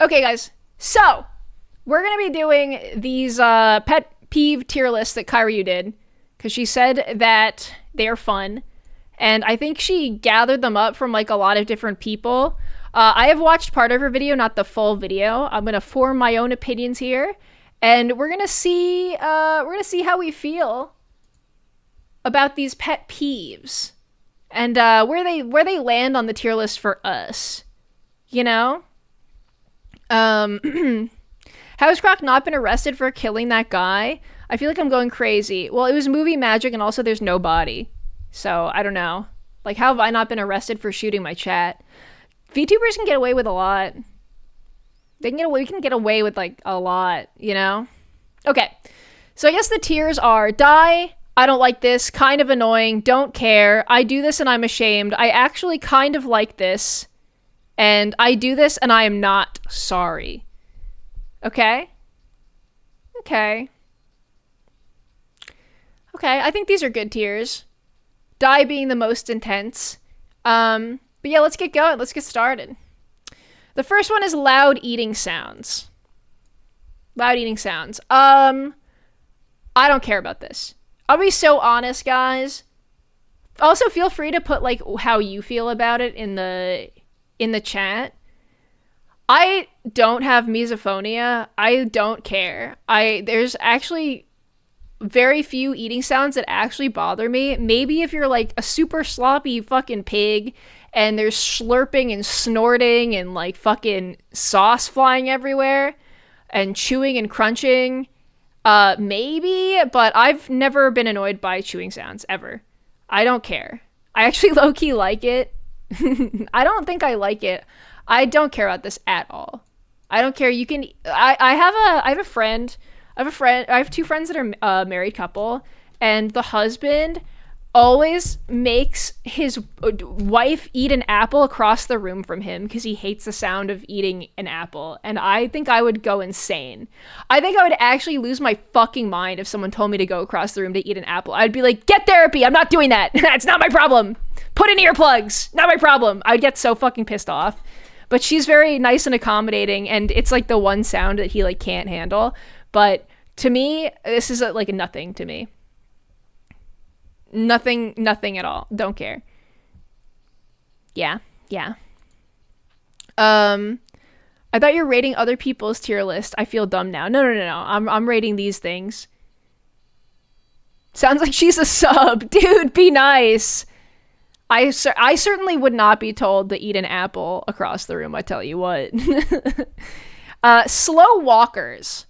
Okay, guys. So, we're going to be doing these pet peeve tier lists that Kairyu did, because she said that they're fun. And I think she gathered them up from like a lot of different people. I have watched part of her video, not the full video. I'm going to form my own opinions here. And we're going to see how we feel about these pet peeves. And where they land on the tier list for us. You know? How has Croc not been arrested for killing that guy? I feel like I'm going crazy. Well, it was movie magic, and also there's no body. So, I don't know. Like, how have I not been arrested for shooting my chat? VTubers can get away with a lot. We can get away with, like, a lot, you know? Okay. So, I guess the tiers are die, I don't like this, kind of annoying, don't care, I do this and I'm ashamed, I actually kind of like this, and I do this and I am not sorry. Okay? Okay, I think these are good tiers. Die being the most intense. But yeah, let's get going. Let's get started. The first one is loud eating sounds. Loud eating sounds. I don't care about this. I'll be so honest, guys. Also, feel free to put like how you feel about it in the chat. I don't have misophonia. I don't care. There's actually very few eating sounds that actually bother me. Maybe if you're like a super sloppy fucking pig and there's slurping and snorting and like fucking sauce flying everywhere and chewing and crunching, maybe, but I've never been annoyed by chewing sounds ever. I don't care. I actually low-key like it. I don't think I like it. I don't care about this at all. I don't care. You can. I have two friends that are a married couple, and the husband always makes his wife eat an apple across the room from him because he hates the sound of eating an apple. And I think I would go insane. I think I would actually lose my fucking mind if someone told me to go across the room to eat an apple. I'd be like, get therapy. I'm not doing that. That's not my problem. Put in earplugs. Not my problem. I'd get so fucking pissed off. But she's very nice and accommodating, and it's like the one sound that he like can't handle. But to me, this is like nothing to me. Nothing at all. Don't care. Yeah. I thought you were rating other people's tier list. I feel dumb now. No. I'm rating these things. Sounds like she's a sub. Dude, be nice. I certainly would not be told to eat an apple across the room, I tell you what. Slow walkers.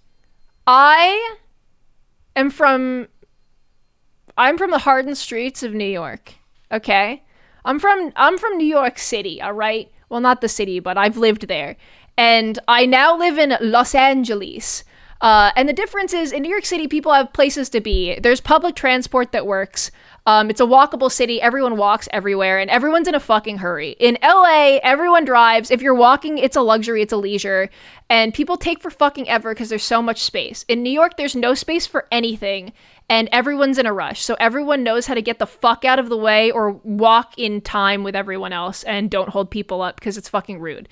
I'm from the hardened streets of New York. Okay? I'm from New York City, all right? Well, not the city, but I've lived there. And I now live in Los Angeles. And the difference is, in New York City, people have places to be. There's public transport that works. It's a walkable city. Everyone walks everywhere, and everyone's in a fucking hurry. In LA, everyone drives. If you're walking, it's a luxury, it's a leisure. And people take for fucking ever because there's so much space. In New York, there's no space for anything, and everyone's in a rush. So everyone knows how to get the fuck out of the way or walk in time with everyone else and don't hold people up because it's fucking rude.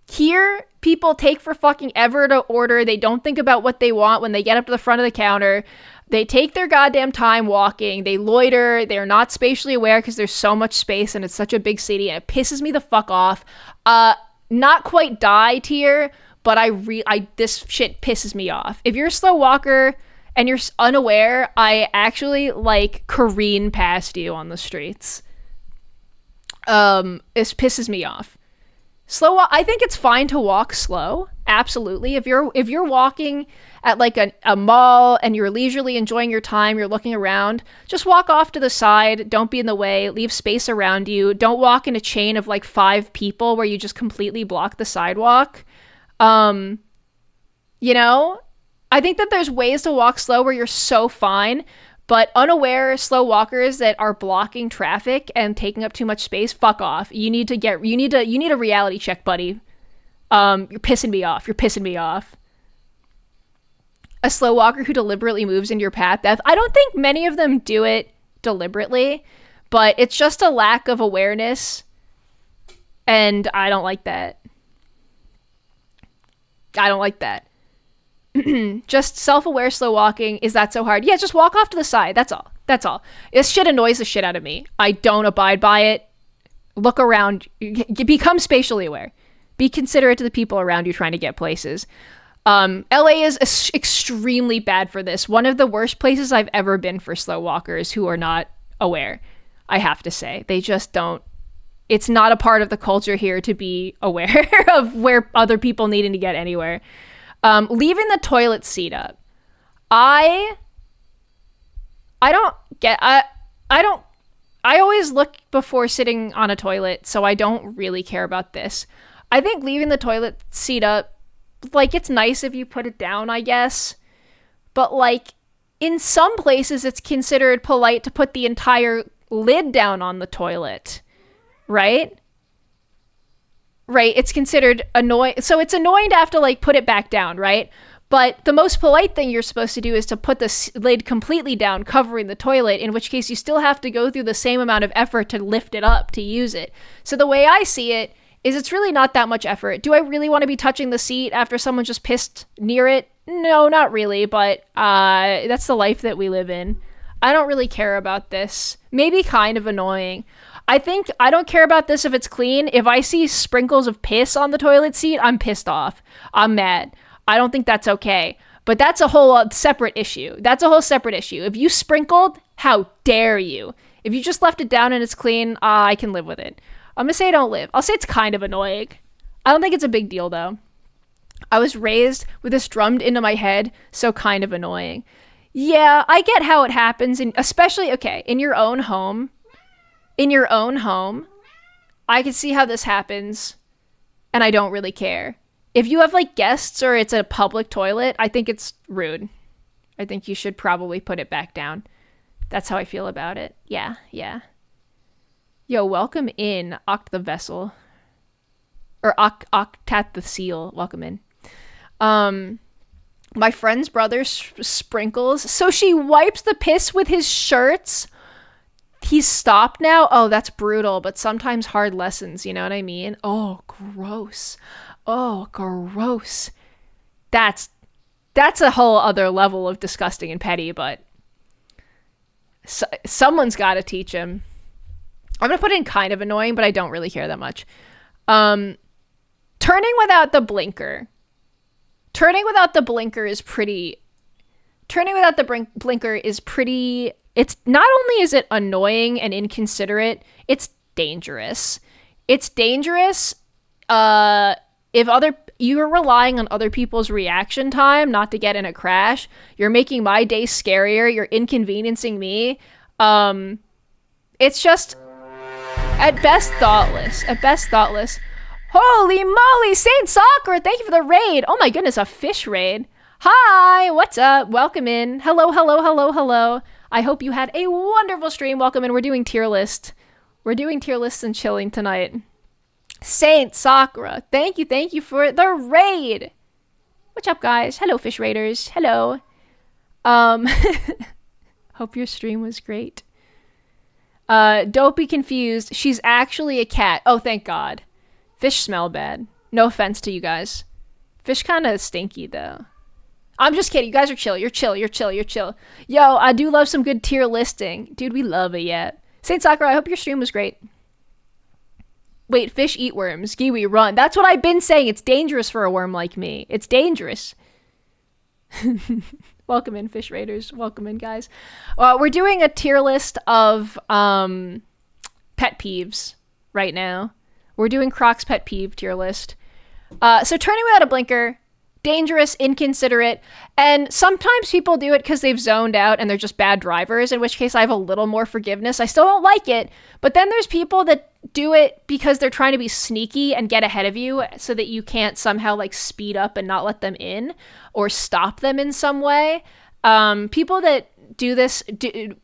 Here, people take for fucking ever to order. They don't think about what they want when they get up to the front of the counter. They take their goddamn time walking. They loiter. They're not spatially aware because there's so much space and it's such a big city, and it pisses me the fuck off. Not quite die tier, but this shit pisses me off. If you're a slow walker and you're unaware, I actually like careen past you on the streets. This pisses me off. I think it's fine to walk slow. Absolutely. If you're walking at like a mall and you're leisurely enjoying your time, you're looking around, just walk off to the side. Don't be in the way. Leave space around you. Don't walk in a chain of like 5 people where you just completely block the sidewalk. You know, I think that there's ways to walk slow where you're so fine, but unaware slow walkers that are blocking traffic and taking up too much space, fuck off. You need a reality check, buddy. You're pissing me off. A slow walker who deliberately moves into your path. I don't think many of them do it deliberately, but it's just a lack of awareness, and I don't like that. I don't like that. Just self-aware slow walking. Is that so hard? Yeah, just walk off to the side. That's all. This shit annoys the shit out of me. I don't abide by it. Look around. Become spatially aware. Be considerate to the people around you trying to get places. LA is extremely bad for this. One of the worst places I've ever been for slow walkers who are not aware, I have to say. They just don't. It's not a part of the culture here to be aware of where other people needing to get anywhere. Leaving the toilet seat up. I always look before sitting on a toilet, so I don't really care about this. I think leaving the toilet seat up, like, it's nice if you put it down, I guess. But, like, in some places, it's considered polite to put the entire lid down on the toilet, right? Right, it's considered annoying. So it's annoying to have to, like, put it back down, right? But the most polite thing you're supposed to do is to put the lid completely down, covering the toilet, in which case you still have to go through the same amount of effort to lift it up to use it. So the way I see it is it's really not that much effort. Do I really want to be touching the seat after someone just pissed near it? No, not really, but that's the life that we live in. I don't really care about this. Maybe kind of annoying. I think I don't care about this if it's clean. If I see sprinkles of piss on the toilet seat, I'm pissed off. I'm mad. I don't think that's okay. But that's a whole separate issue. If you sprinkled, how dare you? If you just left it down and it's clean, I can live with it. I'm going to say I don't live. I'll say it's kind of annoying. I don't think it's a big deal, though. I was raised with this drummed into my head, so kind of annoying. Yeah, I get how it happens, and especially, okay, in your own home, I can see how this happens, and I don't really care. If you have, like, guests or it's a public toilet, I think it's rude. I think you should probably put it back down. That's how I feel about it. Yeah. Yo, welcome in, Oct the Vessel. Or Octat the Seal. Welcome in. My friend's brother sprinkles. So she wipes the piss with his shirts. He's stopped now? Oh, that's brutal, but sometimes hard lessons, you know what I mean? Oh, gross. That's a whole other level of disgusting and petty, but someone's got to teach him. I'm going to put in kind of annoying, but I don't really care that much. Turning without the blinker. It's not only is it annoying and inconsiderate, it's dangerous. It's dangerous if you're relying on other people's reaction time not to get in a crash. You're making my day scarier. You're inconveniencing me. It's just at best thoughtless. Holy moly, Saint Sakura, thank you for the raid. Oh my goodness, a fish raid. Hi, what's up? Welcome in. Hello. I hope you had a wonderful stream. Welcome in. We're doing tier lists and chilling tonight. Saint Sakura, thank you for the raid. What's up, guys? Hello, fish raiders. Hello. Hope your stream was great. Don't be confused. She's actually a cat. Oh, thank God. Fish smell bad. No offense to you guys. Fish kind of stinky, though. I'm just kidding. You guys are chill. You're chill. Yo, I do love some good tier listing. Dude, we love it, yeah. Saint Sakura, I hope your stream was great. Wait, fish eat worms. Giwi, run. That's what I've been saying. It's dangerous for a worm like me. It's dangerous. Welcome in, fish raiders. Welcome in, guys. We're doing a tier list of pet peeves right now. We're doing Croc's pet peeve tier list. So turning without a blinker, dangerous, inconsiderate, and sometimes people do it because they've zoned out and they're just bad drivers, in which case I have a little more forgiveness. I still don't like it, but then there's people that do it because they're trying to be sneaky and get ahead of you so that you can't somehow like speed up and not let them in or stop them in some way. People that do this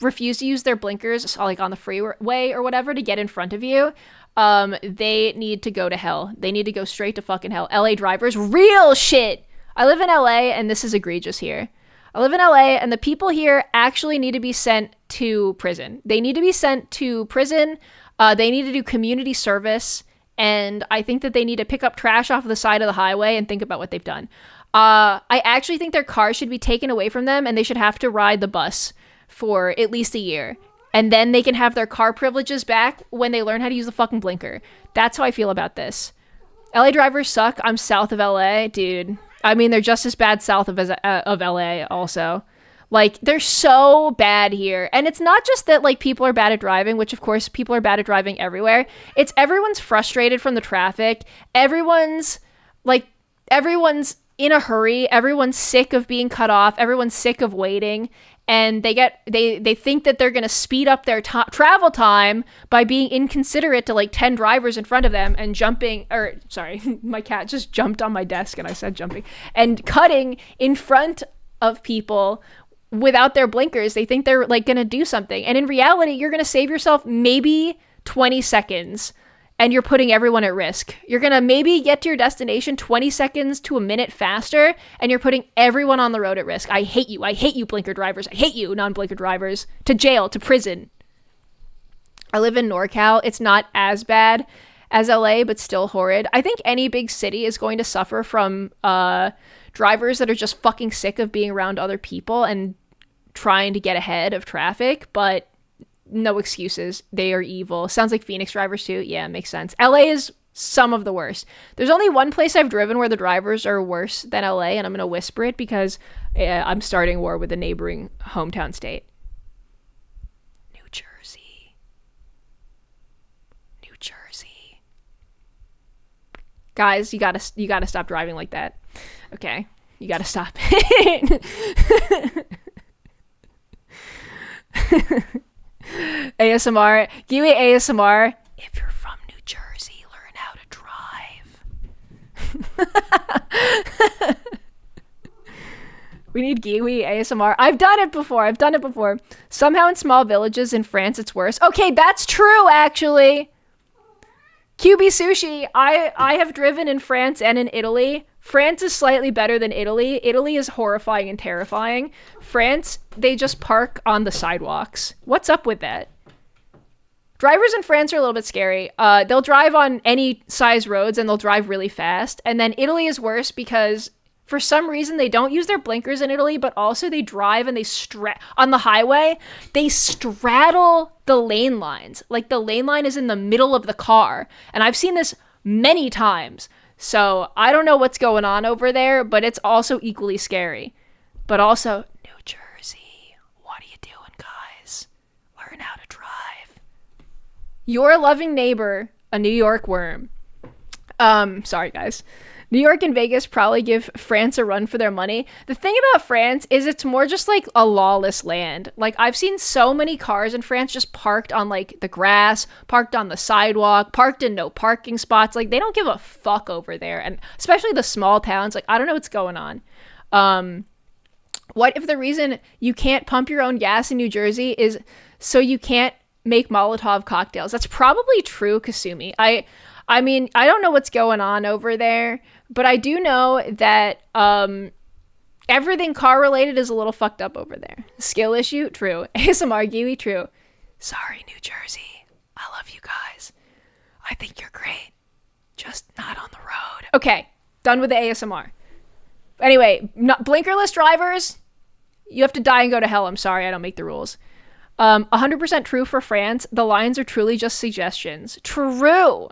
refuse to use their blinkers like on the freeway or whatever to get in front of you. They need to go to hell. They need to go straight to fucking hell. LA drivers, real shit. I live in LA and this is egregious here. I live in LA and the people here actually need to be sent to prison. They need to be sent to prison. They need to do community service and I think that they need to pick up trash off the side of the highway and think about what they've done. I actually think their cars should be taken away from them, and they should have to ride the bus for at least a year. And then they can have their car privileges back when they learn how to use the fucking blinker. That's how I feel about this. LA drivers suck. I'm south of LA, dude. I mean, they're just as bad south of LA also. Like, they're so bad here. And it's not just that, like, people are bad at driving, which, of course, people are bad at driving everywhere. It's everyone's frustrated from the traffic. Everyone's in a hurry. Everyone's sick of being cut off. Everyone's sick of waiting. And they think that they're going to speed up their travel time by being inconsiderate to, like, 10 drivers in front of them and my cat just jumped on my desk and I said jumping. And cutting in front of people without their blinkers. They think they're, like, going to do something. And in reality, you're going to save yourself maybe 20 seconds. And you're putting everyone at risk. You're going to maybe get to your destination 20 seconds to a minute faster, and you're putting everyone on the road at risk. I hate you. I hate you, blinker drivers. I hate you, non-blinker drivers. To jail, to prison. I live in NorCal. It's not as bad as LA, but still horrid. I think any big city is going to suffer from drivers that are just fucking sick of being around other people and trying to get ahead of traffic, but no excuses. They are evil. Sounds like Phoenix drivers too. Yeah, makes sense. LA is some of the worst. There's only one place I've driven where the drivers are worse than LA, and I'm going to whisper it because I'm starting war with a neighboring hometown state. New Jersey. New Jersey. Guys, you gotta stop driving like that. Okay? You gotta stop it. ASMR. Giwi ASMR. If you're from New Jersey, learn how to drive. We need Giwi ASMR. I've done it before. Somehow in small villages in France, it's worse. Okay, that's true, actually. QB Sushi. I have driven in France and in Italy. France is slightly better than Italy. Italy is horrifying and terrifying. France, they just park on the sidewalks. What's up with that? Drivers in France are a little bit scary. They'll drive on any size roads and they'll drive really fast. And then Italy is worse because for some reason they don't use their blinkers in Italy, but also they drive and they on the highway, they straddle the lane lines. Like the lane line is in the middle of the car. And I've seen this many times. So I don't know what's going on over there, but it's also equally scary. But also, New Jersey, what are you doing, guys? Learn how to drive. Your loving neighbor, a New York worm. Sorry, guys. New York and Vegas probably give France a run for their money. The thing about France is it's more just like a lawless land. Like I've seen so many cars in France just parked on like the grass, parked on the sidewalk, parked in no parking spots. Like they don't give a fuck over there. And especially the small towns, like I don't know what's going on. What if the reason you can't pump your own gas in New Jersey is so you can't make Molotov cocktails? That's probably true, Kasumi. I mean, I don't know what's going on over there, but I do know that everything car-related is a little fucked up over there. Skill issue? True. ASMR Giwi? True. Sorry, New Jersey. I love you guys. I think you're great. Just not on the road. Okay, done with the ASMR. Anyway, blinkerless drivers, you have to die and go to hell. I'm sorry, I don't make the rules. 100% true for France. The lines are truly just suggestions. True.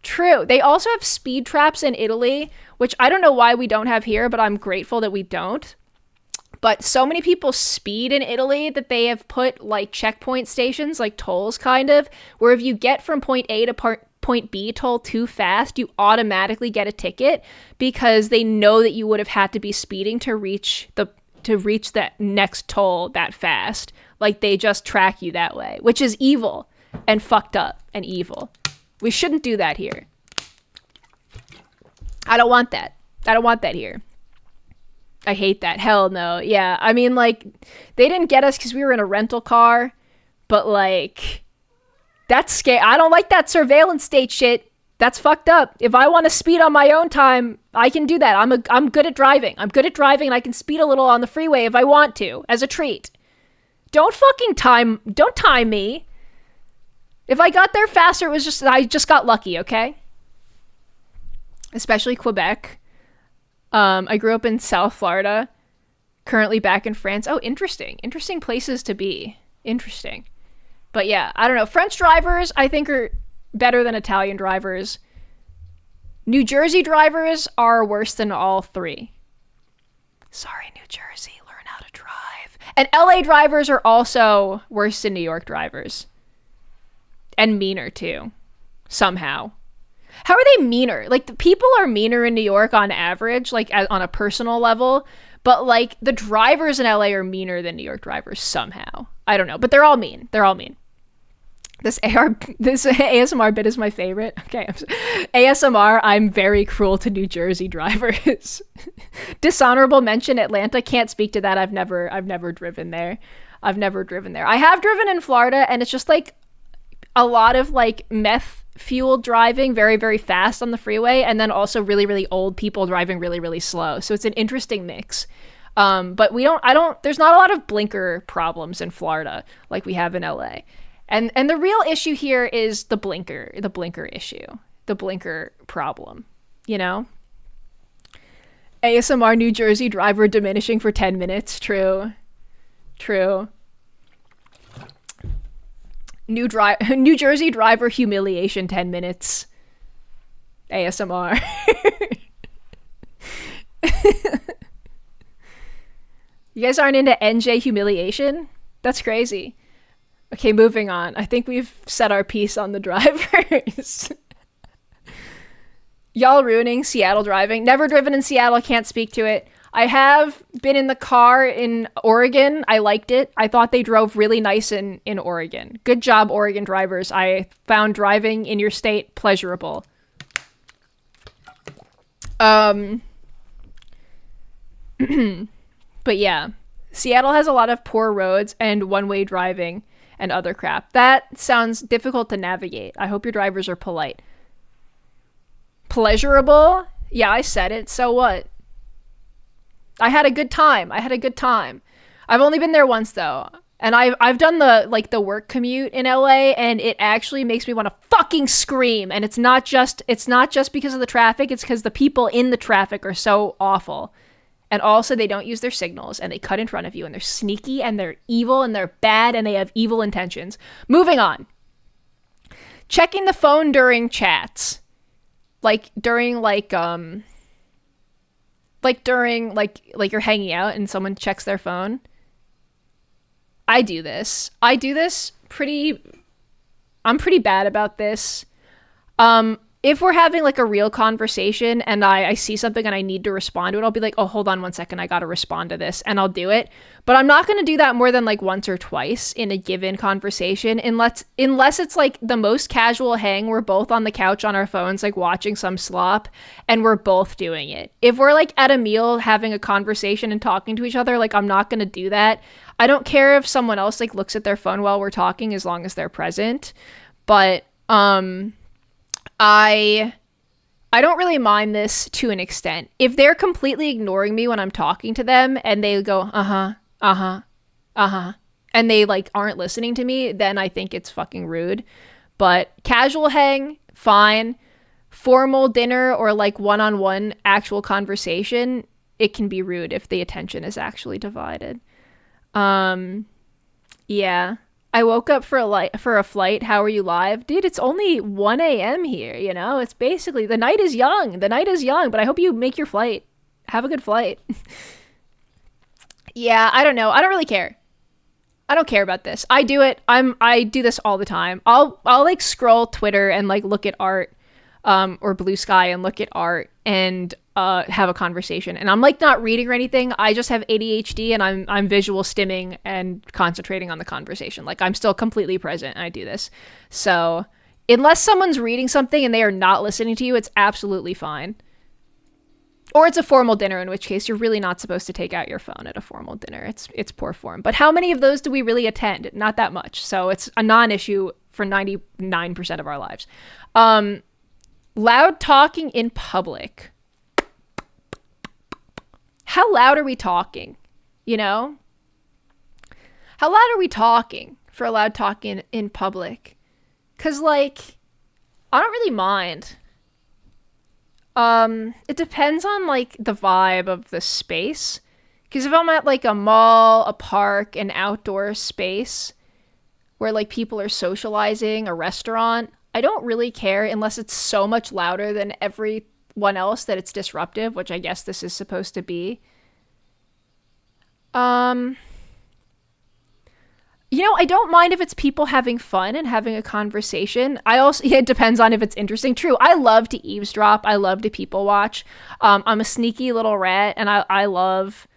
They also have speed traps in Italy, which I don't know why we don't have here, but I'm grateful that we don't. But so many people speed in Italy that they have put like checkpoint stations, like tolls kind of, where if you get from point A to point B toll too fast, you automatically get a ticket because they know that you would have had to be speeding to reach that next toll that fast. Like they just track you that way, which is evil and fucked up and evil. We shouldn't do that here. I don't want that. I don't want that here. I hate that. Hell no. Yeah, I mean, like, they didn't get us because we were in a rental car, but, like, that's scary. I don't like that surveillance state shit. That's fucked up. If I want to speed on my own time, I can do that. I'm good at driving. I'm good at driving, and I can speed a little on the freeway if I want to, as a treat. Don't time me. If I got there faster, I just got lucky, okay? especially Quebec. I grew up in South Florida, currently back in France. Oh, interesting. Interesting places to be. Interesting. But yeah, I don't know. French drivers, I think, are better than Italian drivers. New Jersey drivers are worse than all three. Sorry, New Jersey, learn how to drive. And LA drivers are also worse than New York drivers. And meaner, too. Somehow. How are they meaner? Like, the people are meaner in New York on average, like, on a personal level. But, like, the drivers in LA are meaner than New York drivers somehow. I don't know. But they're all mean. They're all mean. This ASMR bit is my favorite. Okay, ASMR, I'm very cruel to New Jersey drivers. Dishonorable mention, Atlanta. Can't speak to that. I've never driven there. I have driven in Florida, and it's just like a lot of like meth fueled driving very, very fast on the freeway, and then also really, really old people driving really, really slow. So it's an interesting mix. But there's not a lot of blinker problems in Florida like we have in LA. And the real issue here is the blinker issue, the blinker problem, you know? ASMR New Jersey driver diminishing for 10 minutes. True. New Jersey driver humiliation 10 minutes. ASMR. You guys aren't into NJ humiliation? That's crazy. Okay, moving on. I think we've said our piece on the drivers. Y'all ruining Seattle driving. Never driven in Seattle, can't speak to it. I have been in the car in Oregon. I liked it. I thought they drove really nice in Oregon. Good job, Oregon drivers. I found driving in your state pleasurable. But yeah, Seattle has a lot of poor roads and one-way driving and other crap. That sounds difficult to navigate. I hope your drivers are polite. Pleasurable? Yeah, I said it. So what? I had a good time. I've only been there once though. And I've done the work commute in LA, and it actually makes me want to fucking scream. And it's not just because of the traffic, it's because the people in the traffic are so awful. And also, they don't use their signals, and they cut in front of you, and they're sneaky, and they're evil, and they're bad, and they have evil intentions. Moving on. Checking the phone during chats. During you're hanging out, and someone checks their phone. I do this. I'm pretty bad about this. If we're having like a real conversation and I see something and I need to respond to it, I'll be like, oh, hold on 1 second. I got to respond to this, and I'll do it. But I'm not going to do that more than like once or twice in a given conversation, unless it's like the most casual hang. We're both on the couch on our phones, like watching some slop, and we're both doing it. If we're like at a meal having a conversation and talking to each other, like I'm not going to do that. I don't care if someone else like looks at their phone while we're talking, as long as they're present. But I don't really mind this to an extent. If they're completely ignoring me when I'm talking to them and they go, and they like aren't listening to me, then I think it's fucking rude. But casual hang, fine. Formal dinner or like one-on-one actual conversation, it can be rude if the attention is actually divided. Yeah. I woke up for a flight. How are you live? Dude, it's only 1 a.m. here, you know? It's basically, the night is young, but I hope you make your flight. Have a good flight. Yeah, I don't know. I don't really care. I don't care about this. I do it. I do this all the time. I'll like scroll Twitter and like look at art, or Blue Sky and look at art and have a conversation, and I'm like not reading or anything. I just have ADHD, and I'm visual stimming and concentrating on the conversation. Like I'm still completely present, and I do this. So unless someone's reading something and they are not listening to you, it's absolutely fine. Or it's a formal dinner, in which case you're really not supposed to take out your phone at a formal dinner. It's poor form. But how many of those do we really attend? Not that much. So it's a non-issue for 99% of our lives. Loud talking in public. How loud are we talking? You know? How loud are we talking for loud talking in public? Because, like, I don't really mind. It depends on like the vibe of the space. Because if I'm at like a mall, a park, an outdoor space where like people are socializing, a restaurant, I don't really care unless it's so much louder than everyone else that it's disruptive, which I guess this is supposed to be. Um, I don't mind if it's people having fun and having a conversation. It depends on if it's interesting. True, I love to eavesdrop. I love to people watch. I'm a sneaky little rat, and I love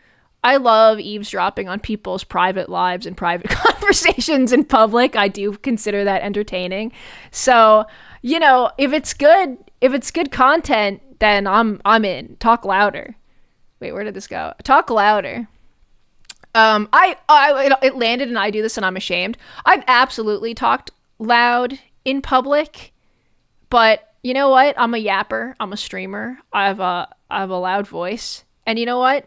eavesdropping on people's private lives and private conversations in public. I do consider that entertaining. So, if it's good content, then I'm in. Talk louder. Wait, where did this go? Talk louder. It landed, and I do this, and I'm ashamed. I've absolutely talked loud in public, but you know what? I'm a yapper. I'm a streamer. I have a loud voice, and you know what?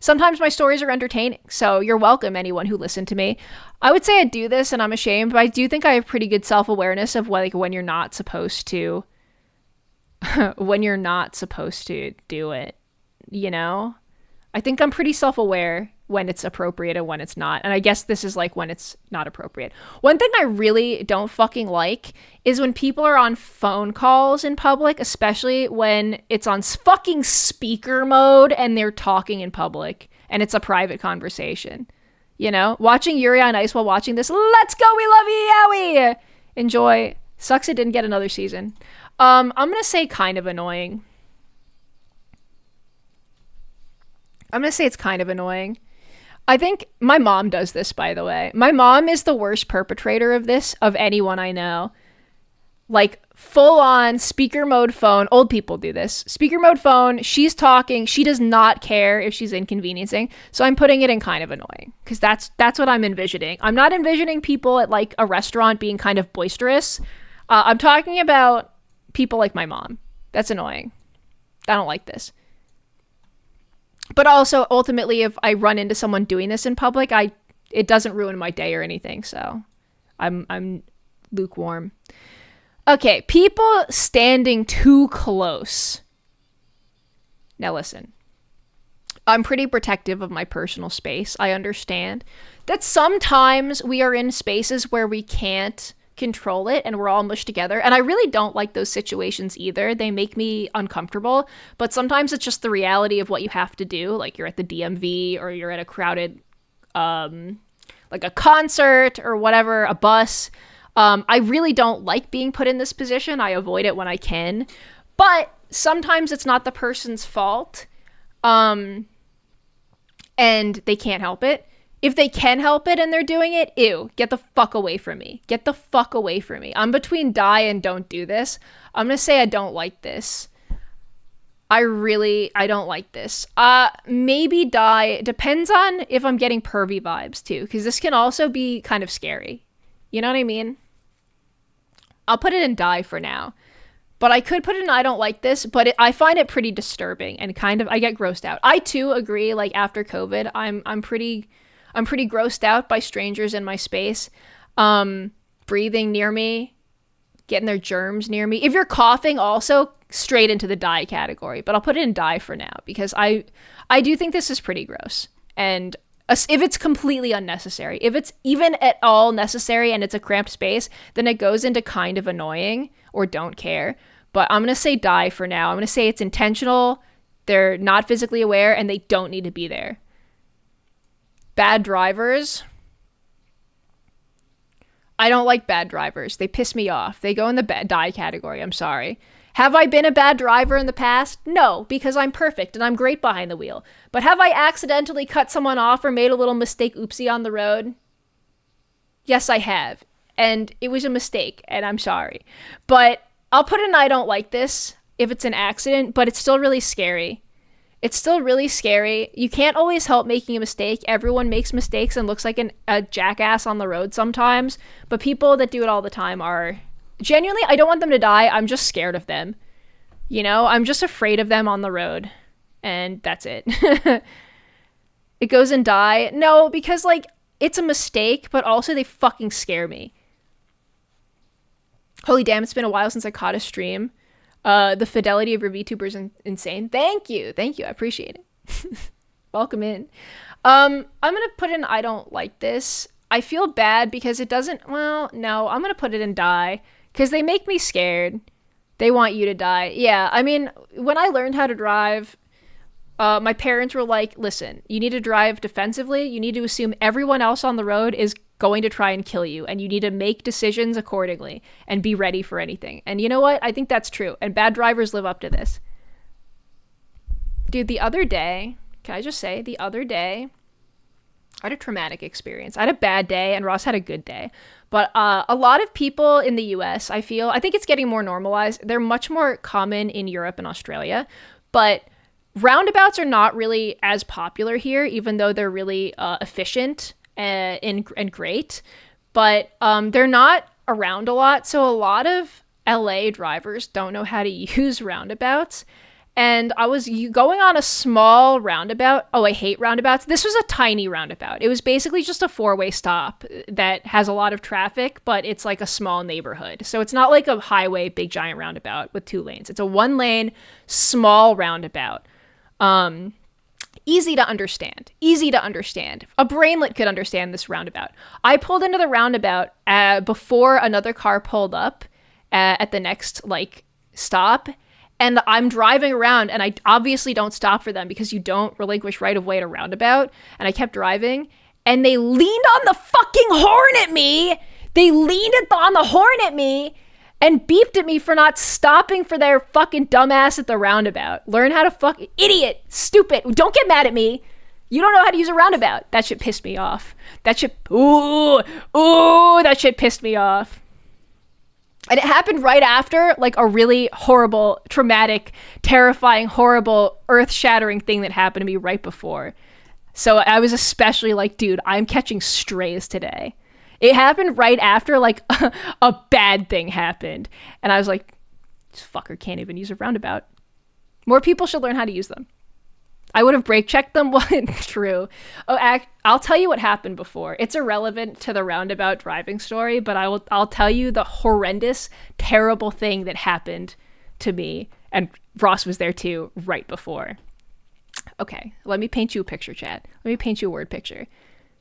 Sometimes my stories are entertaining, so you're welcome, anyone who listened to me. I would say I do this, and I'm ashamed, but I do think I have pretty good self-awareness of when you're not supposed to, when you're not supposed to do it. I think I'm pretty self-aware when it's appropriate and when it's not. And I guess this is like when it's not appropriate. One thing I really don't fucking like is when people are on phone calls in public, especially when it's on fucking speaker mode and they're talking in public and it's a private conversation. Watching Yuri on Ice while watching this. Let's go, we love you, Yowie! Enjoy. Sucks it didn't get another season. I'm gonna say kind of annoying. I'm gonna say it's kind of annoying. I think my mom does this, by the way. My mom is the worst perpetrator of this of anyone I know. Like, full on speaker mode phone. Old people do this. Speaker mode phone. She's talking. She does not care if she's inconveniencing. So I'm putting it in kind of annoying because that's what I'm envisioning. I'm not envisioning people at like a restaurant being kind of boisterous. I'm talking about people like my mom. That's annoying. I don't like this. But also, ultimately, if I run into someone doing this in public, it doesn't ruin my day or anything. So I'm lukewarm. Okay, people standing too close. Now listen, I'm pretty protective of my personal space. I understand that sometimes we are in spaces where we can't control it and we're all mushed together. And I really don't like those situations either. They make me uncomfortable. But sometimes it's just the reality of what you have to do. Like you're at the DMV or you're at a crowded, like a concert or whatever, a bus. I really don't like being put in this position. I avoid it when I can. But sometimes it's not the person's fault. And they can't help it. If they can help it and they're doing it, ew, get the fuck away from me. Get the fuck away from me. I'm between die and don't do this. I'm going to say I don't like this. I don't like this. Maybe die. Depends on if I'm getting pervy vibes too, because this can also be kind of scary. You know what I mean? I'll put it in die for now. But I could put it in I don't like this, but I find it pretty disturbing and kind of, I get grossed out. I too agree, like after COVID, I'm pretty grossed out by strangers in my space, breathing near me, getting their germs near me. If you're coughing, also straight into the die category, but I'll put it in die for now because I do think this is pretty gross. And if it's completely unnecessary, if it's even at all necessary and it's a cramped space, then it goes into kind of annoying or don't care. But I'm going to say die for now. I'm going to say it's intentional. They're not physically aware and they don't need to be there. Bad drivers. I don't like bad drivers. They piss me off. They go in the die category. I'm sorry. Have I been a bad driver in the past? No, because I'm perfect and I'm great behind the wheel. But have I accidentally cut someone off or made a little mistake oopsie on the road? Yes, I have. And it was a mistake and I'm sorry. But I'll put in I don't like this if it's an accident, but it's still really scary. It's still really scary. You can't always help making a mistake. Everyone makes mistakes and looks like a jackass on the road sometimes. But people that do it all the time are... Genuinely, I don't want them to die. I'm just scared of them. You know, I'm just afraid of them on the road. And that's it. It goes in die. No, because, like, it's a mistake, but also they fucking scare me. Holy damn, it's been a while since I caught a stream. The fidelity of your VTuber is insane. Thank you. I appreciate it. Welcome in. I'm gonna put in I don't like this. I feel bad because it doesn't. Well, no, I'm gonna put it in die because they make me scared. They want you to die. Yeah, I mean, when I learned how to drive, my parents were like, listen, you need to drive defensively. You need to assume everyone else on the road is going to try and kill you, and you need to make decisions accordingly and be ready for anything. And you know what? I think that's true. And bad drivers live up to this. Dude, the other day, can I just say, the other day, I had a traumatic experience. I had a bad day and Ross had a good day. But a lot of people in the US, I think it's getting more normalized. They're much more common in Europe and Australia. But roundabouts are not really as popular here, even though they're really efficient and great. But they're not around a lot. So a lot of LA drivers don't know how to use roundabouts. And I was going on a small roundabout. Oh, I hate roundabouts. This was a tiny roundabout. It was basically just a 4-way stop that has a lot of traffic, but it's like a small neighborhood. So it's not like a highway, big giant roundabout with 2 lanes. It's a 1-lane, small roundabout. Easy to understand. A brainlet could understand this roundabout. I pulled into the roundabout before another car pulled up at the next stop. And I'm driving around, and I obviously don't stop for them because you don't relinquish right of way at a roundabout. And I kept driving, and they leaned on the fucking horn at me. They leaned on the horn at me and beeped at me for not stopping for their fucking dumbass at the roundabout. Learn how to idiot, stupid. Don't get mad at me. You don't know how to use a roundabout. That shit pissed me off. That shit pissed me off. And it happened right after, a really horrible, traumatic, terrifying, horrible, earth-shattering thing that happened to me right before. So I was especially dude, I'm catching strays today. It happened right after, a bad thing happened. And I was like, this fucker can't even use a roundabout. More people should learn how to use them. I would have brake checked them. Wasn't true. Oh, I'll tell you what happened before. It's irrelevant to the roundabout driving story, but I'll tell you the horrendous, terrible thing that happened to me. And Ross was there too, right before. Okay, let me paint you a picture, chat. Let me paint you a word picture.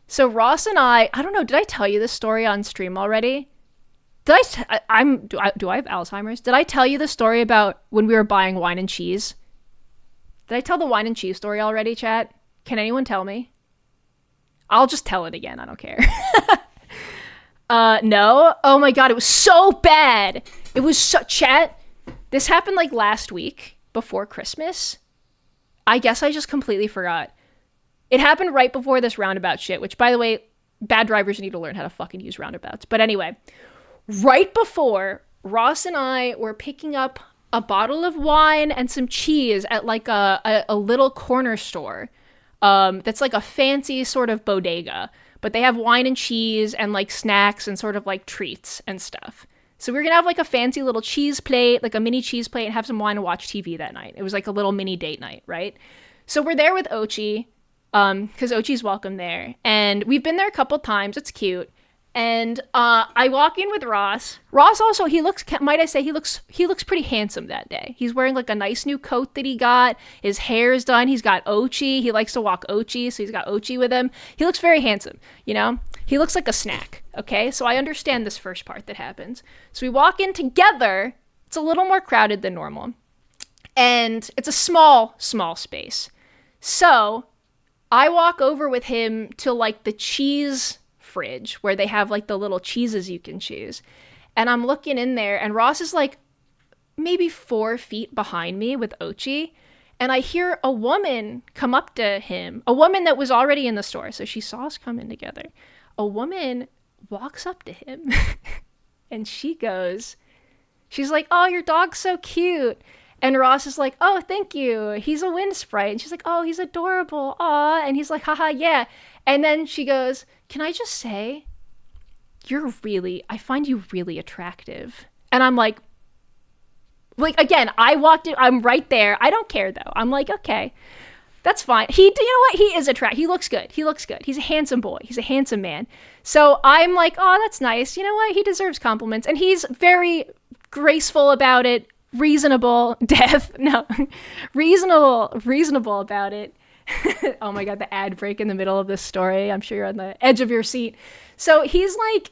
So Ross and I don't know, did I tell you this story on stream already? Do I have Alzheimer's? Did I tell you the story about when we were buying wine and cheese? Did I tell the wine and cheese story already, chat? Can anyone tell me? I'll just tell it again. I don't care. No? Oh my god, it was so bad. It was chat. This happened last week before Christmas. I guess I just completely forgot. It happened right before this roundabout shit, which, by the way, bad drivers need to learn how to fucking use roundabouts. But anyway, right before, Ross and I were picking up a bottle of wine and some cheese at a little corner store that's a fancy sort of bodega, but they have wine and cheese and snacks and sort of treats and stuff. So we were gonna have a fancy little cheese plate, a mini cheese plate, and have some wine and watch TV that night. It was a little mini date night, right? So we're there with Ochi, because Ochi's welcome there, and we've been there a couple times. It's cute. And I walk in with Ross. Ross also, he looks pretty handsome that day. He's wearing a nice new coat that he got. His hair's done. He's got Ochi. He likes to walk Ochi, so he's got Ochi with him. He looks very handsome, you know? He looks like a snack, okay? So I understand this first part that happens. So we walk in together. It's a little more crowded than normal. And it's a small space. So I walk over with him to the cheese fridge where they have the little cheeses you can choose, and I'm looking in there, and Ross is maybe 4 feet behind me with Ochi, and I hear a woman come up to him, a woman that was already in the store, so she saw us come in together. A woman walks up to him and she's like, oh, your dog's so cute. And Ross is like, oh, thank you, he's a wind sprite. And she's like, oh, he's adorable, aw. And he's like, haha, yeah. And then she goes, can I just say, I find you really attractive. And I'm like, again, I walked in, I'm right there. I don't care though. I'm like, okay, that's fine. You know what? He is attractive. He looks good. He's a handsome boy. He's a handsome man. So I'm like, oh, that's nice. You know what? He deserves compliments. And he's very graceful about it. reasonable death. No, reasonable about it. Oh my God, the ad break in the middle of this story. I'm sure you're on the edge of your seat. So he's like,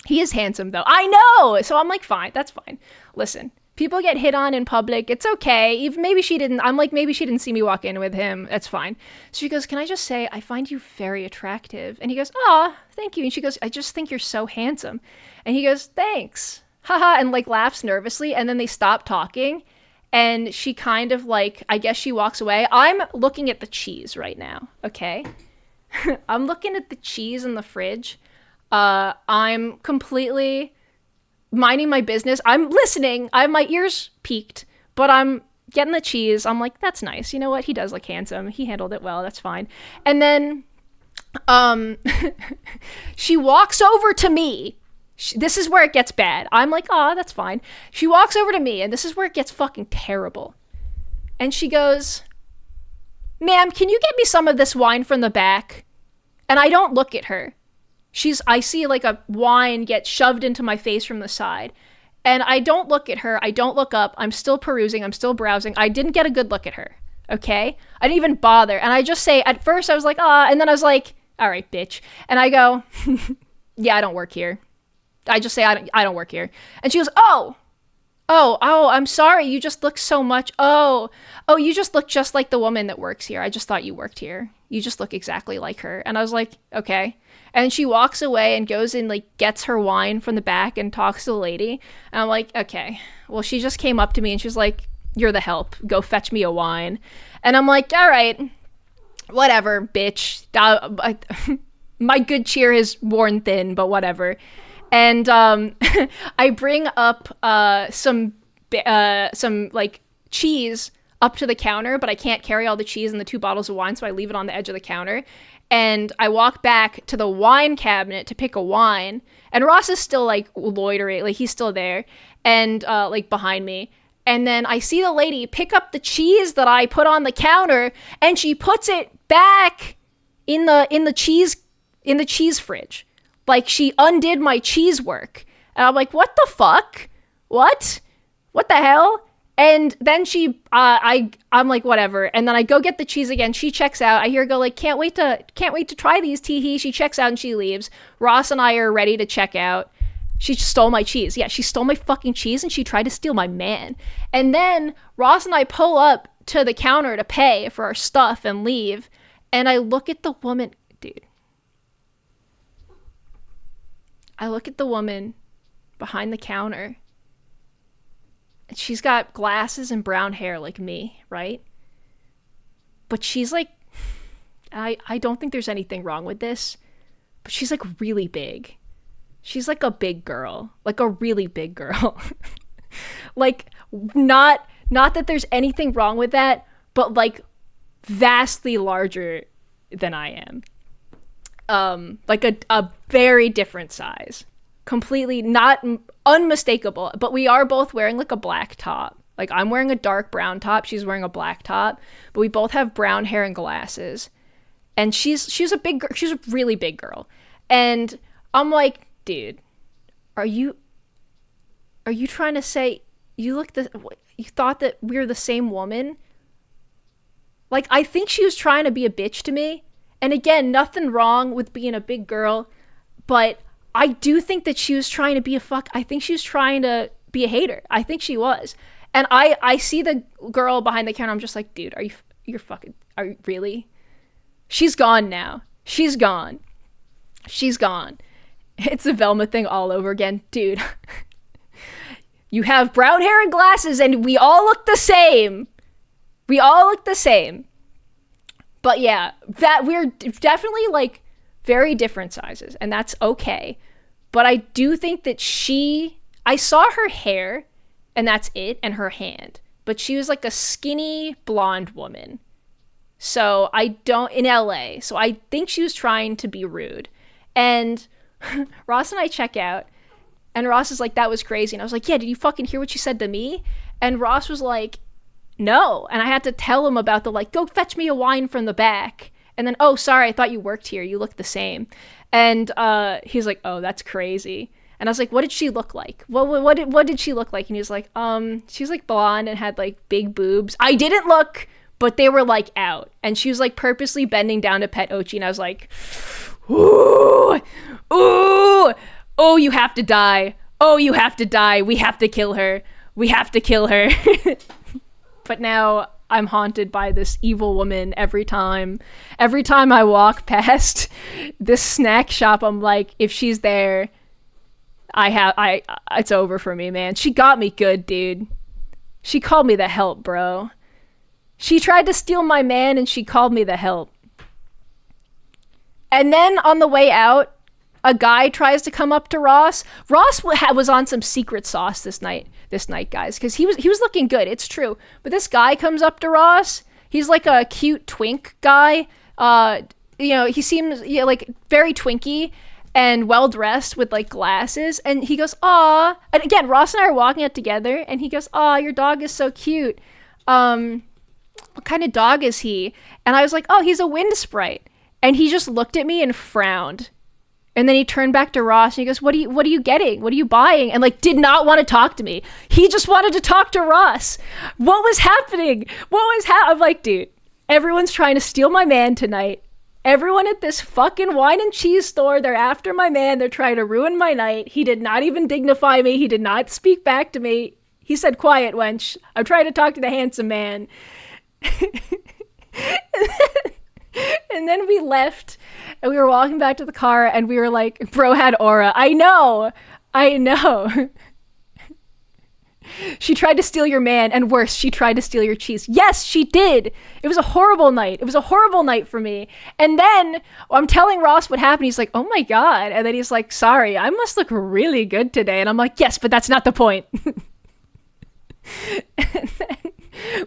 he is handsome though. I know. So I'm like, fine, that's fine. Listen, people get hit on in public. It's okay. Even maybe she didn't. I'm like, maybe she didn't see me walk in with him. That's fine. So she goes, can I just say, I find you very attractive. And he goes, oh, thank you. And she goes, I just think you're so handsome. And he goes, thanks. Haha. And like laughs nervously. And then they stop talking. And she kind of like, I guess she walks away. I'm looking at the cheese right now. Okay. I'm looking at the cheese in the fridge. I'm completely minding my business. I'm listening. I have my ears peaked, but I'm getting the cheese. I'm like, that's nice. You know what? He does look handsome. He handled it well. That's fine. And then, she walks over to me. This is where it gets bad. I'm like, oh, that's fine. She walks over to me, and this is where it gets fucking terrible. And she goes, ma'am, can you get me some of this wine from the back? And I don't look at her. I see like a wine get shoved into my face from the side. And I don't look at her. I don't look up. I'm still perusing. I'm still browsing. I didn't get a good look at her. Okay? I didn't even bother. And I just say, at first I was like, and then I was like, all right, bitch. And I go, yeah, I don't work here. I just say, I don't work here. And she goes, oh, I'm sorry. You just look so much. Oh, you just look just like the woman that works here. I just thought you worked here. You just look exactly like her. And I was like, okay. And she walks away and goes and like gets her wine from the back and talks to the lady. And I'm like, okay. Well, she just came up to me and she's like, you're the help. Go fetch me a wine. And I'm like, all right, whatever, bitch. My good cheer is worn thin, but whatever. And I bring up some like cheese up to the counter, but I can't carry all the cheese and the 2 bottles of wine, so I leave it on the edge of the counter. And I walk back to the wine cabinet to pick a wine, and Ross is still like loitering, like he's still there, and like behind me. And then I see the lady pick up the cheese that I put on the counter, and she puts it back in the cheese fridge. Like she undid my cheese work. And I'm like, what the fuck? What the hell? And then I'm like, whatever. And then I go get the cheese again. She checks out. I hear her go like, can't wait to try these, tee-hee. She checks out and she leaves. Ross and I are ready to check out. She stole my cheese. Yeah, she stole my fucking cheese and she tried to steal my man. And then Ross and I pull up to the counter to pay for our stuff and leave. And I look at the woman, dude. I look at the woman behind the counter. And she's got glasses and brown hair like me, right? But she's like, I don't think there's anything wrong with this, but she's like really big. She's like a big girl, like a really big girl. Like not that there's anything wrong with that, but like vastly larger than I am. Like a very different size. Completely not unmistakable, but we are both wearing like a black top. Like I'm wearing a dark brown top, she's wearing a black top, but we both have brown hair and glasses. And she's a big girl, she's a really big girl. And I'm like, dude, are you trying to say you thought that we were the same woman? Like I think she was trying to be a bitch to me. And again, nothing wrong with being a big girl, but I do think that she was trying to be I think she was trying to be a hater. I think she was. And I see the girl behind the counter. I'm just like, dude, are you really? She's gone now. She's gone. It's the Velma thing all over again. Dude, you have brown hair and glasses and we all look the same. But yeah, that we're definitely like very different sizes, and that's okay. But I do think that I saw her hair, and that's it, and her hand. But she was like a skinny blonde woman. So in LA. So I think she was trying to be rude. And Ross and I check out, and Ross is like, that was crazy. And I was like, yeah, did you fucking hear what she said to me? And Ross was like, no. And I had to tell him about go fetch me a wine from the back. And then, oh, sorry, I thought you worked here. You look the same. And he's like, oh, that's crazy. And I was like, what did she look like? What did she look like? And he was like, she was like blonde and had like big boobs. I didn't look, but they were like out. And she was like purposely bending down to pet Ochi. And I was like, ooh, ooh, oh, you have to die. Oh, you have to die. We have to kill her. We have to kill her. But now I'm haunted by this evil woman every time. Every time I walk past this snack shop, I'm like, if she's there, it's over for me, man. She got me good, dude. She called me the help, bro. She tried to steal my man and she called me the help. And then on the way out, a guy tries to come up to Ross. Ross was on some secret sauce this night, guys, because he was looking good. It's true. But this guy comes up to Ross. He's like a cute twink guy. He seems like very twinky and well dressed with like glasses. And he goes, "Aw." And again, Ross and I are walking out together, and he goes, "Aw, your dog is so cute. What kind of dog is he?" And I was like, "Oh, he's a wind sprite." And he just looked at me and frowned. And then he turned back to Ross and he goes, what are you getting? What are you buying? And like did not want to talk to me. He just wanted to talk to Ross. What was happening? I'm like, dude, everyone's trying to steal my man tonight. Everyone at this fucking wine and cheese store, they're after my man. They're trying to ruin my night. He did not even dignify me. He did not speak back to me. He said, "Quiet, wench. I'm trying to talk to the handsome man." And then we left and we were walking back to the car and we were like, bro had aura. I know. She tried to steal your man, and worse, she tried to steal your cheese. Yes, she did. It was a horrible night. It was a horrible night for me. And then I'm telling Ross what happened. He's like, "Oh my God." And then he's like, "Sorry, I must look really good today." And I'm like, "Yes, but that's not the point." And then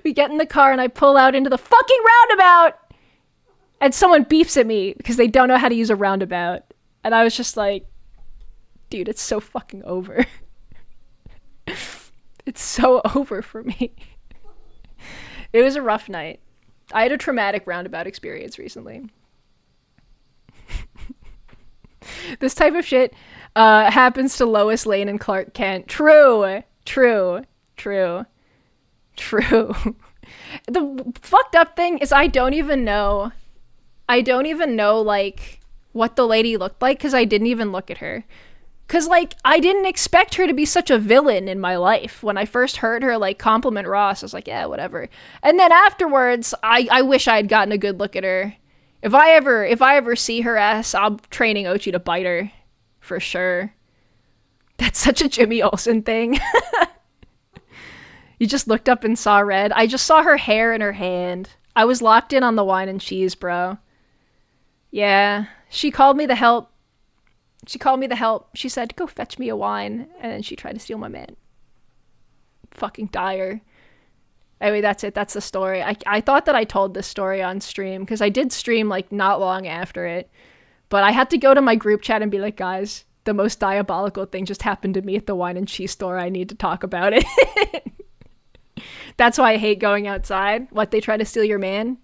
we get in the car and I pull out into the fucking roundabout. And someone beeps at me because they don't know how to use a roundabout. And I was just like, dude, it's so fucking over. It's so over for me. It was a rough night. I had a traumatic roundabout experience recently. This type of shit happens to Lois Lane and Clark Kent. True. The fucked up thing is I don't even know like what the lady looked like because I didn't even look at her. Because like I didn't expect her to be such a villain in my life. When I first heard her like compliment Ross, I was like, yeah, whatever. And then afterwards, I wish I had gotten a good look at her. If I ever see her ass, I'm training Ochi to bite her for sure. That's such a Jimmy Olsen thing. You just looked up and saw red. I just saw her hair in her hand. I was locked in on the wine and cheese, bro. Yeah, she called me the help. She said, "Go fetch me a wine." And then she tried to steal my man. Fucking dire. Anyway, that's it. That's the story. I thought that I told this story on stream because I did stream like not long after it. But I had to go to my group chat and be like, guys, the most diabolical thing just happened to me at the wine and cheese store. I need to talk about it. That's why I hate going outside. What, they try to steal your man?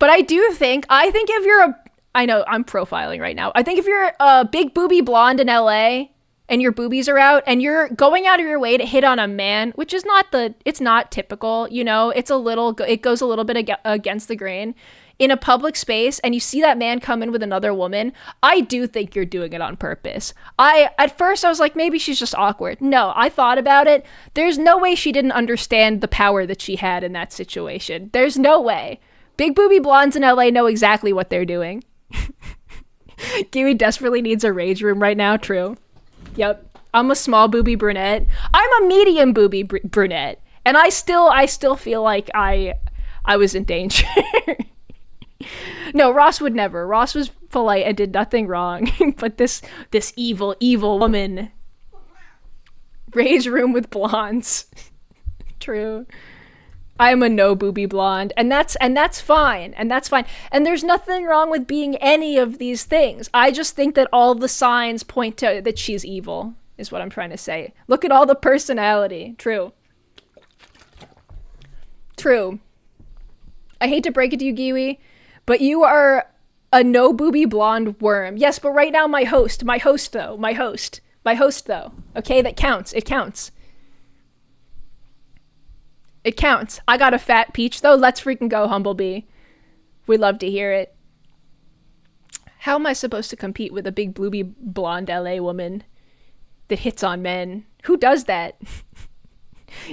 But I think if you're I know I'm profiling right now. I think if you're a big booby blonde in LA and your boobies are out and you're going out of your way to hit on a man, which is it's not typical, you know, it goes a little bit against the grain in a public space, and you see that man come in with another woman, I do think you're doing it on purpose. At first I was like, maybe she's just awkward. No, I thought about it. There's no way she didn't understand the power that she had in that situation. There's no way. Big booby blondes in LA know exactly what they're doing. Giwi desperately needs a rage room right now. True. Yep. I'm a small booby brunette. I'm a medium booby brunette. And I still feel like I was in danger. No, Ross would never. Ross was polite and did nothing wrong. But this evil woman. Rage room with blondes. True. I'm a no booby blonde, and that's fine. And there's nothing wrong with being any of these things. I just think that all the signs point to that she's evil, is what I'm trying to say. Look at all the personality. True. I hate to break it to you, Giwi, but you are A no booby blonde worm. Yes, but right now my host though. Okay, that counts. It counts. It counts. I got a fat peach though. Let's freaking go, Humblebee. We'd love to hear it. How am I supposed to compete with a big booby blonde LA woman that hits on men? Who does that?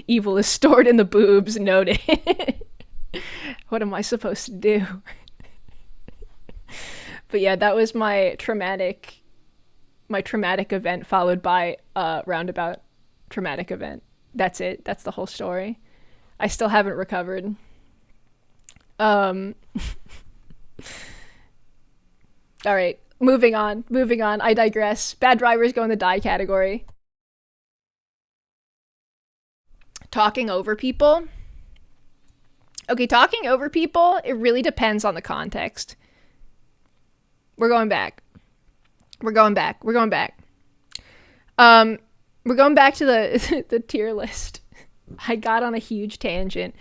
Evil is stored in the boobs. Noted. What am I supposed to do? But yeah, that was my traumatic event followed by a roundabout traumatic event. That's it. That's the whole story. I still haven't recovered. All right, moving on. I digress. Bad drivers go in the die category. Talking over people. Okay, talking over people, it really depends on the context. We're going back to the tier list. I got on a huge tangent.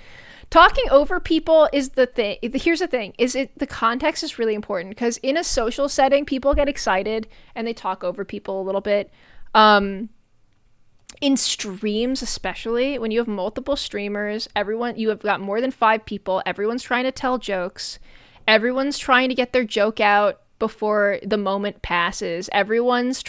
Talking over people is the thing. Here's the thing: the context is really important, because in a social setting, people get excited and they talk over people a little bit. In streams, especially when you have multiple streamers, you have got more than 5 people. Everyone's trying to tell jokes. Everyone's trying to get their joke out before the moment passes. Everyone has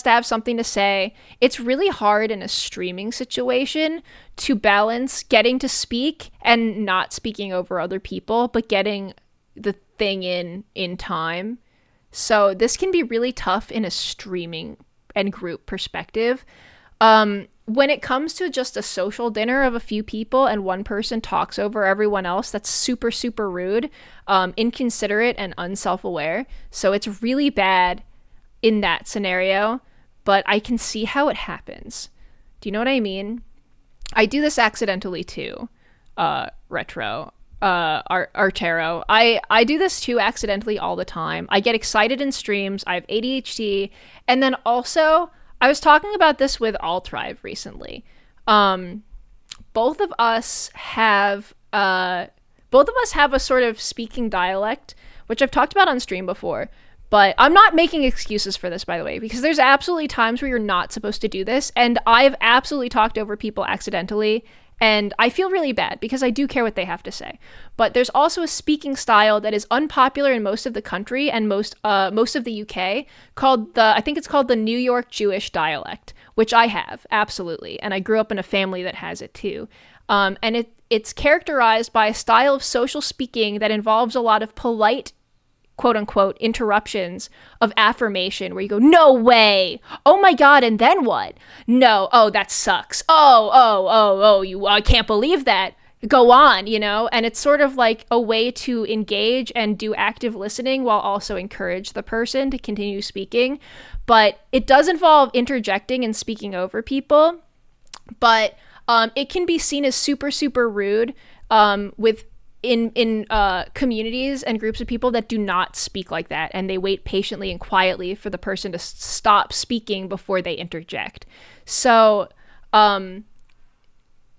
to have something to say. It's really hard in a streaming situation to balance getting to speak and not speaking over other people, but getting the thing in time. So this can be really tough in a streaming and group perspective. When it comes to just a social dinner of a few people and one person talks over everyone else, that's super, super rude, inconsiderate, and unself-aware. So it's really bad in that scenario, but I can see how it happens. Do you know what I mean? I do this accidentally too, Artero. I do this too accidentally all the time. I get excited in streams. I have ADHD. And then also, I was talking about this with Altrive recently. Both of us have a sort of speaking dialect, which I've talked about on stream before. But I'm not making excuses for this, by the way, because there's absolutely times where you're not supposed to do this. And I've absolutely talked over people accidentally. And I feel really bad because I do care what they have to say. But there's also a speaking style that is unpopular in most of the country and most of the UK I think it's called the New York Jewish dialect, which I have, absolutely. And I grew up in a family that has it too. And it's characterized by a style of social speaking that involves a lot of polite, quote unquote, interruptions of affirmation, where you go, no way, oh my god, and then what? No, oh, that sucks. I can't believe that. Go on, and it's sort of like a way to engage and do active listening while also encourage the person to continue speaking. But it does involve interjecting and speaking over people, but it can be seen as super, super rude in communities and groups of people that do not speak like that, and they wait patiently and quietly for the person to stop speaking before they interject. So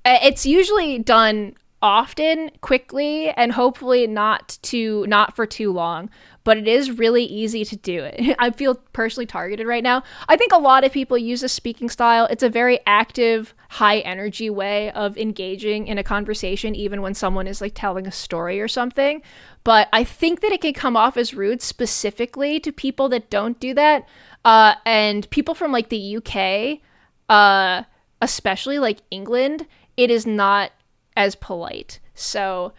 it's usually done often, quickly, and hopefully not for too long, but it is really easy to do it. I feel personally targeted right now. I think a lot of people use this speaking style. It's a very active, high energy way of engaging in a conversation, even when someone is like telling a story or something. But I think that it can come off as rude specifically to people that don't do that. And people from like the UK, especially like England, it is not as polite. So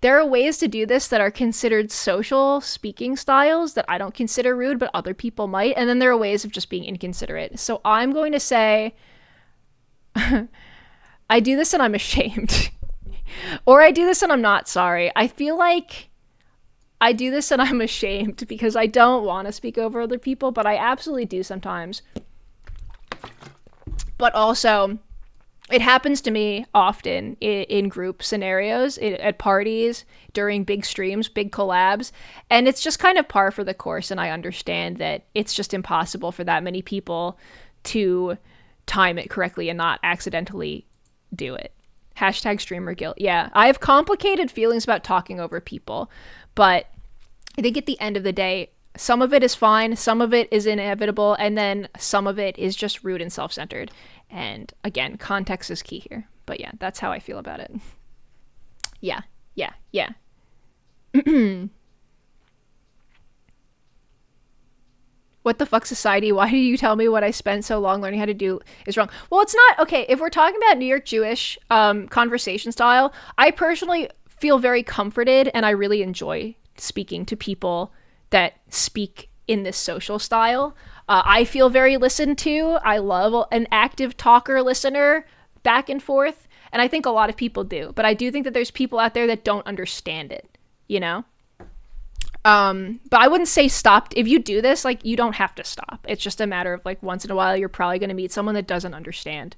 there are ways to do this that are considered social speaking styles that I don't consider rude, but other people might. And then there are ways of just being inconsiderate. So I'm going to say I do this and I'm ashamed. Or I do this and I'm not sorry. I feel like I do this and I'm ashamed because I don't want to speak over other people, but I absolutely do sometimes. But also, it happens to me often in group scenarios, at parties, during big streams, big collabs, and it's just kind of par for the course, and I understand that it's just impossible for that many people to time it correctly and not accidentally do it. Hashtag streamer guilt. Yeah, I have complicated feelings about talking over people, but I think at the end of the day, some of it is fine, some of it is inevitable, and then some of it is just rude and self-centered. And again, context is key here. But yeah, that's how I feel about it. Yeah. What the fuck, society? Why do you tell me what I spent so long learning how to do is wrong? Well, it's not, okay, if we're talking about New York Jewish conversation style, I personally feel very comforted and I really enjoy speaking to people that speak in this social style. I feel very listened to. I love an active talker listener back and forth. And I think a lot of people do. But I do think that there's people out there that don't understand it, you know? But I wouldn't say stop. If you do this, like, you don't have to stop. It's just a matter of, like, once in a while, you're probably going to meet someone that doesn't understand.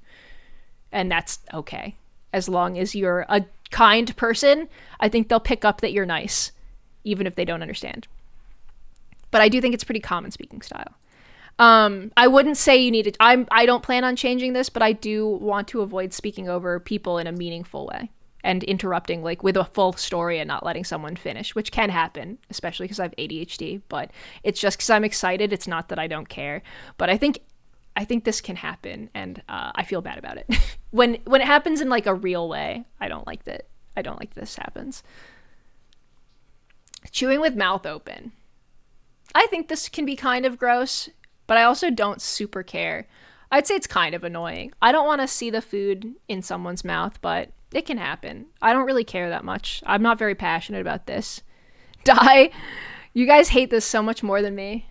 And that's okay. As long as you're a kind person, I think they'll pick up that you're nice, even if they don't understand. But I do think it's pretty common speaking style. I wouldn't say you need to, I don't plan on changing this, but I do want to avoid speaking over people in a meaningful way and interrupting, like, with a full story and not letting someone finish, which can happen, especially because I have ADHD, but it's just because I'm excited. It's not that I don't care, but I think this can happen, and I feel bad about it. when it happens in, like, a real way, I don't like this happens. Chewing with mouth open. I think this can be kind of gross, but I also don't super care. I'd say it's kind of annoying. I don't want to see the food in someone's mouth, but it can happen. I don't really care that much. I'm not very passionate about this. Die. You guys hate this so much more than me.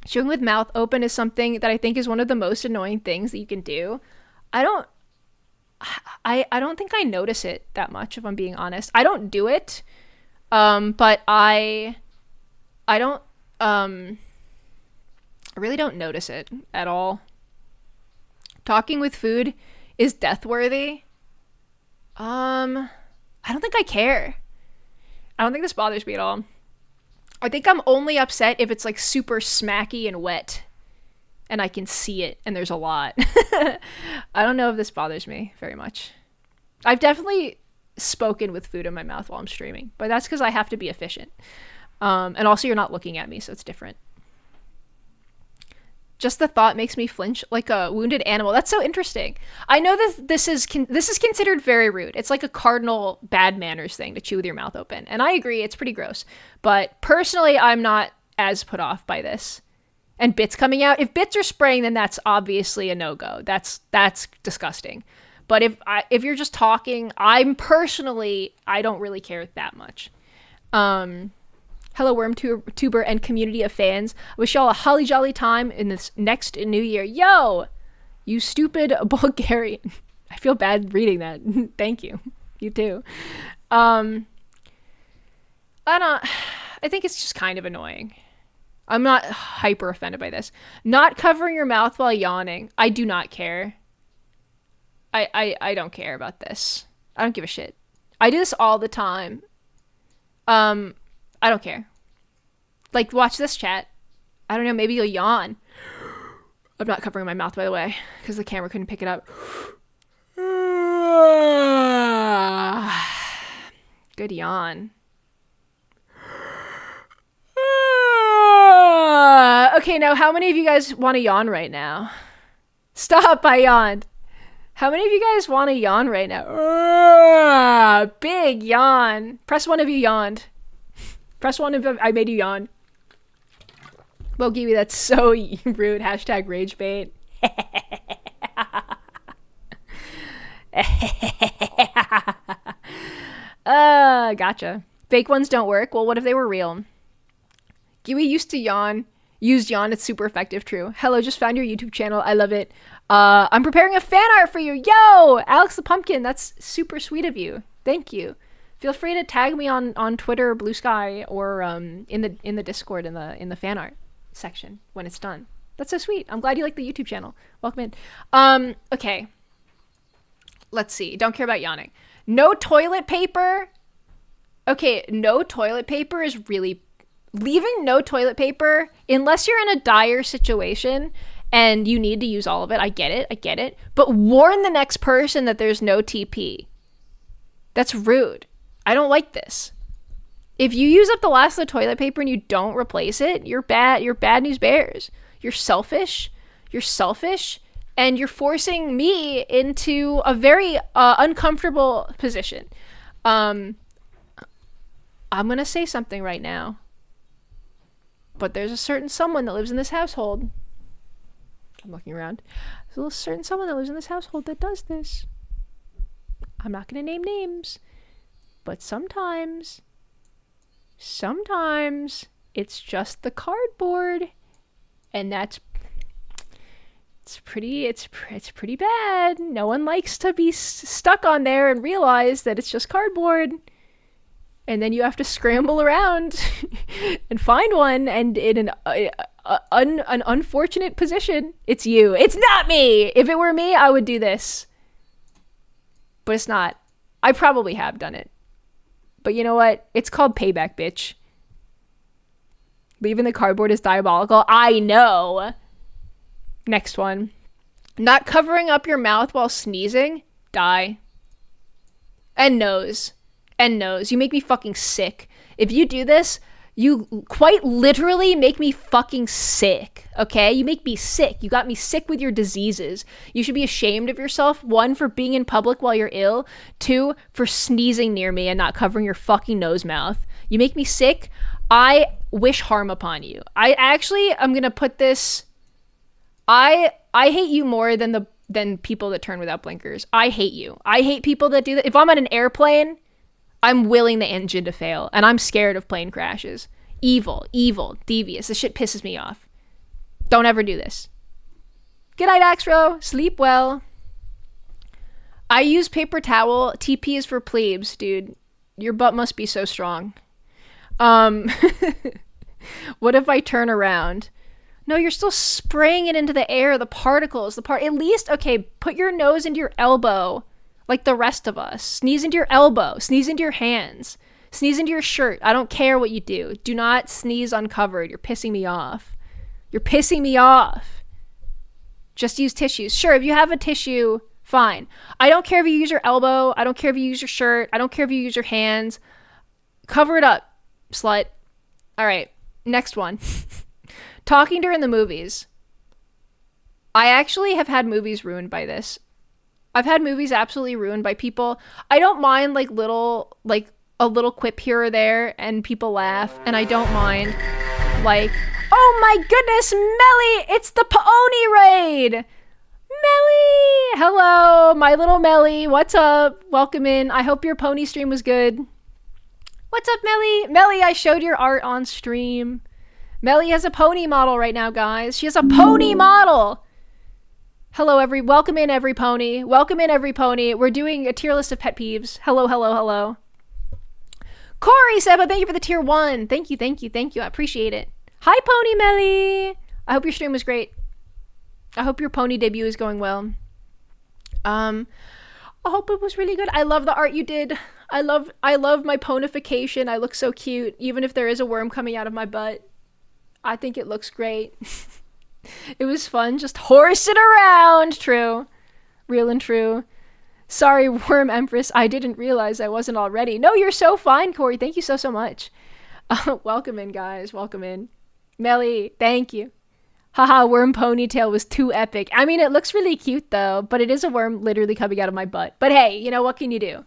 Chewing with mouth open is something that I think is one of the most annoying things that you can do. I don't think I notice it that much, if I'm being honest. I don't do it, but I really don't notice it at all. Talking with food is death worthy. I don't think I care. I don't think this bothers me at all. I think I'm only upset if it's, like, super smacky and wet and I can see it and there's a lot. I don't know if this bothers me very much. I've definitely spoken with food in my mouth while I'm streaming, but that's because I have to be efficient. And also you're not looking at me, so it's different. Just the thought makes me flinch like a wounded animal. That's so interesting. I know that this is considered very rude. It's like a cardinal bad manners thing to chew with your mouth open. And I agree, it's pretty gross. But personally, I'm not as put off by this. And bits coming out. If bits are spraying, then that's obviously a no-go. That's disgusting. But if you're just talking, I don't really care that much. Hello, Wormtuber and community of fans. I wish y'all a holly jolly time in this next new year. Yo, you stupid Bulgarian. I feel bad reading that. Thank you. You too. I think it's just kind of annoying. I'm not hyper offended by this. Not covering your mouth while yawning. I do not care. I don't care about this. I don't give a shit. I do this all the time. I don't care. Like, watch this, chat. I don't know, maybe you'll yawn. I'm not covering my mouth, by the way, because the camera couldn't pick it up. Good yawn. Okay, now how many of you guys want to yawn right now? Stop, I yawned. How many of you guys want to yawn right now? Big yawn. Press one if you yawned. Press one if I made you yawn. Well, Giwi, that's so rude. Hashtag rage bait. Gotcha. Fake ones don't work. Well, what if they were real? Giwi used yawn. It's super effective. True. Hello, just found your YouTube channel. I love it. I'm preparing a fan art for you. Yo, Alex the Pumpkin. That's super sweet of you. Thank you. Feel free to tag me on Twitter, Blue Sky, or in the Discord in the fan art section when it's done. That's so sweet. I'm glad you like the YouTube channel. Welcome in. Okay. Let's see. Don't care about yawning. No toilet paper. Okay, no toilet paper is really... Leaving no toilet paper, unless you're in a dire situation and you need to use all of it. I get it. But warn the next person that there's no TP. That's rude. I don't like this. If you use up the last of the toilet paper and you don't replace it, you're bad news bears. You're selfish, and you're forcing me into a very uncomfortable position. I'm gonna say something right now, but there's a certain someone that lives in this household. I'm looking around. There's a certain someone that lives in this household that does this. I'm not gonna name names, but sometimes it's just the cardboard, and it's pretty bad. No one likes to be stuck on there and realize that it's just cardboard, and then you have to scramble around and find one, and in an unfortunate position, it's you. It's not me. If it were me, I would do this, but it's not. I probably have done it. But you know what? It's called payback, bitch. Leaving the cardboard is diabolical. I know. Next one. Not covering up your mouth while sneezing. Die. And nose. You make me fucking sick. If you do this, you quite literally make me fucking sick. Okay? You make me sick. You got me sick with your diseases. You should be ashamed of yourself. 1, for being in public while you're ill. 2, for sneezing near me and not covering your fucking nose mouth. You make me sick. I wish harm upon you. I'm gonna put this. I hate you more than people that turn without blinkers. I hate you. I hate people that do that. If I'm on an airplane, I'm willing the engine to fail, and I'm scared of plane crashes. Evil, devious. This shit pisses me off. Don't ever do this. Good night, Axro. Sleep well. I use paper towel. TP is for plebes, dude. Your butt must be so strong. What if I turn around? No, you're still spraying it into the air, the particles, at least, okay, put your nose into your elbow. Like the rest of us. Sneeze into your elbow. Sneeze into your hands. Sneeze into your shirt. I don't care what you do. Do not sneeze uncovered. You're pissing me off. Just use tissues. Sure, if you have a tissue, fine. I don't care if you use your elbow. I don't care if you use your shirt. I don't care if you use your hands. Cover it up, slut. All right, next one. Talking during the movies. I actually have had movies ruined by this. I've had movies absolutely ruined by people. I don't mind a little quip here or there and people laugh, and I don't mind oh my goodness, Melly, it's the Pony Raid. Melly, hello, my little Melly, what's up? Welcome in. I hope your pony stream was good. What's up, Melly? Melly, I showed your art on stream. Melly has a pony model right now, guys. She has a pony model. Hello, welcome in every pony. We're doing a tier list of pet peeves. Hello. Corey Seba, thank you for the tier 1. Thank you. I appreciate it. Hi, Pony Melly. I hope your stream was great. I hope your pony debut is going well. I hope it was really good. I love the art you did. I love my ponification. I look so cute, even if there is a worm coming out of my butt. I think it looks great. It was fun just horsing around. True. Real and true. Sorry, Worm Empress. I didn't realize I wasn't already. No, you're so fine, Corey. Thank you so much. Welcome in, guys. Welcome in. Melly, thank you. Haha, worm ponytail was too epic. I mean, it looks really cute, though, but it is a worm literally coming out of my butt. But hey, you know, what can you do?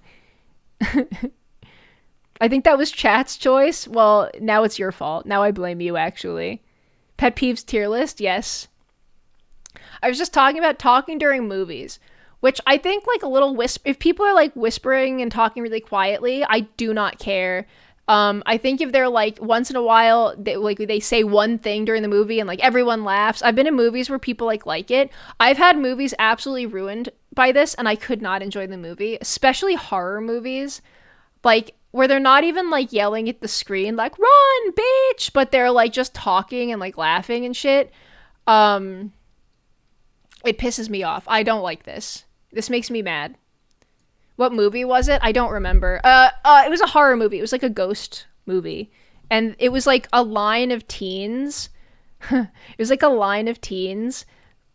I think that was chat's choice. Well, now it's your fault. Now I blame you, actually. Pet peeves tier list, yes. I was just talking about talking during movies, which I think a little if people are whispering and talking really quietly, I do not care. I think if they're once in a while they say one thing during the movie and everyone laughs. I've been in movies where people like it. I've had movies absolutely ruined by this, and I could not enjoy the movie, especially horror movies, where they're not even yelling at the screen run bitch, but they're just talking and laughing and shit. It pisses me off. I don't like this. This makes me mad. What movie was it? I don't remember. It was a horror movie. It was a ghost movie. And it was a line of teens. It was a line of teens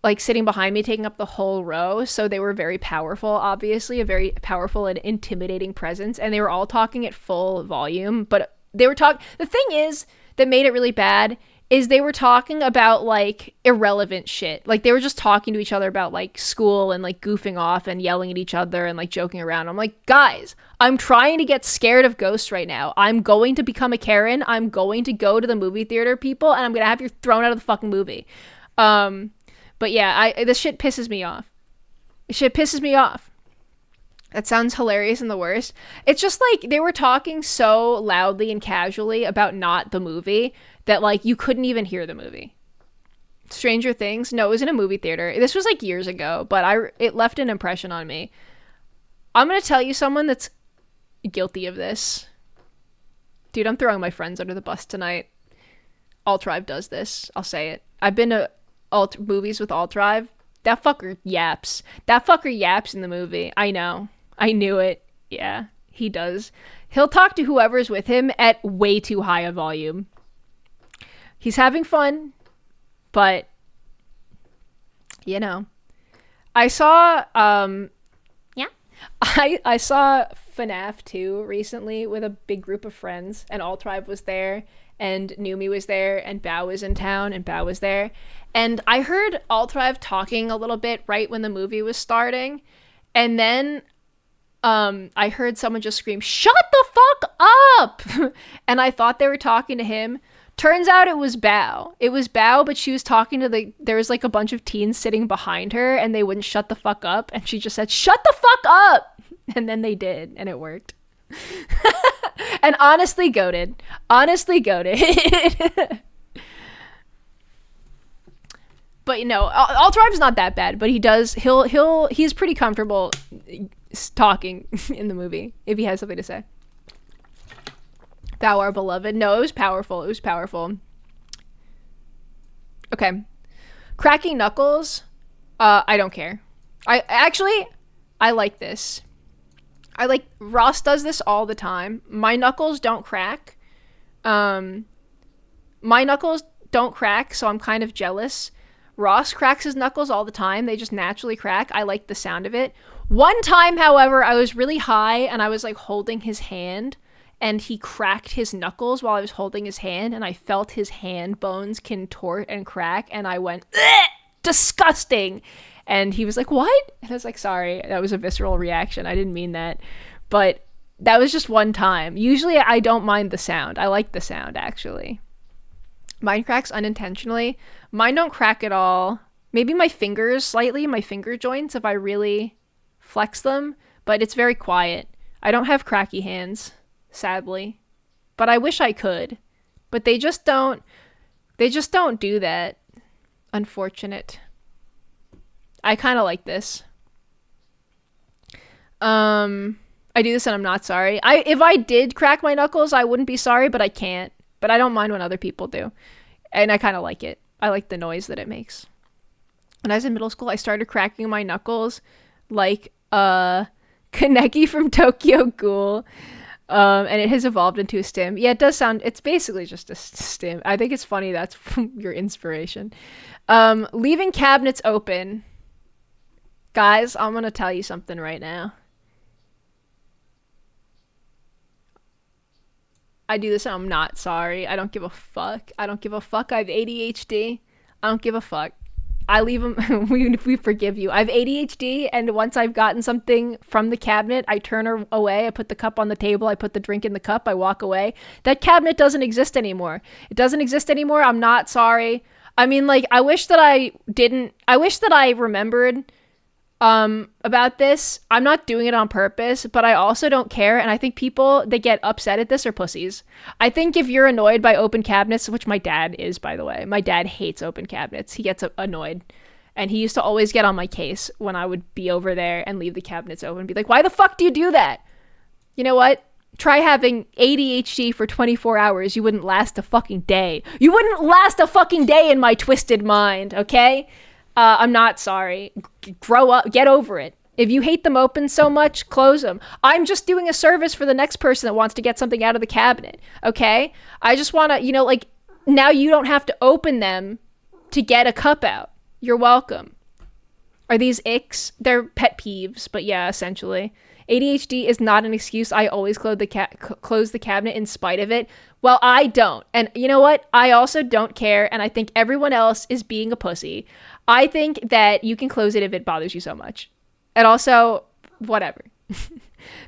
like sitting behind me, taking up the whole row. So they were very powerful, obviously, a very powerful and intimidating presence. And they were all talking at full volume. But they were talking. The thing is that made it really bad is they were talking about like irrelevant shit. Like they were just talking to each other about like school and like goofing off and yelling at each other and like joking around. I'm like, guys, I'm trying to get scared of ghosts right now. I'm going to become a Karen. I'm going to go to the movie theater, people, and I'm going to have you thrown out of the fucking movie. But yeah, this shit pisses me off. Shit pisses me off. That sounds hilarious and the worst. It's just like they were talking so loudly and casually about not the movie that like you couldn't even hear the movie. Stranger Things? No, it was in a movie theater. This was like years ago, but it left an impression on me. I'm going to tell you someone that's guilty of this. Dude, I'm throwing my friends under the bus tonight. Alt-Drive does this. I'll say it. I've been to movies with Alt-Drive. That fucker yaps. That fucker yaps in the movie. I know. I knew it. Yeah, he does. He'll talk to whoever's with him at way too high a volume. He's having fun, but, you know. I saw, I saw FNAF 2 recently with a big group of friends, and Alt-Tribe was there, and Numi was there, and Bao was in town, and Bao was there. And I heard Alt-Tribe talking a little bit right when the movie was starting, and then I heard someone just scream, "Shut the fuck up!" And I thought they were talking to him. Turns out it was Bao. It was Bao, but she was talking to there was like a bunch of teens sitting behind her, and they wouldn't shut the fuck up, and she just said, "Shut the fuck up!" And then they did, and it worked. And honestly goated. But you know, Alt-Drive's not that bad, but he's pretty comfortable talking in the movie if he has something to say. Thou art beloved. No, it was powerful. Okay. Cracking knuckles. I don't care. I like this. Ross does this all the time. My knuckles don't crack. So I'm kind of jealous. Ross cracks his knuckles all the time. They just naturally crack. I like the sound of it. One time, however, I was really high and I was like holding his hand, and he cracked his knuckles while I was holding his hand, and I felt his hand bones contort and crack, and I went, disgusting. And he was like, what? And I was like, sorry, that was a visceral reaction. I didn't mean that. But that was just one time. Usually I don't mind the sound. I like the sound, actually. Mine cracks unintentionally. Mine don't crack at all. Maybe my fingers slightly, my finger joints, if I really flex them. But it's very quiet. I don't have cracky hands, sadly. But I wish I could. But they just don't do that. Unfortunate. I kind of like this. I do this and I'm not sorry. If I did crack my knuckles, I wouldn't be sorry, but I can't. But I don't mind when other people do. And I kind of like it. I like the noise that it makes. When I was in middle school, I started cracking my knuckles like Kaneki from Tokyo Ghoul. And it has evolved into a stim. Yeah, it does sound, it's basically just a stim. I think it's funny that's your inspiration. Leaving cabinets open. Guys, I'm going to tell you something right now. I do this and I'm not sorry. I don't give a fuck. I have ADHD. I don't give a fuck. I leave them. we forgive you. I have ADHD, and once I've gotten something from the cabinet, I turn away. I put the cup on the table. I put the drink in the cup. I walk away. That cabinet doesn't exist anymore. It doesn't exist anymore. I'm not sorry. I mean, like, I wish that I remembered about this. I'm not doing it on purpose, but I also don't care, and I think people that get upset at this are pussies. I think if you're annoyed by open cabinets, which my dad is, by the way, my dad hates open cabinets. He gets annoyed, and he used to always get on my case when I would be over there and leave the cabinets open and be like, why the fuck do you do that? You know what? Try having ADHD for 24 hours. You wouldn't last a fucking day. You wouldn't last a fucking day in my twisted mind, okay? I'm not sorry. Grow up. Get over it. If you hate them open so much, close them. I'm just doing a service for the next person that wants to get something out of the cabinet, okay? I just want to, like, now you don't have to open them to get a cup out. You're welcome. Are these icks? They're pet peeves, but yeah, essentially. ADHD is not an excuse. I always close the cabinet in spite of it. Well, I don't. And you know what? I also don't care, and I think everyone else is being a pussy. I think that you can close it if it bothers you so much. And also, whatever.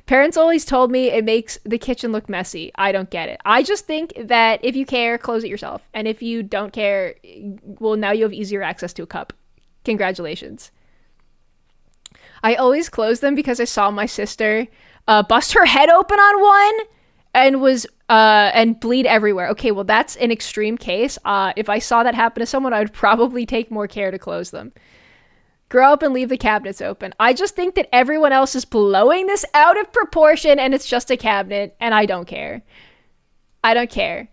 Parents always told me it makes the kitchen look messy. I don't get it. I just think that if you care, close it yourself. And if you don't care, well, now you have easier access to a cup. Congratulations. I always closed them because I saw my sister bust her head open on one and bleed everywhere. Okay, well, that's an extreme case. If I saw that happen to someone, I would probably take more care to close them. Grow up and leave the cabinets open. I just think that everyone else is blowing this out of proportion and it's just a cabinet and I don't care. I don't care.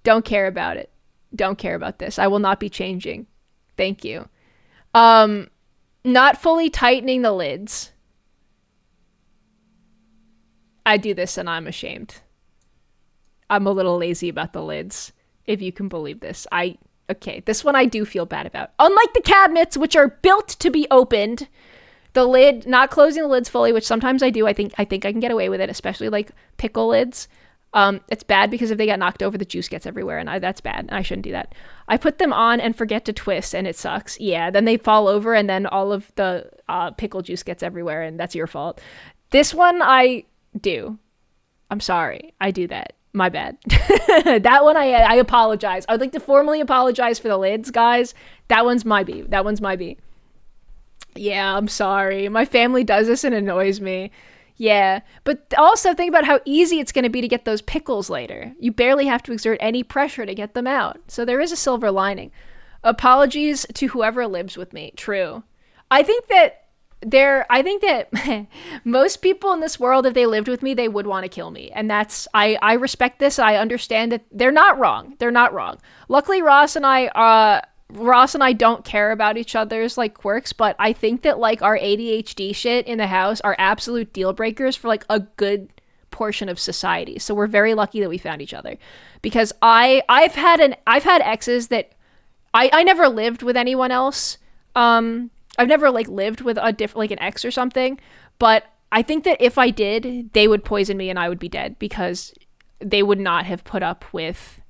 Don't care about it. Don't care about this. I will not be changing. Thank you. Not fully tightening the lids. I do this and I'm ashamed. I'm a little lazy about the lids, if you can believe this. Okay, this one I do feel bad about. Unlike the cabinets, which are built to be opened, the lid, not closing the lids fully, which sometimes I do. I think I can get away with it, especially like pickle lids. It's bad because if they get knocked over, the juice gets everywhere, and that's bad, and I shouldn't do that. I put them on and forget to twist, and it sucks. Yeah, then they fall over, and then all of the pickle juice gets everywhere, and that's your fault. This one I do. I'm sorry. I do that. My bad. That one I apologize. I would like to formally apologize for the lids, guys. That one's my B. Yeah, I'm sorry. My family does this and annoys me. Yeah, but also think about how easy it's going to be to get those pickles later. You barely have to exert any pressure to get them out. So there is a silver lining. Apologies to whoever lives with me. True. I think that most people in this world, if they lived with me, they would want to kill me. And I respect this. I understand that they're not wrong. Luckily, Ross and I don't care about each other's like quirks, but I think that like our ADHD shit in the house are absolute deal breakers for like a good portion of society. So we're very lucky that we found each other, because I've had exes that I never lived with anyone else. I've never like lived with a like an ex or something, but I think that if I did, they would poison me and I would be dead because they would not have put up with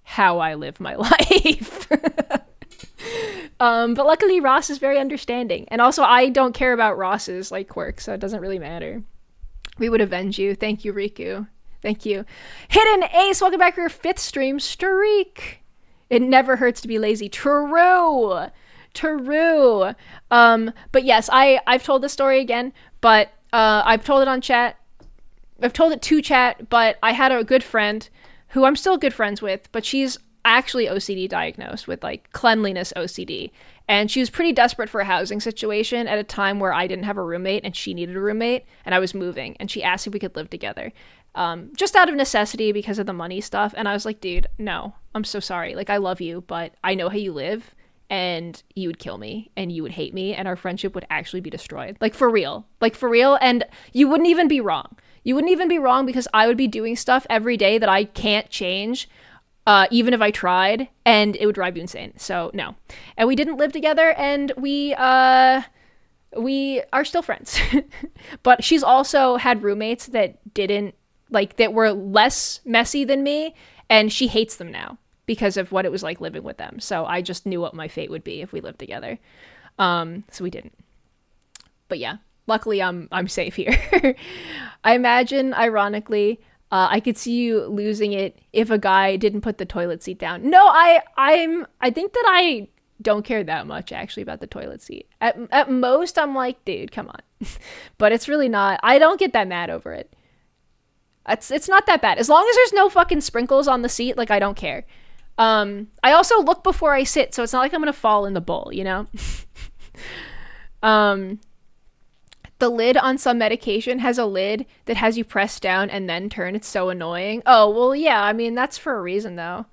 how I live my life. But luckily Ross is very understanding. And also I don't care about Ross's like quirks, so it doesn't really matter. We would avenge you. Thank you, Riku. Thank you. Hidden Ace, welcome back for your 5th stream streak. It never hurts to be lazy. True. But yes, I've told this story again, but I've told it on chat. I've told it to chat, but I had a good friend who I'm still good friends with, but she's actually OCD diagnosed with like cleanliness OCD. And she was pretty desperate for a housing situation at a time where I didn't have a roommate and she needed a roommate and I was moving, and she asked if we could live together. Just out of necessity because of the money stuff. And I was like, dude, no, I'm so sorry. Like, I love you, but I know how you live and you would kill me and you would hate me and our friendship would actually be destroyed. Like, for real. And you wouldn't even be wrong. Because I would be doing stuff every day that I can't change, even if I tried, and it would drive you insane. So no. And we didn't live together, and we are still friends. But she's also had roommates that were less messy than me, and she hates them now because of what it was like living with them. So I just knew what my fate would be if we lived together. So we didn't. But yeah, luckily I'm safe here. I imagine, ironically, I could see you losing it if a guy didn't put the toilet seat down. No, I think that I don't care that much actually about the toilet seat. At most, I'm like, dude, come on. But it's really not. I don't get that mad over it. It's not that bad. As long as there's no fucking sprinkles on the seat, like, I don't care. I also look before I sit, so it's not like I'm gonna fall in the bowl, you know? The lid on some medication has a lid that has you press down and then turn. It's so annoying. Oh, well, yeah, I mean, that's for a reason, though.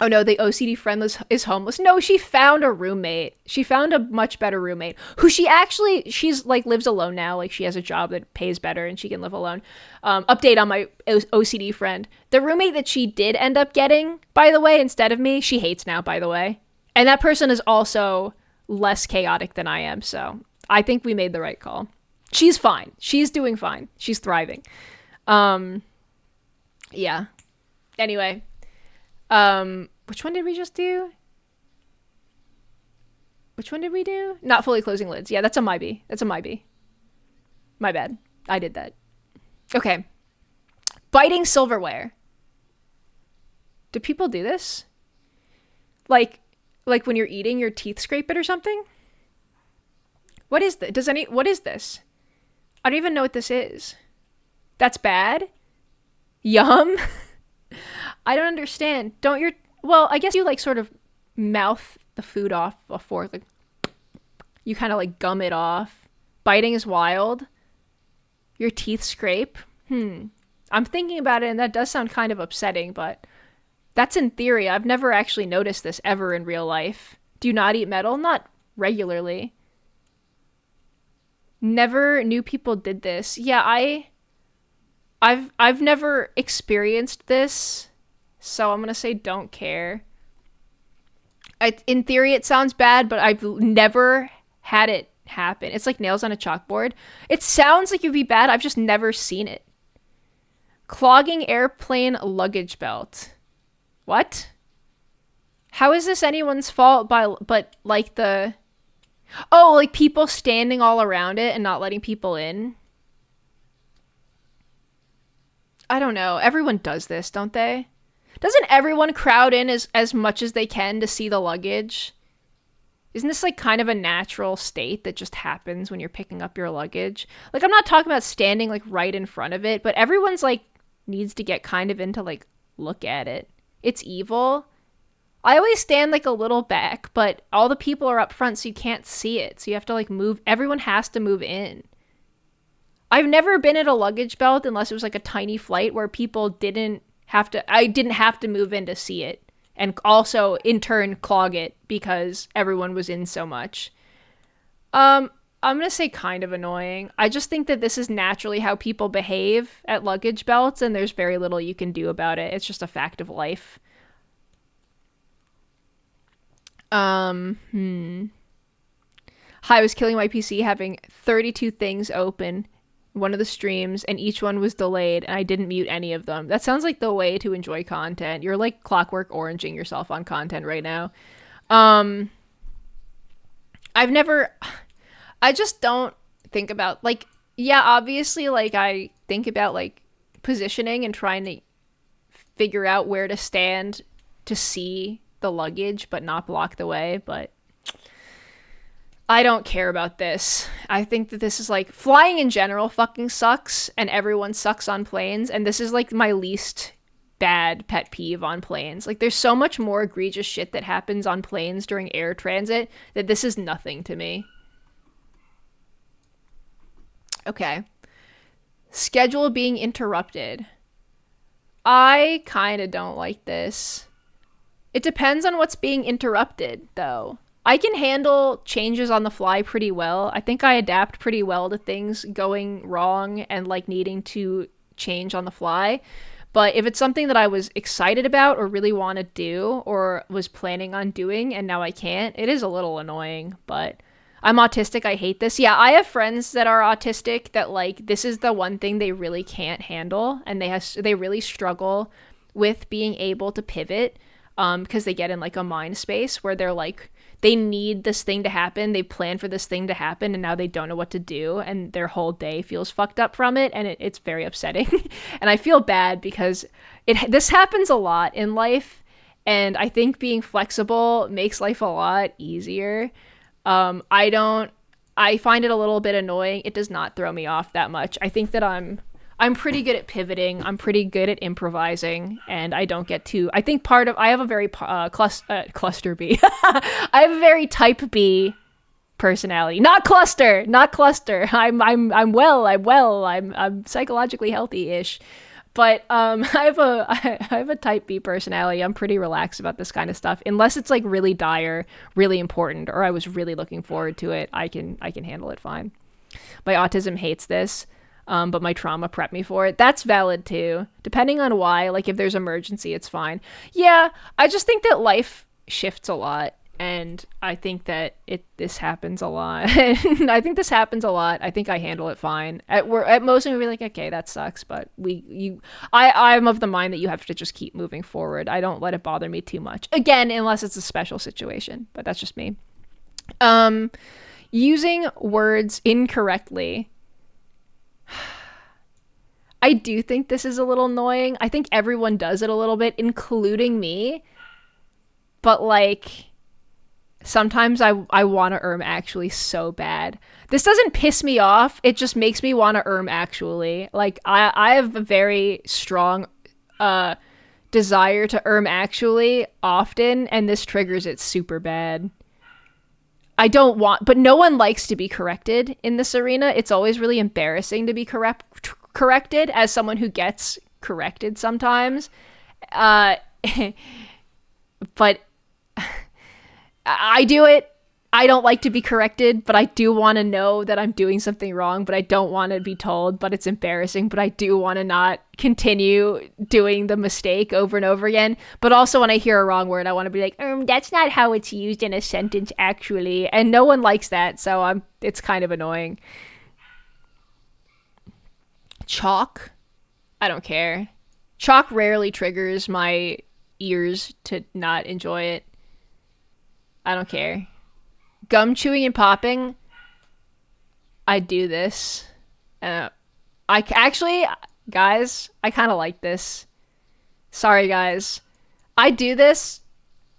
Oh, no, the OCD friend is homeless. No, she found a roommate. She found a much better roommate who she's, like, lives alone now. Like, she has a job that pays better and she can live alone. Update on my OCD friend. The roommate that she did end up getting, by the way, instead of me, she hates now, by the way. And that person is also less chaotic than I am, so I think we made the right call. She's fine. She's doing fine. She's thriving. Yeah. Anyway. Which one did we just do? Which one did we do? Not fully closing lids. Yeah, that's a my B. That's a my B. My bad. I did that. Okay. Biting silverware. Do people do this? Like when you're eating, your teeth scrape it or something? What is this? What is this? I don't even know what this is. That's bad? Yum? I don't understand. Well, I guess you like sort of mouth the food off a fork. Like, you kind of like gum it off. Biting is wild. Your teeth scrape. I'm thinking about it and that does sound kind of upsetting, but that's in theory. I've never actually noticed this ever in real life. Do you not eat metal? Not regularly. Never knew people did this. Yeah, I've never experienced this, so I'm gonna say don't care. In theory, it sounds bad, but I've never had it happen. It's like nails on a chalkboard. It sounds like it'd be bad. I've just never seen it. Clogging airplane luggage belt. What? How is this anyone's fault? But like like people standing all around it and not letting people in? I don't know. Everyone does this, don't they? Doesn't everyone crowd in as much as they can to see the luggage? Isn't this like kind of a natural state that just happens when you're picking up your luggage? Like, I'm not talking about standing like right in front of it, but everyone's like needs to get kind of into like look at it. It's evil. I always stand like a little back, but all the people are up front, so you can't see it. So you have to like move. Everyone has to move in. I've never been at a luggage belt unless it was like a tiny flight where people didn't have to move in to see it. And also in turn clog it because everyone was in so much. I'm going to say kind of annoying. I just think that this is naturally how people behave at luggage belts and there's very little you can do about it. It's just a fact of life. Hi, I was killing my PC having 32 things open one of the streams and each one was delayed and I didn't mute any of them. That sounds like the way to enjoy content. You're like clockwork oranging yourself on content right now. I just don't think about like, yeah, obviously like I think about like positioning and trying to figure out where to stand to see the luggage but not block the way, but I don't care about this. I think that this is like flying in general fucking sucks and everyone sucks on planes, and this is like my least bad pet peeve on planes. Like there's so much more egregious shit that happens on planes during air transit that this is nothing to me. Okay. Schedule being interrupted. I kind of don't like this. It depends on what's being interrupted, though. I can handle changes on the fly pretty well. I think I adapt pretty well to things going wrong and like needing to change on the fly. But if it's something that I was excited about or really want to do or was planning on doing and now I can't, it is a little annoying, but I'm autistic. I hate this. Yeah, I have friends that are autistic that like this is the one thing they really can't handle and they really struggle with being able to pivot because they get in like a mind space where they're like they need this thing to happen, they plan for this thing to happen, and now they don't know what to do, and their whole day feels fucked up from it, and it's very upsetting. And I feel bad because this happens a lot in life, and I think being flexible makes life a lot easier. I find it a little bit annoying. It does not throw me off that much. I think that I'm pretty good at pivoting. I'm pretty good at improvising, and I don't get too. I think I have a very cluster B. I have a very type B personality. Not cluster. I'm psychologically healthy-ish, but I have a type B personality. I'm pretty relaxed about this kind of stuff, unless it's like really dire, really important, or I was really looking forward to it. I can handle it fine. My autism hates this. But my trauma prepped me for it. That's valid too. Depending on why, like if there's emergency, it's fine. Yeah, I just think that life shifts a lot. And I think that this happens a lot. I think this happens a lot. I think I handle it fine. At most, we'll be like, okay, that sucks, but I'm of the mind that you have to just keep moving forward. I don't let it bother me too much. Again, unless it's a special situation, but that's just me. Using words incorrectly. I do think this is a little annoying. I think everyone does it a little bit, including me. But like, sometimes I want to actually so bad. This doesn't piss me off. It just makes me want to actually. Like, I have a very strong desire to actually often, and this triggers it super bad. I don't want, but no one likes to be corrected in this arena. It's always really embarrassing to be corrected as someone who gets corrected sometimes. But I do it. I don't like to be corrected, but I do want to know that I'm doing something wrong, but I don't want to be told, but it's embarrassing, but I do want to not continue doing the mistake over and over again. But also when I hear a wrong word, I want to be like, that's not how it's used in a sentence, actually. And no one likes that, so it's kind of annoying. Chalk? I don't care. Chalk rarely triggers my ears to not enjoy it. I don't care. Gum chewing and popping. I do this. Guys, I kind of like this. Sorry, guys. I do this,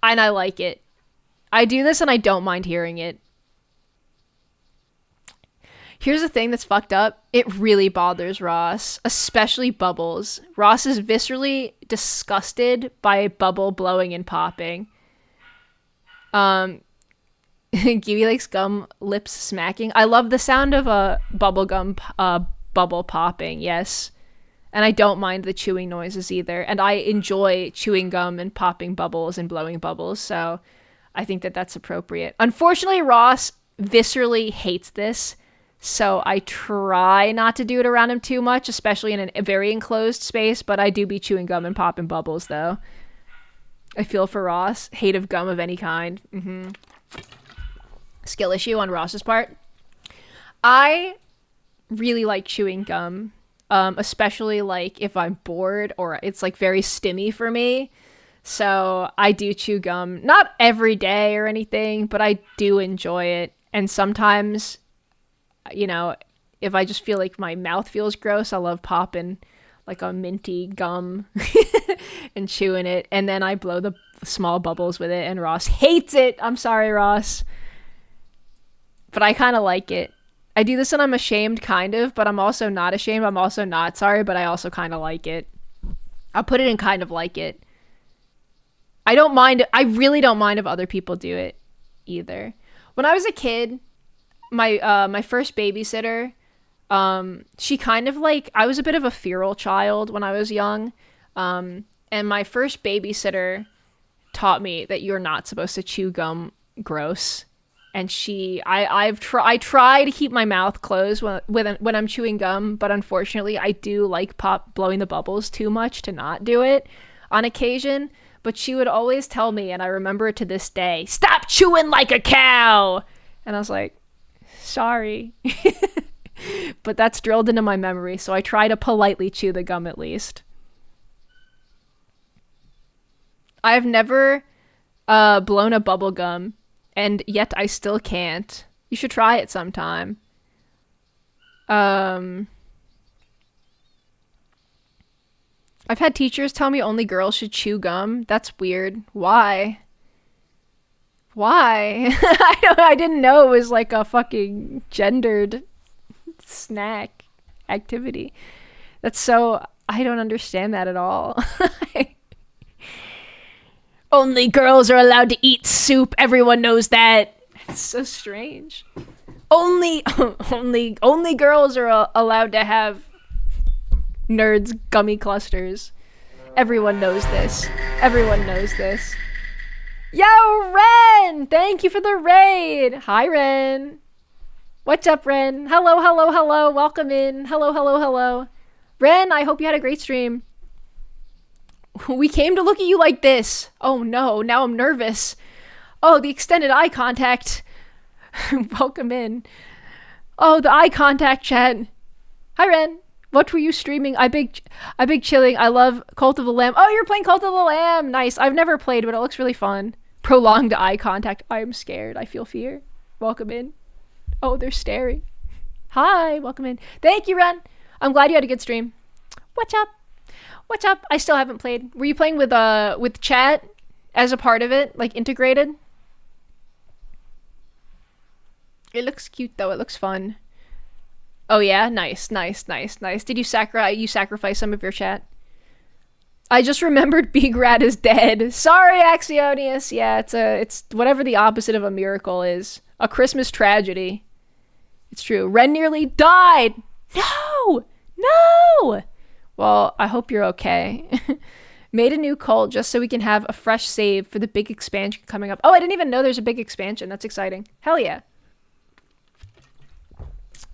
and I like it. I do this, and I don't mind hearing it. Here's the thing that's fucked up. It really bothers Ross, especially bubbles. Ross is viscerally disgusted by bubble blowing and popping. Giwi likes gum lips smacking. I love the sound of a bubblegum bubble popping, yes. And I don't mind the chewing noises either. And I enjoy chewing gum and popping bubbles and blowing bubbles, so I think that that's appropriate. Unfortunately, Ross viscerally hates this, so I try not to do it around him too much, especially in a very enclosed space, but I do be chewing gum and popping bubbles, though. I feel for Ross. Hate of gum of any kind. Skill issue on Ross's part. I really like chewing gum, especially like if I'm bored or it's like very stimmy for me. So I do chew gum, not every day or anything, but I do enjoy it. And sometimes, you know, if I just feel like my mouth feels gross, I love popping like a minty gum and chewing it. And then I blow the small bubbles with it, and Ross hates it. I'm sorry, Ross. But I kind of like it. I do this and I'm ashamed, kind of, but I'm also not ashamed. I'm also not sorry, but I also kind of like it. I'll put it in kind of like it. I don't mind. I really don't mind if other people do it either. When I was a kid, my first babysitter, she kind of like, I was a bit of a feral child when I was young. And my first babysitter taught me that you're not supposed to chew gum gross. And I try to keep my mouth closed when I'm chewing gum, but unfortunately I do like blowing the bubbles too much to not do it on occasion. But she would always tell me, and I remember it to this day, stop chewing like a cow. And I was like, sorry. But that's drilled into my memory, so I try to politely chew the gum at least. I've never blown a bubble gum, and yet I still can't. You should try it sometime. I've had teachers tell me only girls should chew gum. That's weird. Why? I didn't know it was like a fucking gendered snack activity. That's so... I don't understand that at all. Only girls are allowed to eat soup. Everyone knows that. It's so strange. Only girls are allowed to have nerds gummy clusters. Everyone knows this. Yo, Ren! Thank you for the raid. Hi, Ren. What's up, Ren? Hello. Welcome in. Hello. Ren, I hope you had a great stream. We came to look at you like this. Oh no, now I'm nervous. Oh, the extended eye contact. Welcome in. Oh, the eye contact chat. Hi, Ren. What were you streaming? I big chilling. I love Cult of the Lamb. Oh, you're playing Cult of the Lamb. Nice. I've never played, but it looks really fun. Prolonged eye contact. I am scared. I feel fear. Welcome in. Oh, they're staring. Hi. Welcome in. Thank you, Ren. I'm glad you had a good stream. What's up? What's up? I still haven't played. Were you playing with chat as a part of it, like integrated? It looks cute though. It looks fun. Oh yeah, nice. Did you sacrifice some of your chat? I just remembered Big Rat is dead. Sorry, Axionius. Yeah, it's whatever the opposite of a miracle is. A Christmas tragedy. It's true. Ren nearly died. No. Well, I hope you're okay. Made a new cult just so we can have a fresh save for the big expansion coming up. Oh, I didn't even know there's a big expansion. That's exciting. Hell yeah.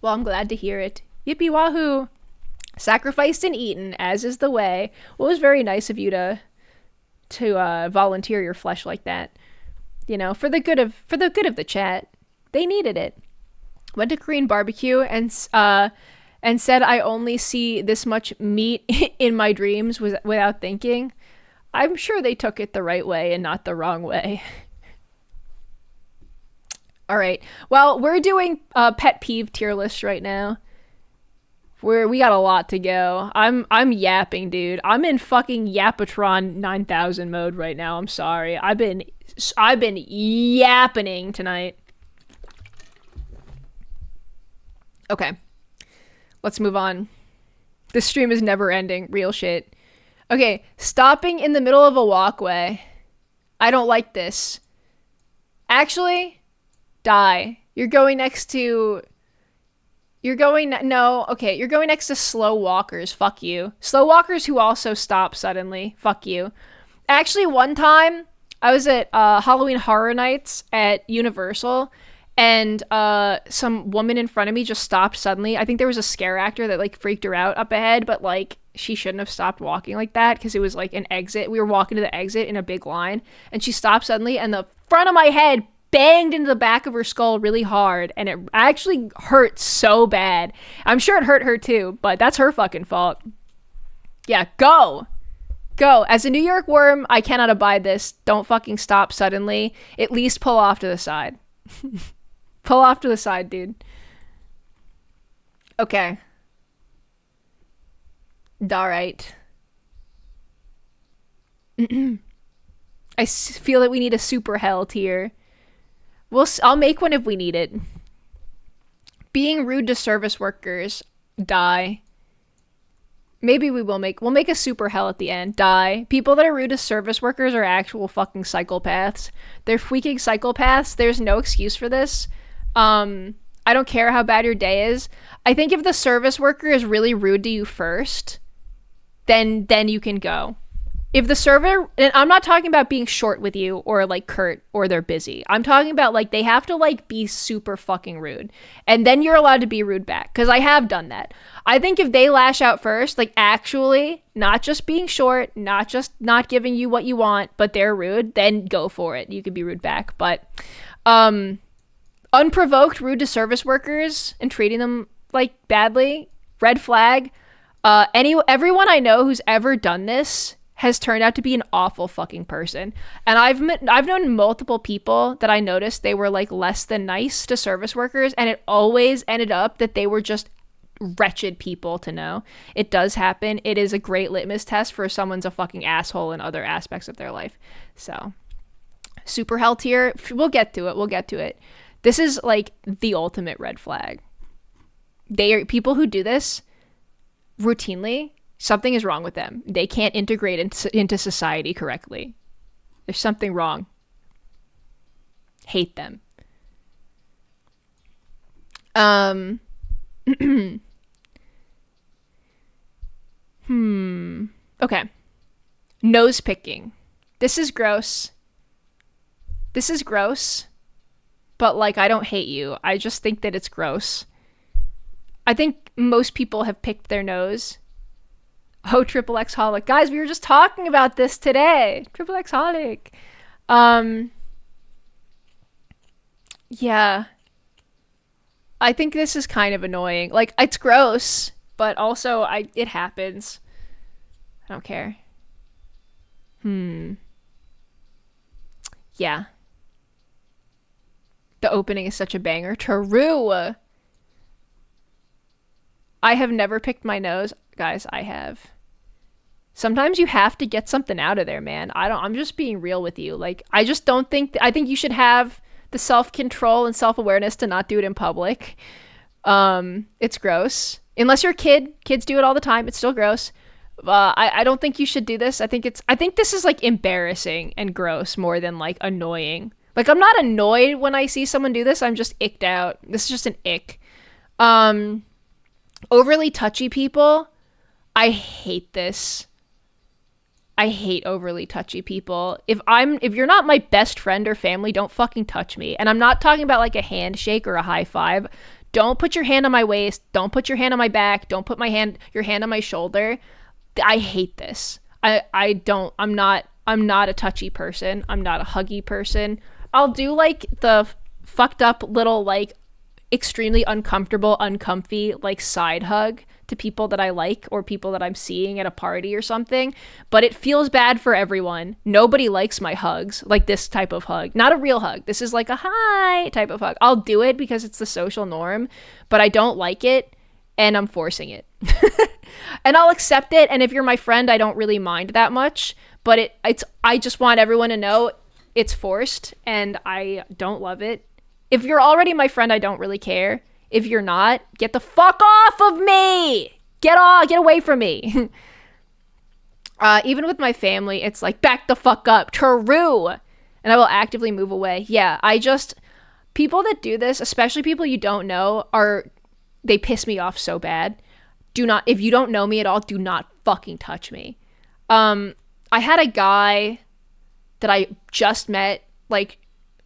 Well, I'm glad to hear it. Yippee wahoo. Sacrificed and eaten, as is the way. Well, it was very nice of you to volunteer your flesh like that. You know, for the good of the chat. They needed it. Went to Korean barbecue and said I only see this much meat in my dreams without thinking. I'm sure they took it the right way and not the wrong way. All right. Well, we're doing pet peeve tier list right now. We got a lot to go. I'm yapping, dude. I'm in fucking Yapatron 9000 mode right now. I'm sorry. I've been yappening tonight. Okay. Let's move on. This stream is never ending. Real shit. Okay, stopping in the middle of a walkway. I don't like this. Actually, die. You're going next to slow walkers. Fuck you. Slow walkers who also stop suddenly. Fuck you. Actually, one time, I was at Halloween Horror Nights at Universal, and some woman in front of me just stopped suddenly. I think there was a scare actor that like freaked her out up ahead, but like she shouldn't have stopped walking like that because it was like an exit. We were walking to the exit in a big line, and she stopped suddenly, and the front of my head banged into the back of her skull really hard, and it actually hurt so bad. I'm sure it hurt her too, but that's her fucking fault. Yeah, go. As a New York worm, I cannot abide this. Don't fucking stop suddenly. At least pull off to the side. Pull off to the side, dude. Okay. Alright. I feel that we need a super hell tier. I'll make one if we need it. Being rude to service workers. Die. Maybe we'll make a super hell at the end. Die. People that are rude to service workers are actual fucking psychopaths. They're freaking psychopaths. There's no excuse for this. I don't care how bad your day is. I think if the service worker is really rude to you first, then you can go. If the server, and I'm not talking about being short with you or like curt or they're busy. I'm talking about like they have to like be super fucking rude. And then you're allowed to be rude back. Because I have done that. I think if they lash out first, like actually not just being short, not just not giving you what you want, but they're rude, then go for it. You can be rude back. But unprovoked rude to service workers and treating them like badly, red flag. Everyone I know who's ever done this has turned out to be an awful fucking person. And I've known multiple people that I noticed they were like less than nice to service workers, and it always ended up that they were just wretched people to know. It does happen. It is a great litmus test for if someone's a fucking asshole in other aspects of their life. So, super hell tier. We'll get to it. This is like the ultimate red flag. People who do this routinely, something is wrong with them. They can't integrate into society correctly. There's something wrong. Hate them. Okay. Nose picking. This is gross. But like, I don't hate you. I just think that it's gross. I think most people have picked their nose. Oh, Triple X Holic. Guys, we were just talking about this today. Triple X Holic. Yeah. I think this is kind of annoying. Like, it's gross, but also it happens. I don't care. Yeah. The opening is such a banger. True. I have never picked my nose. Guys, I have. Sometimes you have to get something out of there, man. I'm just being real with you. Like, I just don't think I think you should have the self-control and self-awareness to not do it in public. It's gross. Unless you're a kid. Kids do it all the time. It's still gross. I don't think you should do this. I think this is like embarrassing and gross more than like annoying. Like, I'm not annoyed when I see someone do this. I'm just icked out. This is just an ick. Overly touchy people. I hate this. I hate overly touchy people. If you're not my best friend or family, don't fucking touch me. And I'm not talking about like a handshake or a high five. Don't put your hand on my waist. Don't put your hand on my back. Don't put your hand on my shoulder. I hate this. I'm not a touchy person. I'm not a huggy person. I'll do like the fucked up little like extremely uncomfortable, uncomfy like side hug to people that I like or people that I'm seeing at a party or something, but it feels bad for everyone. Nobody likes my hugs, like this type of hug. Not a real hug. This is like a hi type of hug. I'll do it because it's the social norm, but I don't like it and I'm forcing it. And I'll accept it, and if you're my friend, I don't really mind that much, but I just want everyone to know it's forced and I don't love it. If you're already my friend, I don't really care. If you're not, get the fuck off of me! Get away from me! Even with my family, it's like, back the fuck up. True! And I will actively move away. Yeah, people that do this, especially people you don't know, they piss me off so bad. If you don't know me at all, do not fucking touch me. I had a guy that I just met, like,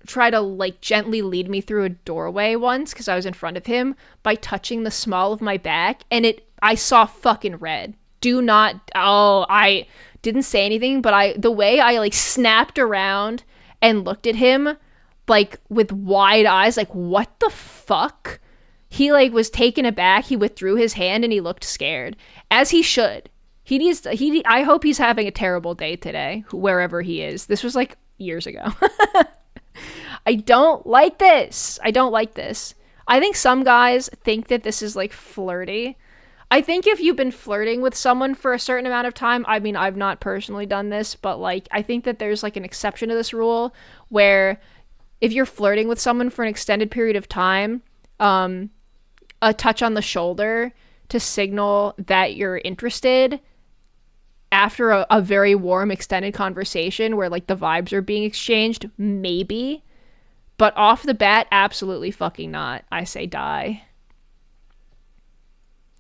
try to like gently lead me through a doorway once because I was in front of him by touching the small of my back, and I saw fucking red. I didn't say anything, but the way I like snapped around and looked at him like with wide eyes, like, what the fuck? He like was taken aback. He withdrew his hand and he looked scared, as he should. I hope he's having a terrible day today, wherever he is. This was like years ago. I don't like this. I think some guys think that this is like flirty. I think if you've been flirting with someone for a certain amount of time, I mean, I've not personally done this, but like, I think that there's like an exception to this rule where if you're flirting with someone for an extended period of time, a touch on the shoulder to signal that you're interested after a very warm extended conversation where like the vibes are being exchanged, maybe. But off the bat, absolutely fucking not. I say die.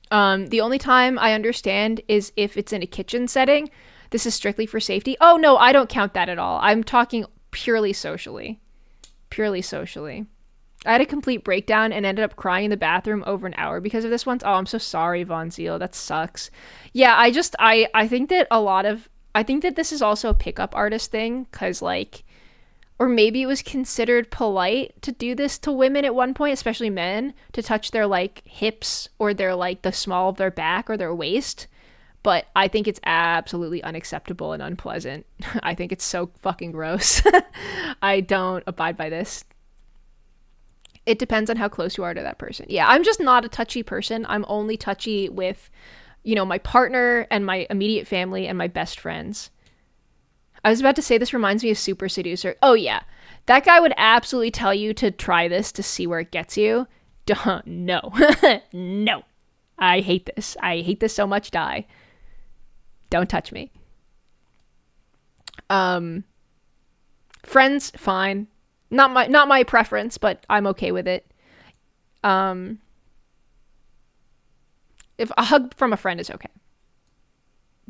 The only time I understand is if it's in a kitchen setting. This is strictly for safety. Oh, no, I don't count that at all. I'm talking purely socially. I had a complete breakdown and ended up crying in the bathroom over an hour because of this once. Oh, I'm so sorry, Von Ziel. That sucks. Yeah, I think that I think that this is also a pickup artist thing because like, or maybe it was considered polite to do this to women at one point, especially men, to touch their like hips or their like the small of their back or their waist. But I think it's absolutely unacceptable and unpleasant. I think it's so fucking gross. I don't abide by this. It depends on how close you are to that person. Yeah, I'm just not a touchy person. I'm only touchy with, my partner and my immediate family and my best friends. I was about to say this reminds me of Super Seducer. Oh, yeah. That guy would absolutely tell you to try this to see where it gets you. Duh, no. No. I hate this. I hate this so much. Die. Don't touch me. Friends, fine. Not my preference, but I'm okay with it. If a hug from a friend is okay.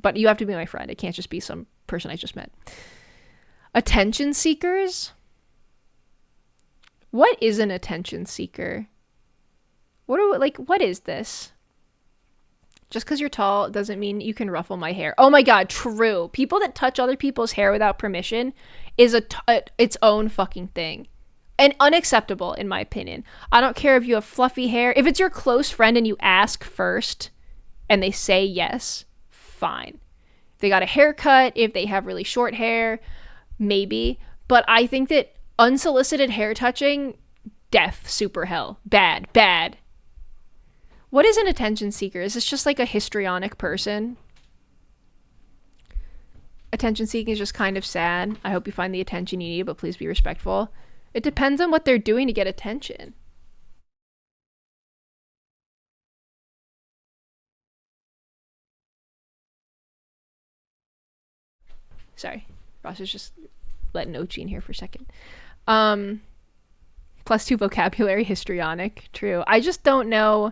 But you have to be my friend. It can't just be some person I just met. Attention seekers? What is an attention seeker? What is this? Just because you're tall doesn't mean you can ruffle my hair. Oh my god, true. People that touch other people's hair without permission is its own fucking thing. And unacceptable, in my opinion. I don't care if you have fluffy hair. If it's your close friend and you ask first and they say yes, fine. If they got a haircut, if they have really short hair, maybe. But I think that unsolicited hair touching, death, super hell. Bad, bad. What is an attention seeker? Is this just like a histrionic person? Attention seeking is just kind of sad. I hope you find the attention you need, but please be respectful. It depends on what they're doing to get attention. Sorry, Ross is just letting Ochi in here for a second. +2 vocabulary, histrionic. True. I just don't know.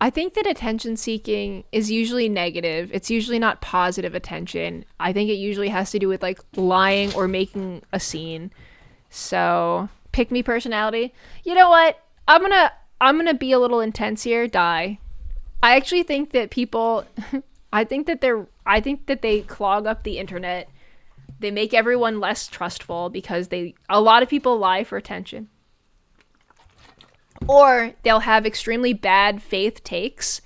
I think that attention seeking is usually negative. It's usually not positive attention. I think it usually has to do with like lying or making a scene. So, pick me personality. You know what? I'm gonna be a little intense here. Die. I actually think that people I think that they clog up the internet. They make everyone less trustful because a lot of people lie for attention. Or they'll have extremely bad faith takes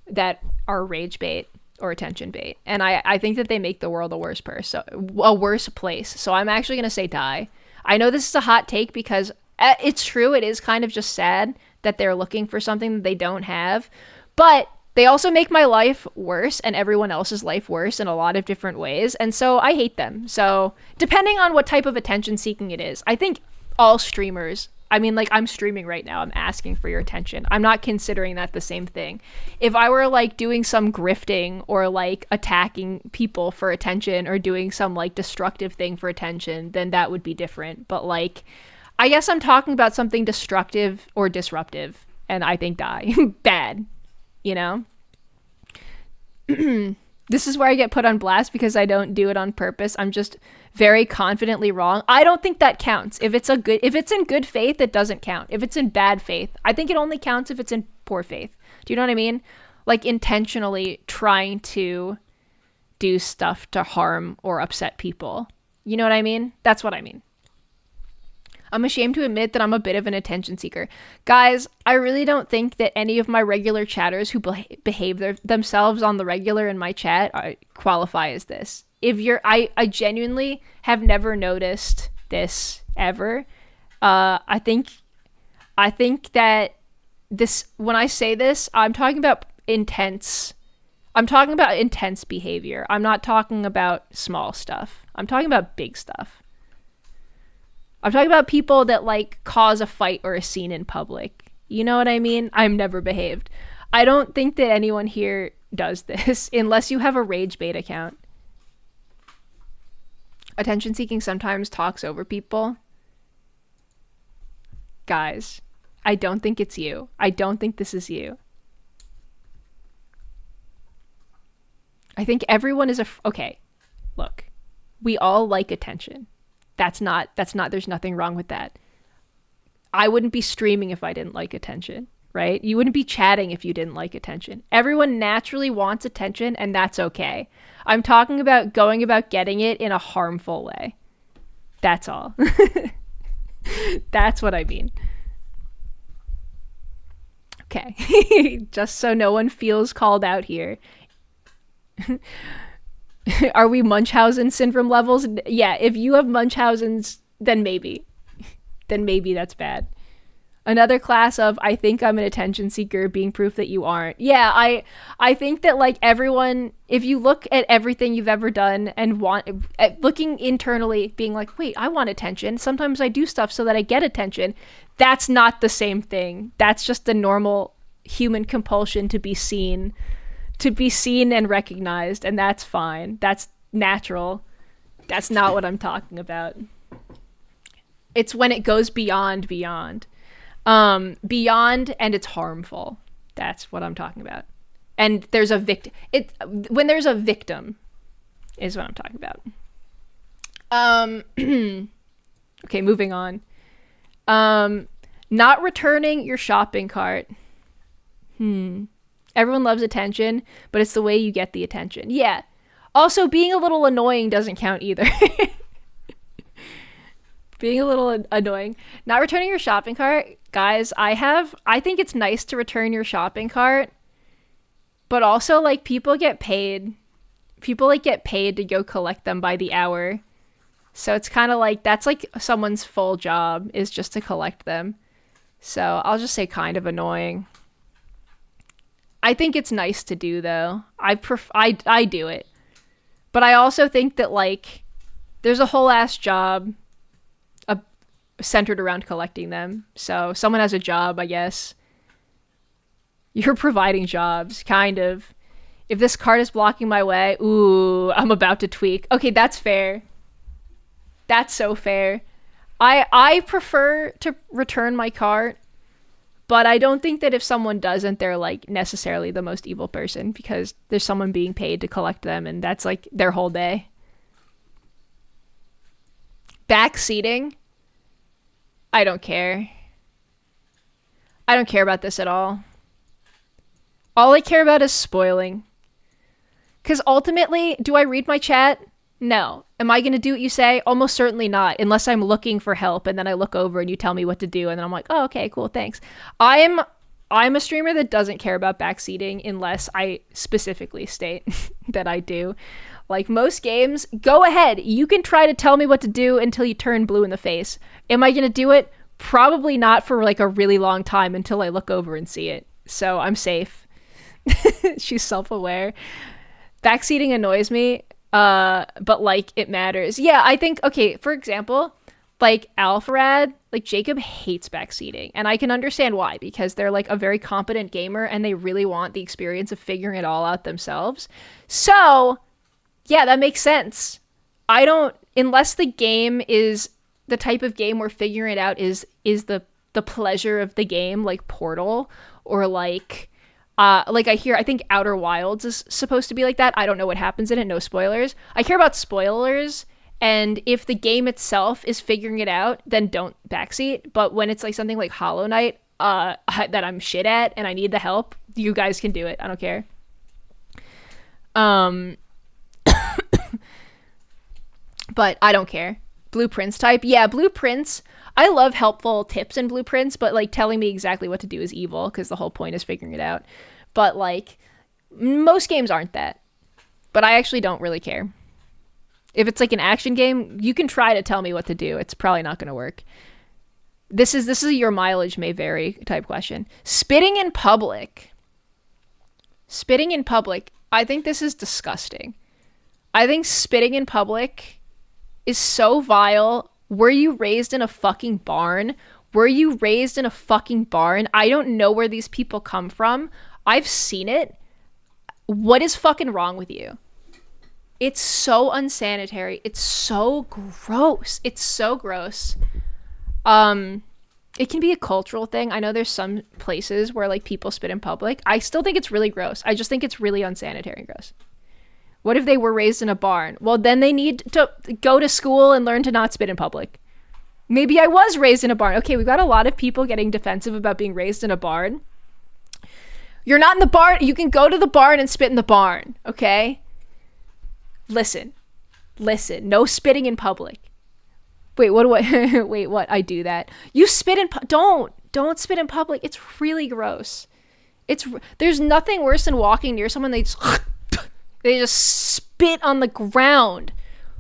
that are rage bait or attention bait. And I think that they make the world a worse place. So I'm actually going to say die. I know this is a hot take because it's true. It is kind of just sad that they're looking for something that they don't have. But they also make my life worse and everyone else's life worse in a lot of different ways. And so I hate them. So depending on what type of attention seeking it is, I think all streamers, I mean, like, I'm streaming right now. I'm asking for your attention. I'm not considering that the same thing. If I were, like, doing some grifting or, like, attacking people for attention or doing some, like, destructive thing for attention, then that would be different. But, like, I guess I'm talking about something destructive or disruptive, and I think die. Bad. You know? This is where I get put on blast because I don't do it on purpose. I'm just very confidently wrong. I don't think that counts. If it's in good faith, it doesn't count. If it's in bad faith, I think it only counts if it's in poor faith. Do you know what I mean? Like intentionally trying to do stuff to harm or upset people. You know what I mean? That's what I mean. I'm ashamed to admit that I'm a bit of an attention seeker. Guys, I really don't think that any of my regular chatters who behave themselves on the regular in my chat qualify as this. I genuinely have never noticed this ever. I think that this, when I say this, I'm talking about intense behavior. I'm not talking about small stuff. I'm talking about big stuff. I'm talking about people that, like, cause a fight or a scene in public. You know what I mean? I'm never behaved. I don't think that anyone here does this unless you have a rage bait account. Attention seeking sometimes talks over people. Guys, I don't think it's you. I don't think this is you. I think everyone is okay, look. We all like attention. There's nothing wrong with that. I wouldn't be streaming if I didn't like attention, right? You wouldn't be chatting if you didn't like attention. Everyone naturally wants attention, and that's okay. I'm talking about going about getting it in a harmful way. That's all. That's what I mean. Okay. Just so no one feels called out here. Are we Munchausen syndrome levels? Yeah, if you have Munchausen's, then maybe. Then maybe that's bad. Another class of I think I'm an attention seeker being proof that you aren't. Yeah, I think that, like, everyone, if you look at everything you've ever done and looking internally, being like, wait, I want attention. Sometimes I do stuff so that I get attention. That's not the same thing. That's just the normal human compulsion to be seen and recognized, and that's fine. That's natural. That's not what I'm talking about. It's when it goes beyond, and it's harmful. That's what I'm talking about. And there's a victim. When there's a victim is what I'm talking about. Okay, moving on. Not returning your shopping cart. Everyone loves attention, but it's the way you get the attention. Yeah. Also, being a little annoying doesn't count either. Being a little annoying. Not returning your shopping cart. Guys, I think it's nice to return your shopping cart, but also like people get paid. People like get paid to go collect them by the hour. So it's kind of like that's like someone's full job is just to collect them. So I'll just say kind of annoying. I think it's nice to do though. I do it. But I also think that like there's a whole ass job centered around collecting them. So someone has a job, I guess. You're providing jobs, kind of. If this cart is blocking my way, ooh, I'm about to tweak. Okay, that's fair. That's so fair. I prefer to return my cart, but I don't think that if someone doesn't, they're like necessarily the most evil person because there's someone being paid to collect them and that's like their whole day. Backseating. I don't care. I don't care about this at all. All I care about is spoiling. Because ultimately, do I read my chat? No. Am I going to do what you say? Almost certainly not, unless I'm looking for help and then I look over and you tell me what to do and then I'm like, oh, okay, cool, thanks. I'm a streamer that doesn't care about backseating unless I specifically state that I do. Like most games, go ahead. You can try to tell me what to do until you turn blue in the face. Am I going to do it? Probably not for like a really long time until I look over and see it. So I'm safe. She's self-aware. Backseating annoys me, but like it matters. Yeah, I think, okay, for example, like Alpharad, like Jacob hates backseating. And I can understand why, because they're like a very competent gamer and they really want the experience of figuring it all out themselves. So yeah, that makes sense. I don't, unless the game is the type of game where figuring it out is the pleasure of the game, like Portal, or like I think Outer Wilds is supposed to be like that. I don't know what happens in it, no spoilers. I care about spoilers, and if the game itself is figuring it out, then don't backseat. But when it's like something like Hollow Knight, that I'm shit at and I need the help, you guys can do it. I don't care. But I don't care. Blueprints type. Yeah, blueprints. I love helpful tips and blueprints, but like telling me exactly what to do is evil because the whole point is figuring it out. But like most games aren't that. But I actually don't really care. If it's like an action game, you can try to tell me what to do. It's probably not going to work. This is a your mileage may vary type question. Spitting in public. Spitting in public. I think this is disgusting. I think spitting in public is so vile. Were you raised in a fucking barn? Were you raised in a fucking barn? I don't know where these people come from. I've seen it. What is fucking wrong with you? It's so unsanitary. It's so gross. It's so gross. It can be a cultural thing. I know there's some places where like people spit in public. I still think it's really gross. I just think it's really unsanitary and gross. What if they were raised in a barn? Well, then they need to go to school and learn to not spit in public. Maybe I was raised in a barn. Okay, we've got a lot of people getting defensive about being raised in a barn. You're not in the barn. You can go to the barn and spit in the barn, okay? Listen. No spitting in public. Wait, what do I... Wait, what? I do that. You spit in... Don't spit in public. It's really gross. There's nothing worse than walking near someone they just spit on the ground.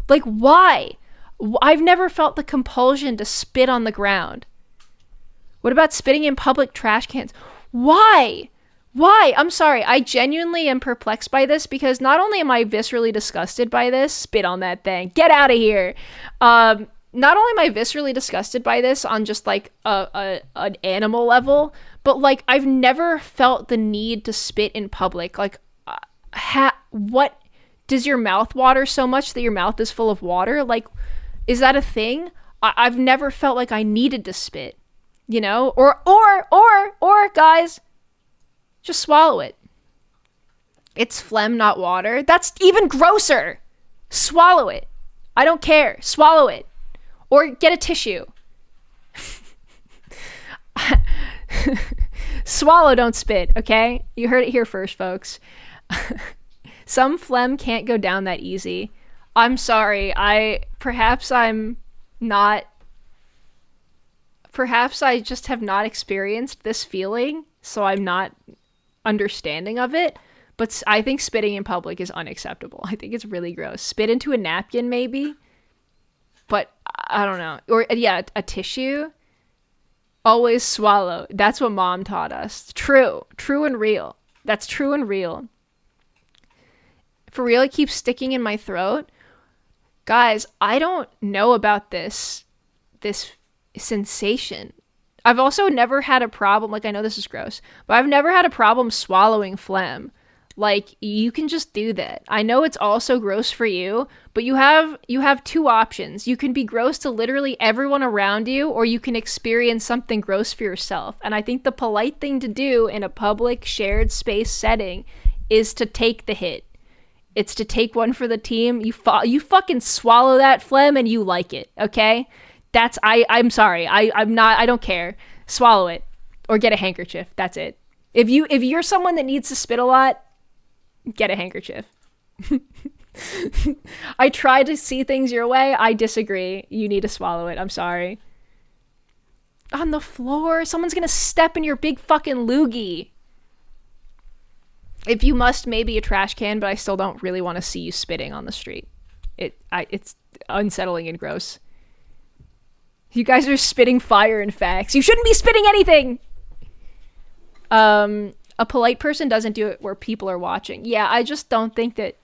Like, why? I've never felt the compulsion to spit on the ground. What about spitting in public trash cans? Why? I'm sorry. I genuinely am perplexed by this because not only am I viscerally disgusted by this, spit on that thing. Get out of here. Not only am I viscerally disgusted by this on just like an animal level, but like I've never felt the need to spit in public. Like, what does your mouth water so much that your mouth is full of water? Like, is that a thing? I've never felt like I needed to spit, you know? Or guys, just swallow it. It's phlegm, not water. That's even grosser. Swallow it. I don't care. Swallow it. Or get a tissue. Swallow, don't spit, okay? You heard it here first, folks. Some phlegm can't go down that easy. I'm sorry. Perhaps I'm not perhaps I just have not experienced this feeling, so I'm not understanding of it. But I think spitting in public is unacceptable. I think it's really gross. Spit into a napkin, maybe. But I don't know. Or, yeah, a tissue. Always swallow. That's what mom taught us. True. True and real. That's true and real. For real, it keeps sticking in my throat. Guys, I don't know about this sensation. I've also never had a problem, like, I know this is gross, but I've never had a problem swallowing phlegm. Like, you can just do that. I know it's also gross for you, but you have two options. You can be gross to literally everyone around you, or you can experience something gross for yourself. And I think the polite thing to do in a public shared space setting is to take the hit. It's to take one for the team. You fucking swallow that phlegm and you like it, okay? I'm sorry. I don't care. Swallow it or get a handkerchief. That's it. If you're someone that needs to spit a lot, get a handkerchief. I try to see things your way. I disagree. You need to swallow it. I'm sorry. On the floor? Someone's gonna step in your big fucking loogie. If you must, maybe a trash can, but I still don't really want to see you spitting on the street. It's unsettling and gross. You guys are spitting fire and facts. You shouldn't be spitting anything! A polite person doesn't do it where people are watching. Yeah, I just don't think that...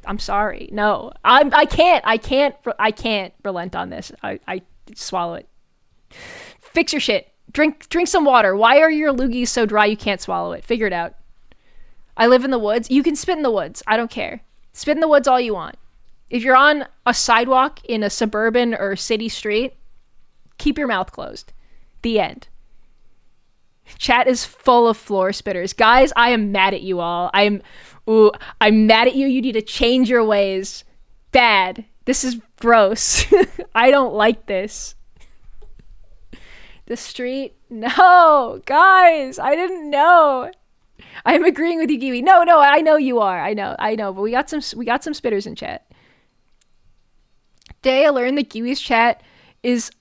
I'm sorry. No. I can't relent on this. I swallow it. Fix your shit. Drink some water. Why are your loogies so dry you can't swallow it? Figure it out. I live in the woods. You can spit in the woods. I don't care. Spit in the woods all you want. If you're on a sidewalk in a suburban or city street, keep your mouth closed. The end. Chat is full of floor spitters. Guys, I am mad at you all. I'm mad at you. You need to change your ways. Bad. This is gross. I don't like this. The street? No. Guys, I didn't know. I'm agreeing with you, Giwi. No, I know you are. I know. But we got some spitters in chat. Today I learned that Giwi's chat is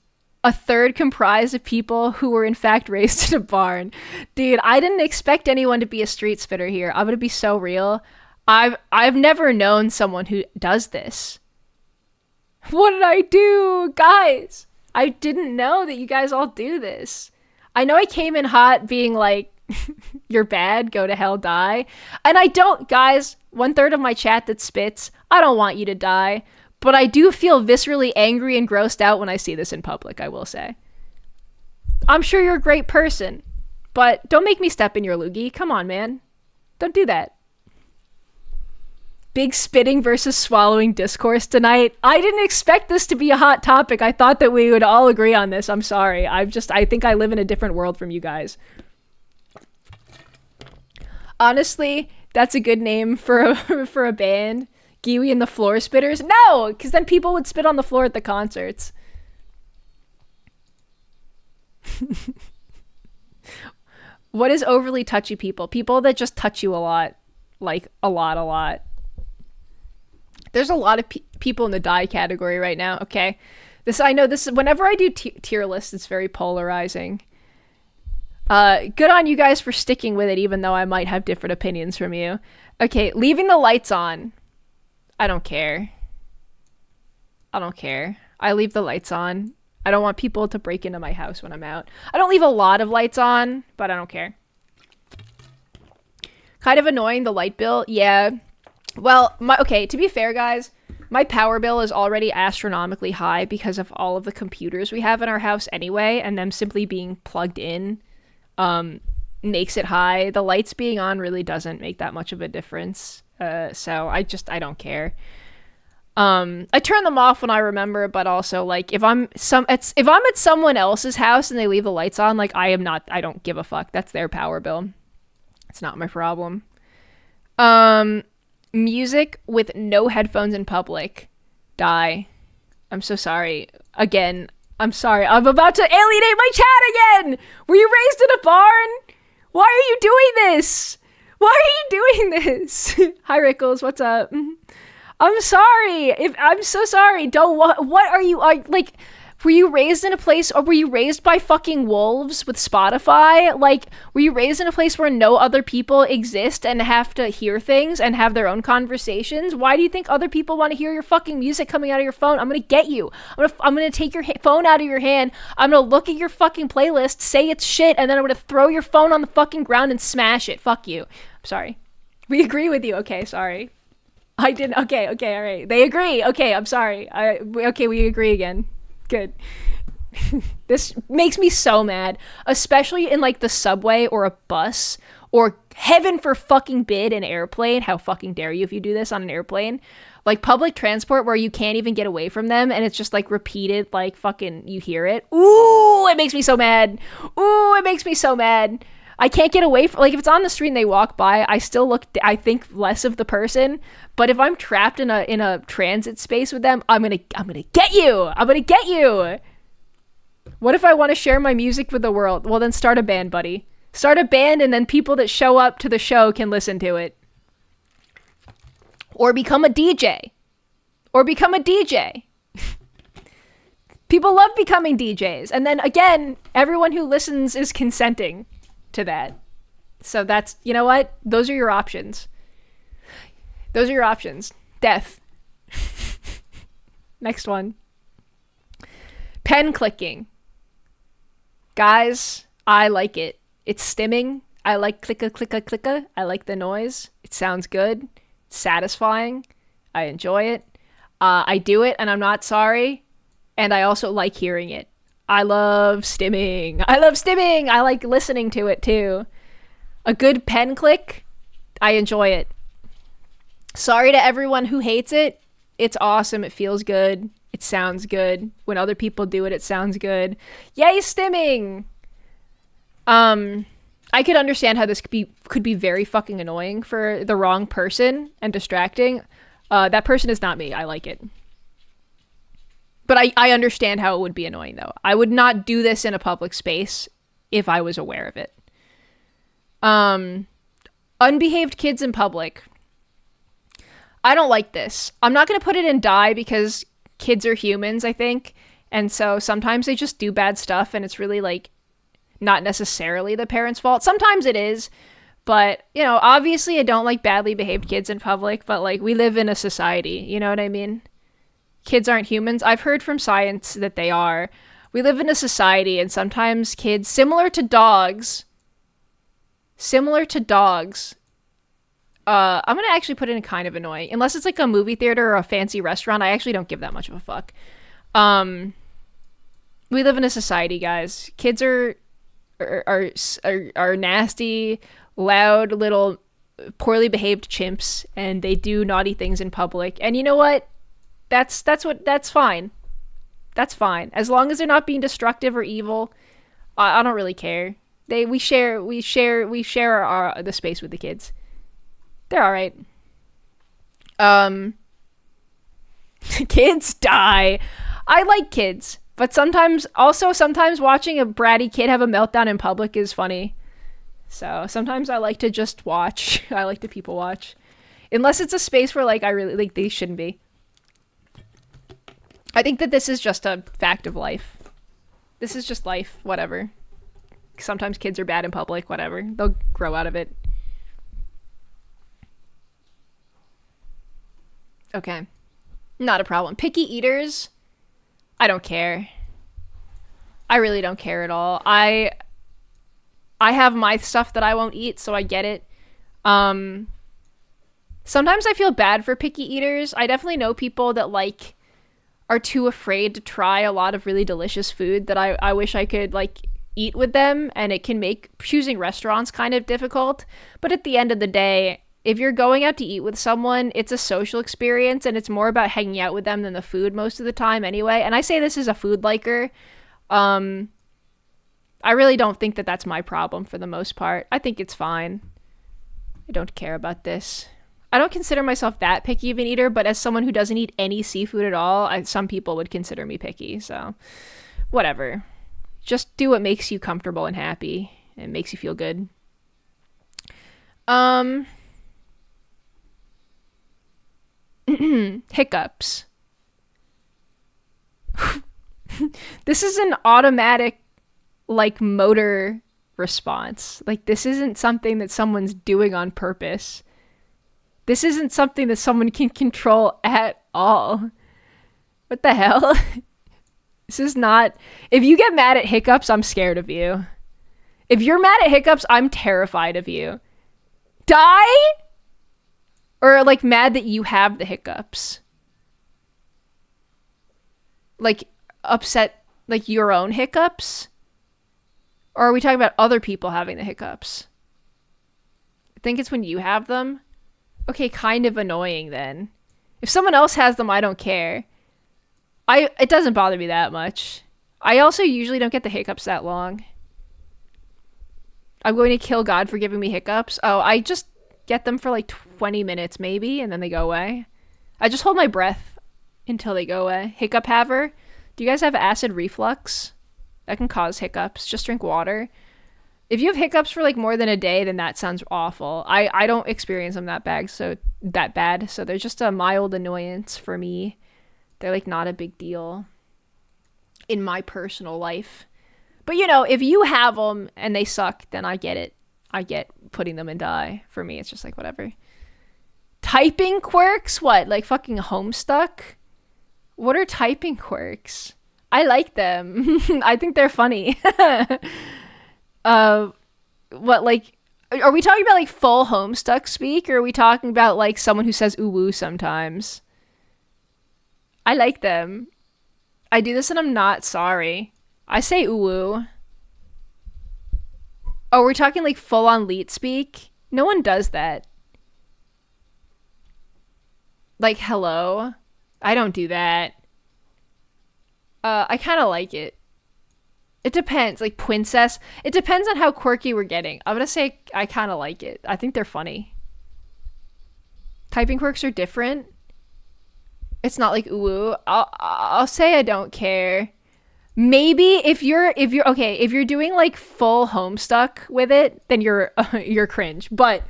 a third comprised of people who were in fact raised in a barn. Dude, I didn't expect anyone to be a street spitter here. I'm gonna be so real. I've never known someone who does this. What did I do? Guys, I didn't know that you guys all do this. I know I came in hot being like, you're bad, go to hell, die. And I don't, guys, 1/3 of my chat that spits, I don't want you to die. But I do feel viscerally angry and grossed out when I see this in public, I will say. I'm sure you're a great person, but don't make me step in your loogie. Come on, man. Don't do that. Big spitting versus swallowing discourse tonight. I didn't expect this to be a hot topic. I thought that we would all agree on this. I'm sorry. I think I live in a different world from you guys. Honestly, that's a good name for a band. Giwi and the Floor Spitters? No, because then people would spit on the floor at the concerts. What is overly touchy people? People that just touch you a lot. Like, a lot. There's a lot of people in the die category right now, okay? I know this, whenever I do tier lists, it's very polarizing. Good on you guys for sticking with it, even though I might have different opinions from you. Okay, leaving the lights on. I don't care. I leave the lights on. I don't want people to break into my house when I'm out. I don't leave a lot of lights on, but I don't care. Kind of annoying, the light bill. Yeah. Well, to be fair, guys, my power bill is already astronomically high because of all of the computers we have in our house anyway, and them simply being plugged in makes it high. The lights being on really doesn't make that much of a difference. So I don't care. I turn them off when I remember, but also like if I'm at someone else's house and they leave the lights on, like I don't give a fuck. That's their power bill. It's not my problem. Music with no headphones in public. Die. I'm so sorry. Again, I'm sorry. I'm about to alienate my chat again. Were you raised in a barn? Why are you doing this? Why are you doing this? Hi, Rickles. What's up? I'm sorry. I'm so sorry. What are you like? Were you raised in a place, or were you raised by fucking wolves with Spotify? Like, were you raised in a place where no other people exist and have to hear things and have their own conversations? Why do you think other people want to hear your fucking music coming out of your phone? I'm gonna get you. I'm gonna take your phone out of your hand. I'm gonna look at your fucking playlist, say it's shit, and then I'm gonna throw your phone on the fucking ground and smash it. Fuck you. I'm sorry. We agree with you. Okay, sorry. I didn't. Okay, all right. They agree. Okay, I'm sorry. Okay, we agree again. Good. This makes me so mad, especially in like the subway or a bus, or heaven for fucking bid, an airplane. How fucking dare you if you do this on an airplane? Like public transport where you can't even get away from them and it's just like repeated, like fucking you hear it. Ooh, it makes me so mad. Ooh, it makes me so mad. I can't get away from, like, if it's on the street and they walk by, I still look, I think less of the person. But if I'm trapped in a transit space with them, I'm gonna get you. I'm gonna get you. What if I want to share my music with the world? Well, then start a band, buddy. Start a band, and then people that show up to the show can listen to it. Or become a DJ. People love becoming DJs. And then again, everyone who listens is consenting to that. So that's, you know what? Those are your options. Death. Next one. Pen clicking. Guys, I like it. It's stimming. I like clicka, clicka, clicka. I like the noise. It sounds good. It's satisfying. I enjoy it. I do it and I'm not sorry. And I also like hearing it. I love stimming. I like listening to it too. A good pen click, I enjoy it. Sorry to everyone who hates it. It's awesome. It feels good. It sounds good. When other people do it, it sounds good. Yay, stimming! I could understand how this could be very fucking annoying for the wrong person and distracting. That person is not me. I like it. But I understand how it would be annoying, though. I would not do this in a public space if I was aware of it. Unbehaved kids in public. I don't like this. I'm not going to put it in die because kids are humans, I think. And so sometimes they just do bad stuff and it's really like not necessarily the parents' fault. Sometimes it is. But, you know, obviously I don't like badly behaved kids in public, but like we live in a society, you know what I mean? Kids aren't humans. I've heard from science that they are. We live in a society and sometimes kids, similar to dogs, I'm going to actually put it in kind of annoying. Unless it's like a movie theater or a fancy restaurant, I actually don't give that much of a fuck. We live in a society, guys. Kids are nasty, loud, little, poorly behaved chimps, and they do naughty things in public. And you know what? That's fine. That's fine. As long as they're not being destructive or evil, I don't really care. We share the space with the kids. They're all right. Kids die. I like kids, but sometimes watching a bratty kid have a meltdown in public is funny. So sometimes I like to just watch. I like to people watch, unless it's a space where like I really like they shouldn't be. I think that this is just a fact of life. This is just life. Whatever. Sometimes kids are bad in public. Whatever. They'll grow out of it. Okay. Not a problem. Picky eaters. I don't care. I really don't care at all. I have my stuff that I won't eat, so I get it. Sometimes I feel bad for picky eaters. I definitely know people that like are too afraid to try a lot of really delicious food that I wish I could like eat with them, and it can make choosing restaurants kind of difficult. But at the end of the day, if you're going out to eat with someone, it's a social experience and it's more about hanging out with them than the food most of the time anyway. And I say this as a food liker. I really don't think that that's my problem for the most part. I think it's fine. I don't care about this. I don't consider myself that picky of an eater, but as someone who doesn't eat any seafood at all, some people would consider me picky. So whatever. Just do what makes you comfortable and happy and makes you feel good. Hiccups. This is an automatic, like, motor response. Like, this isn't something that someone's doing on purpose. This isn't something that someone can control at all. What the hell? This is not... If you get mad at hiccups, I'm scared of you. If you're mad at hiccups, I'm terrified of you. Die? Or, like, mad that you have the hiccups. Like, upset, like, your own hiccups? Or are we talking about other people having the hiccups? I think it's when you have them. Okay, kind of annoying then. If someone else has them, I don't care. It doesn't bother me that much. I also usually don't get the hiccups that long. I'm going to kill God for giving me hiccups. Oh, I just get them for like 20 minutes maybe, and then they go away. I just hold my breath until they go away. Hiccup haver. Do you guys have acid reflux? That can cause hiccups. Just drink water. If you have hiccups for like more than a day, then that sounds awful. I don't experience them that bad, so they're just a mild annoyance for me. They're like not a big deal in my personal life. But you know, if you have them and they suck, then I get it. I get putting them in die. For me, it's just like whatever. Typing quirks? What? Like fucking Homestuck? What are typing quirks? I like them. I think they're funny. What, like, are we talking about like full Homestuck speak, or are we talking about like someone who says ooh woo sometimes? I like them. I do this and I'm not sorry. I say ooh woo. Oh, we're talking like full on leet speak? No one does that. Like hello? I don't do that. I kind of like it. It depends. Like princess. It depends on how quirky we're getting. I'm gonna say I kind of like it. I think they're funny. Typing quirks are different. It's not like ooh. I'll say I don't care. Maybe if you're doing like full Homestuck with it, then you're cringe. But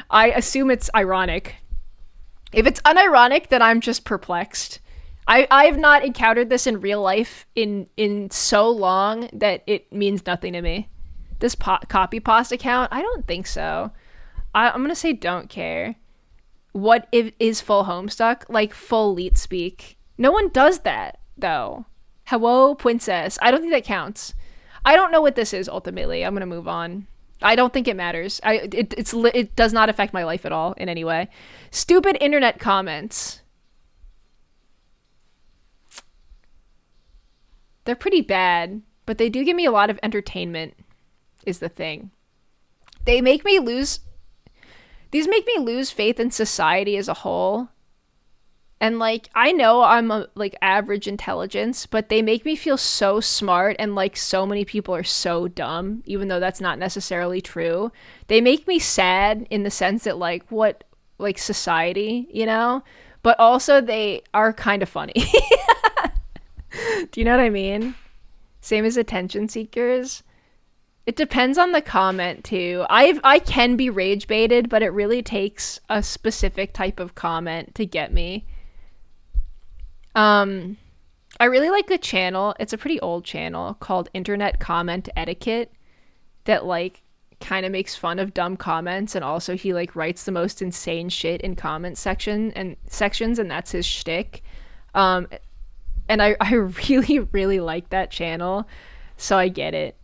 I assume it's ironic. If it's unironic, then I'm just perplexed. I've not encountered this in real life in so long that it means nothing to me. This copy pasta account, I don't think so. I'm gonna say don't care. What is full Homestuck? Like full leet speak. No one does that though. Hello, princess. I don't think that counts. I don't know what this is ultimately. I'm gonna move on. I don't think it matters. It does not affect my life at all in any way. Stupid internet comments. They're pretty bad, but they do give me a lot of entertainment, is the thing. These make me lose faith in society as a whole. And like, I know I'm a like average intelligence, but they make me feel so smart, and like so many people are so dumb, even though that's not necessarily true. They make me sad in the sense that like what like society, you know? But also they are kind of funny. Do you know what I mean? Same as attention seekers. It depends on the comment too. I can be rage baited, but it really takes a specific type of comment to get me. I really like a channel. It's a pretty old channel called Internet Comment Etiquette that like kind of makes fun of dumb comments, and also he like writes the most insane shit in comment sections, and that's his shtick. And I really, really like that channel, so I get it.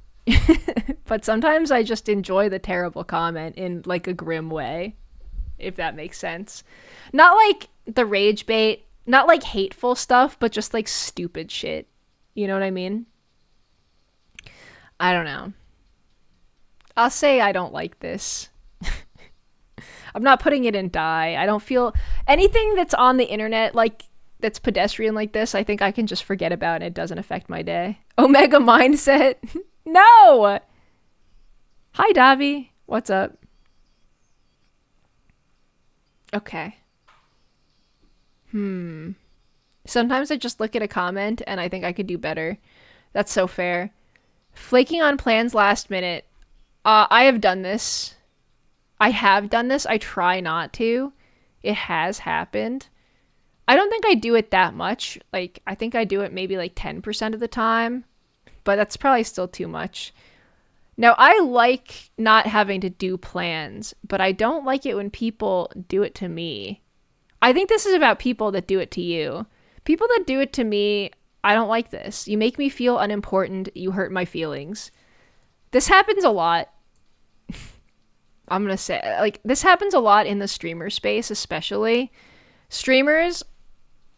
But sometimes I just enjoy the terrible comment in like a grim way, if that makes sense. Not like the rage bait, not like hateful stuff, but just like stupid shit. You know what I mean? I don't know. I'll say I don't like this. I'm not putting it in die. I don't feel anything that's on the internet like that's pedestrian like this, I think I can just forget about, and it doesn't affect my day. Omega mindset. No! Hi, Davi. What's up? Okay. Sometimes I just look at a comment and I think I could do better. That's so fair. Flaking on plans last minute. I have done this. I try not to. It has happened. I don't think I do it that much. Like, I think I do it maybe like 10% of the time, but that's probably still too much. Now, I like not having to do plans, but I don't like it when people do it to me. I think this is about people that do it to you. People that do it to me, I don't like this. You make me feel unimportant. You hurt my feelings. This happens a lot. I'm going to say, like, this happens a lot in the streamer space, especially. Streamers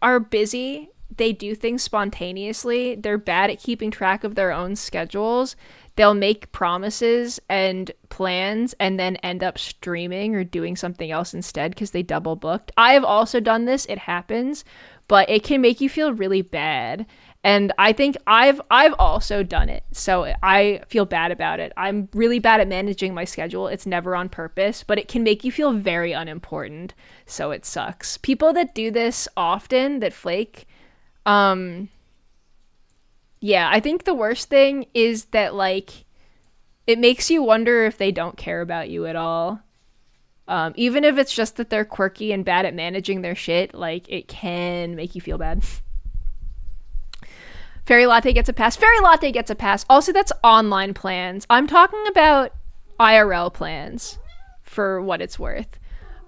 are busy. They do things spontaneously. They're bad at keeping track of their own schedules. They'll make promises and plans and then end up streaming or doing something else instead because they double booked. I have also done this. It happens, but it can make you feel really bad. And I think I've also done it. So I feel bad about it. I'm really bad at managing my schedule. It's never on purpose, but it can make you feel very unimportant. So it sucks. People that do this often, that flake, yeah, I think the worst thing is that, like, it makes you wonder if they don't care about you at all. Even if it's just that they're quirky and bad at managing their shit, like, it can make you feel bad. Fairy Latte gets a pass. Fairy Latte gets a pass. Also, that's online plans. I'm talking about IRL plans, for what it's worth.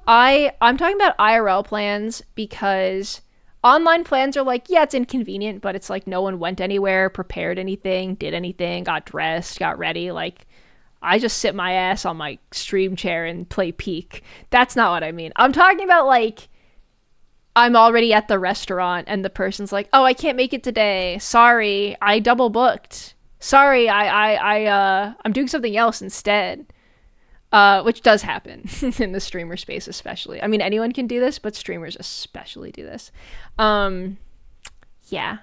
I'm talking about IRL plans because online plans are like, yeah, it's inconvenient, but it's like no one went anywhere, prepared anything, did anything, got dressed, got ready. Like, I just sit my ass on my stream chair and play Peak. That's not what I mean. I'm talking about, like, I'm already at the restaurant and the person's like, oh, I can't make it today. Sorry, I double booked. Sorry, I'm doing something else instead. Which does happen in the streamer space, especially. I mean, anyone can do this, but streamers especially do this. Yeah.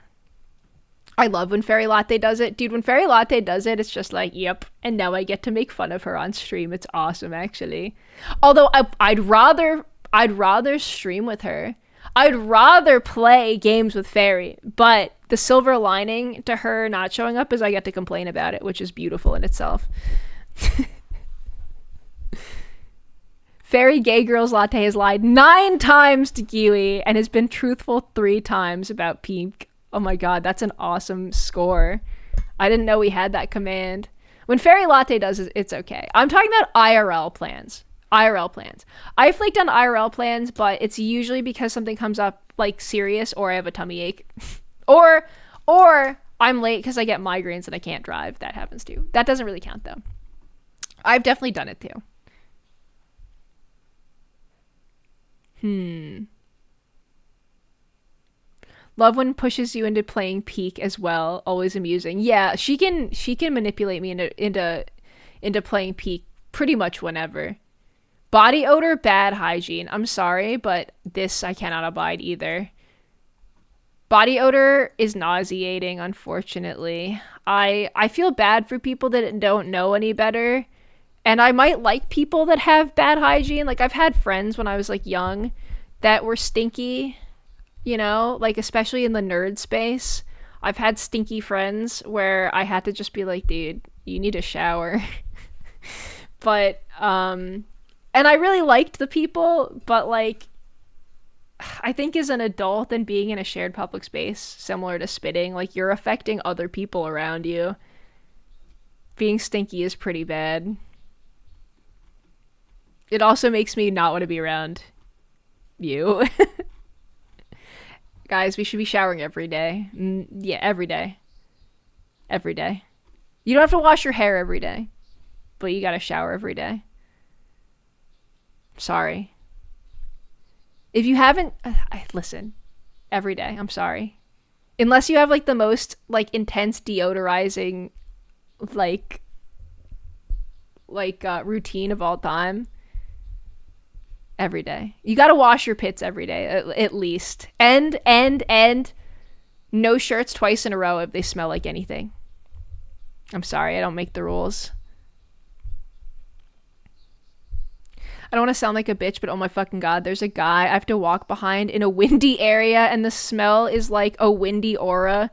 I love when Fairy Latte does it. Dude, when Fairy Latte does it, it's just like, yep. And now I get to make fun of her on stream. It's awesome, actually. Although I'd rather stream with her. I'd rather play games with Fairy. But the silver lining to her not showing up is I get to complain about it, which is beautiful in itself. Fairy Gay Girls Latte has lied 9 times to Giwi and has been truthful 3 times about Pink. Oh my god, that's an awesome score. I didn't know we had that command. When Fairy Latte does it, it's okay. I'm talking about IRL plans. IRL plans. I flaked on IRL plans, but it's usually because something comes up, like, serious, or I have a tummy ache. or I'm late because I get migraines and I can't drive. That happens too. That doesn't really count, though. I've definitely done it too. Love when pushes you into playing Peak as well. Always amusing. Yeah, she can manipulate me into playing Peak pretty much whenever. Body odor, bad hygiene. I'm sorry, but this I cannot abide either. Body odor is nauseating, unfortunately. I feel bad for people that don't know any better. And I might like people that have bad hygiene. Like, I've had friends when I was, like, young that were stinky, you know? Like, especially in the nerd space. I've had stinky friends where I had to just be like, dude, you need a shower. But, and I really liked the people, but, like, I think as an adult and being in a shared public space, similar to spitting, like, you're affecting other people around you. Being stinky is pretty bad. It also makes me not want to be around you. Guys, we should be showering every day. Yeah, every day. Every day. You don't have to wash your hair every day, but you gotta shower every day. Sorry. If you haven't... listen. Every day. I'm sorry. Unless you have, like, the most, like, intense deodorizing, like routine of all time. Every day. You gotta wash your pits every day, at least. And no shirts twice in a row if they smell like anything. I'm sorry, I don't make the rules. I don't want to sound like a bitch, but oh my fucking god, there's a guy I have to walk behind in a windy area, and the smell is like a windy aura.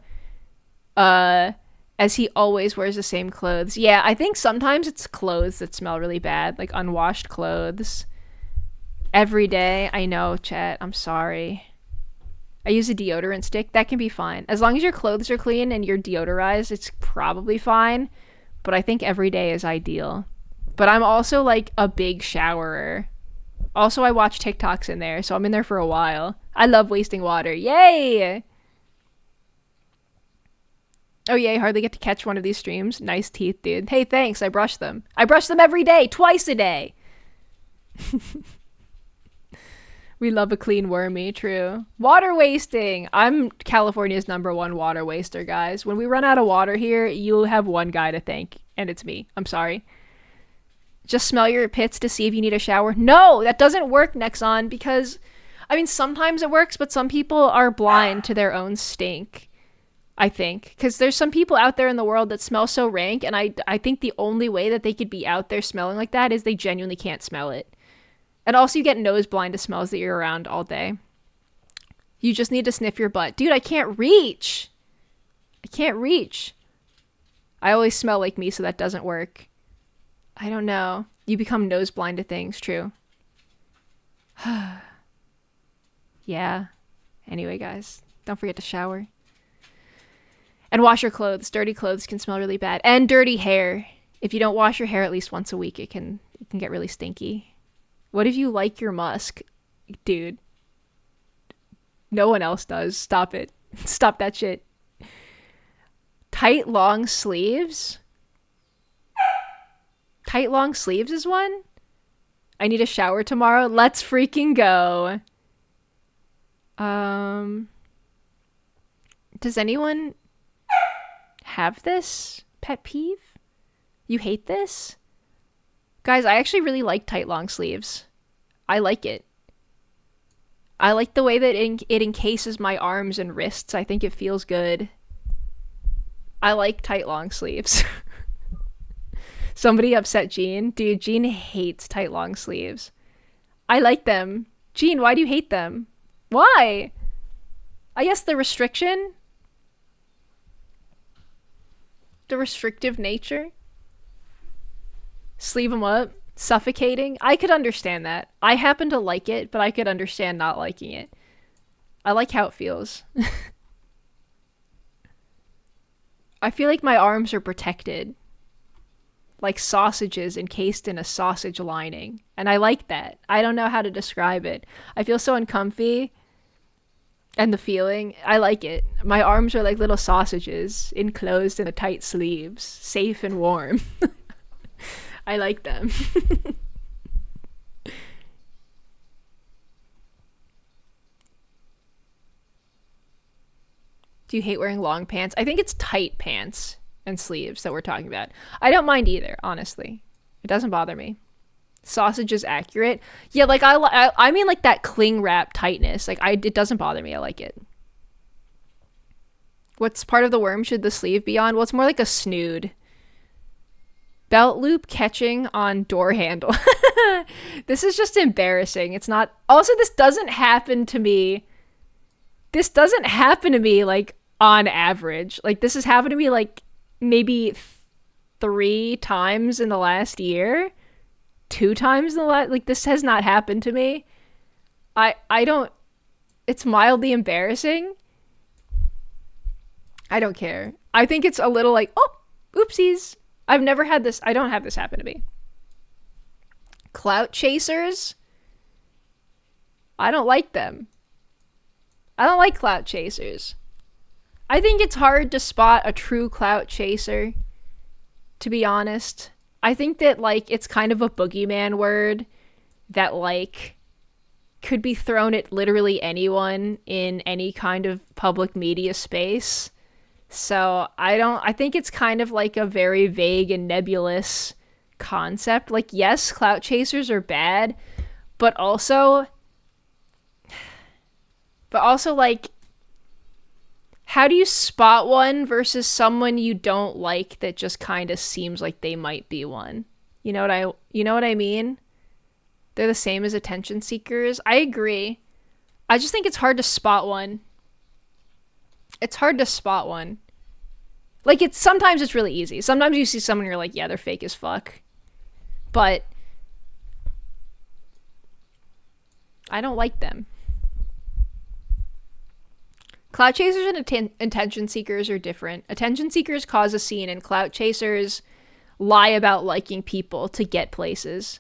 As he always wears the same clothes. Yeah, I think sometimes it's clothes that smell really bad, like unwashed clothes. Every day. I know, chat. I'm sorry. I use a deodorant stick. That can be fine. As long as your clothes are clean and you're deodorized, it's probably fine. But I think every day is ideal. But I'm also like a big showerer. Also, I watch TikToks in there, so I'm in there for a while. I love wasting water. Yay! Oh, yay, hardly get to catch one of these streams. Nice teeth, dude. Hey, thanks. I brush them. I brush them every day, twice a day. We love a clean wormy, true. Water wasting. I'm California's #1 water waster, guys. When we run out of water here, you'll have one guy to thank, and it's me. I'm sorry. Just smell your pits to see if you need a shower. No, that doesn't work, Nexon, because, I mean, sometimes it works, but some people are blind to their own stink, I think. Because there's some people out there in the world that smell so rank, and I think the only way that they could be out there smelling like that is they genuinely can't smell it. And also you get nose blind to smells that you're around all day. You just need to sniff your butt. Dude, I can't reach. I can't reach. I always smell like me, so that doesn't work. I don't know. You become nose blind to things, true. Yeah. Anyway, guys, don't forget to shower. And wash your clothes. Dirty clothes can smell really bad. And dirty hair. If you don't wash your hair at least once a week, it can get really stinky. What if you like your musk? Dude. No one else does. Stop it. Stop that shit. Tight long sleeves? Tight long sleeves is one? I need a shower tomorrow. Let's freaking go. Does anyone have this pet peeve? You hate this? Guys, I actually really like tight long sleeves. I like it. I like the way that it encases my arms and wrists. I think it feels good. I like tight long sleeves. Somebody upset Jean. Dude, Jean hates tight long sleeves. I like them. Jean, why do you hate them? Why? I guess the restriction? The restrictive nature? Sleeve them up? Suffocating? I could understand that. I happen to like it, but I could understand not liking it. I like how it feels. I feel like my arms are protected. Like sausages encased in a sausage lining. And I like that. I don't know how to describe it. I feel so uncomfy. And the feeling, I like it. My arms are like little sausages enclosed in the tight sleeves. Safe and warm. I like them. Do you hate wearing long pants? I think it's tight pants and sleeves that we're talking about. I don't mind either, honestly. It doesn't bother me. Sausage is accurate. Yeah, like I mean like that cling wrap tightness. Like it doesn't bother me. I like it. What's part of the worm should the sleeve be on? Well, it's more like a snood. Belt loop catching on door handle. This is just embarrassing. It's not. Also, this doesn't happen to me. This doesn't happen to me like on average. Like this has happened to me like maybe 3 times in the last year. 2 times in the last. Like this has not happened to me. I don't. It's mildly embarrassing. I don't care. I think it's a little like, oh, oopsies. I've never had this. I don't have this happen to me. Clout chasers? I don't like them. I don't like clout chasers. I think it's hard to spot a true clout chaser, to be honest. I think that, like, it's kind of a boogeyman word that, like, could be thrown at literally anyone in any kind of public media space. So I think it's kind of like a very vague and nebulous concept. Like, yes, clout chasers are bad, but also like, how do you spot one versus someone you don't like that just kind of seems like they might be one? You know what I mean? They're the same as attention seekers. I agree. I just think it's hard to spot one. It's hard to spot one. Like, sometimes it's really easy. Sometimes you see someone and you're like, yeah, they're fake as fuck. But I don't like them. Clout chasers and attention seekers are different. Attention seekers cause a scene, and clout chasers lie about liking people to get places.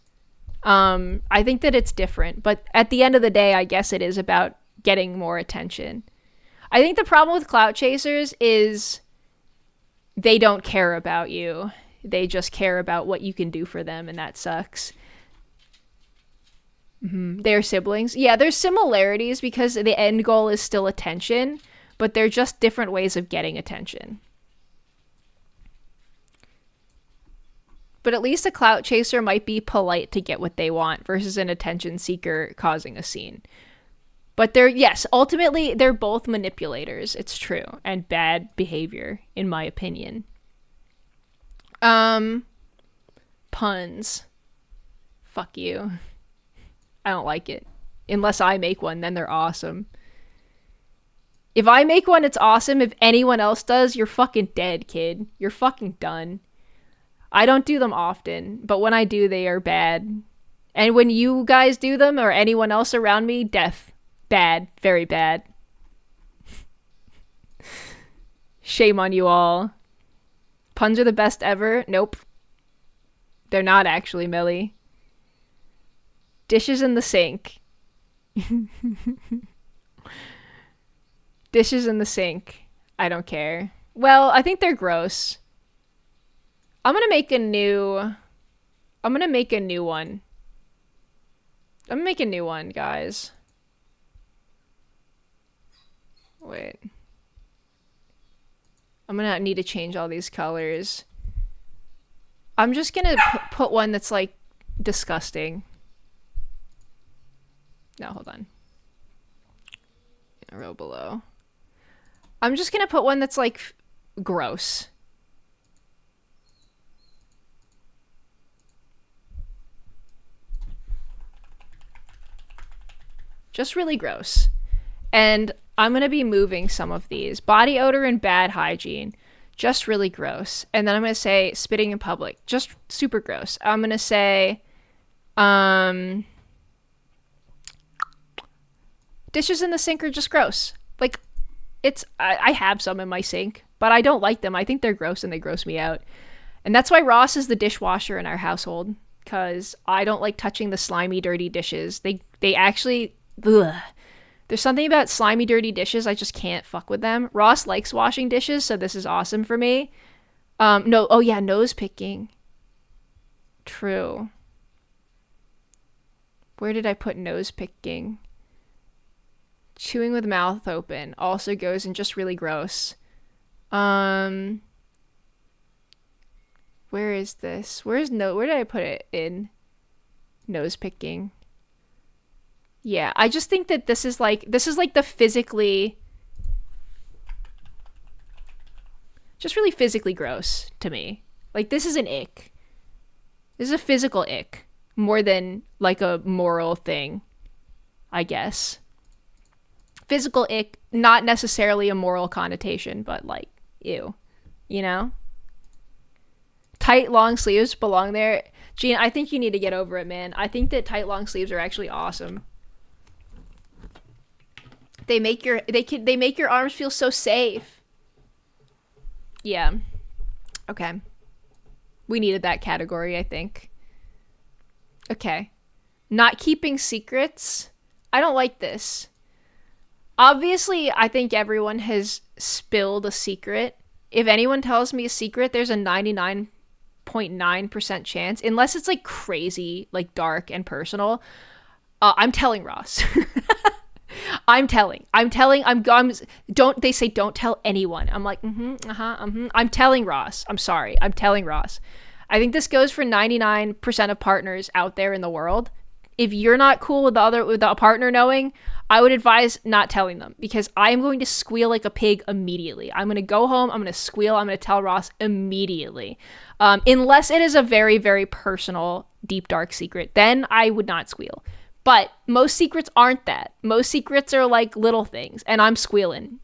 I think that it's different, but at the end of the day, I guess it is about getting more attention. I think the problem with clout chasers is they don't care about you. They just care about what you can do for them, and that sucks. They're siblings. Yeah, there's similarities because the end goal is still attention, but they're just different ways of getting attention. But at least a clout chaser might be polite to get what they want versus an attention seeker causing a scene. But ultimately, they're both manipulators. It's true. And bad behavior, in my opinion. Puns. Fuck you. I don't like it. Unless I make one, then they're awesome. If I make one, it's awesome. If anyone else does, you're fucking dead, kid. You're fucking done. I don't do them often, but when I do, they are bad. And when you guys do them, or anyone else around me, death. Bad. Very bad. Shame on you all. Puns are the best ever? Nope. They're not actually, Millie. Dishes in the sink. Dishes in the sink. I don't care. Well, I think they're gross. I'm gonna make a new one. I'm gonna make a new one, guys. Wait. I'm gonna need to change all these colors. I'm just gonna put one that's like disgusting. No, hold on. A row below. I'm just gonna put one that's like gross. Just really gross. And I'm gonna be moving some of these. Body odor and bad hygiene. Just really gross. And then I'm gonna say spitting in public. Just super gross. I'm gonna say dishes in the sink are just gross. Like, I have some in my sink, but I don't like them. I think they're gross and they gross me out. And that's why Ross is the dishwasher in our household, because I don't like touching the slimy, dirty dishes. They actually, ugh. There's something about slimy, dirty dishes. I just can't fuck with them. Ross likes washing dishes, so this is awesome for me. Nose picking. True. Where did I put nose picking? Chewing with mouth open also goes in just really gross. Where is this? Where did I put it in? Nose picking. Yeah, I just think that this is like the physically, just really physically gross to me. Like, this is an ick. This is a physical ick more than like a moral thing, I guess. Physical ick, not necessarily a moral connotation, but like, ew, you know? Tight long sleeves belong there. Gene, I think you need to get over it, man. I think that tight long sleeves are actually awesome. They make your arms feel so safe. Yeah. Okay. We needed that category, I think. Okay. Not keeping secrets. I don't like this. Obviously, I think everyone has spilled a secret. If anyone tells me a secret, there's a 99.9% chance, unless it's like crazy, like dark and personal, I'm telling Ross. I'm telling. They say don't tell anyone. I'm like, I'm telling Ross. I'm sorry. I'm telling Ross. I think this goes for 99% of partners out there in the world. If you're not cool with the partner knowing, I would advise not telling them, because I'm going to squeal like a pig immediately. I'm going to go home. I'm going to squeal. I'm going to tell Ross immediately. Unless it is a very, very personal, deep, dark secret, then I would not squeal. But most secrets aren't that. Most secrets are like little things, and I'm squealing.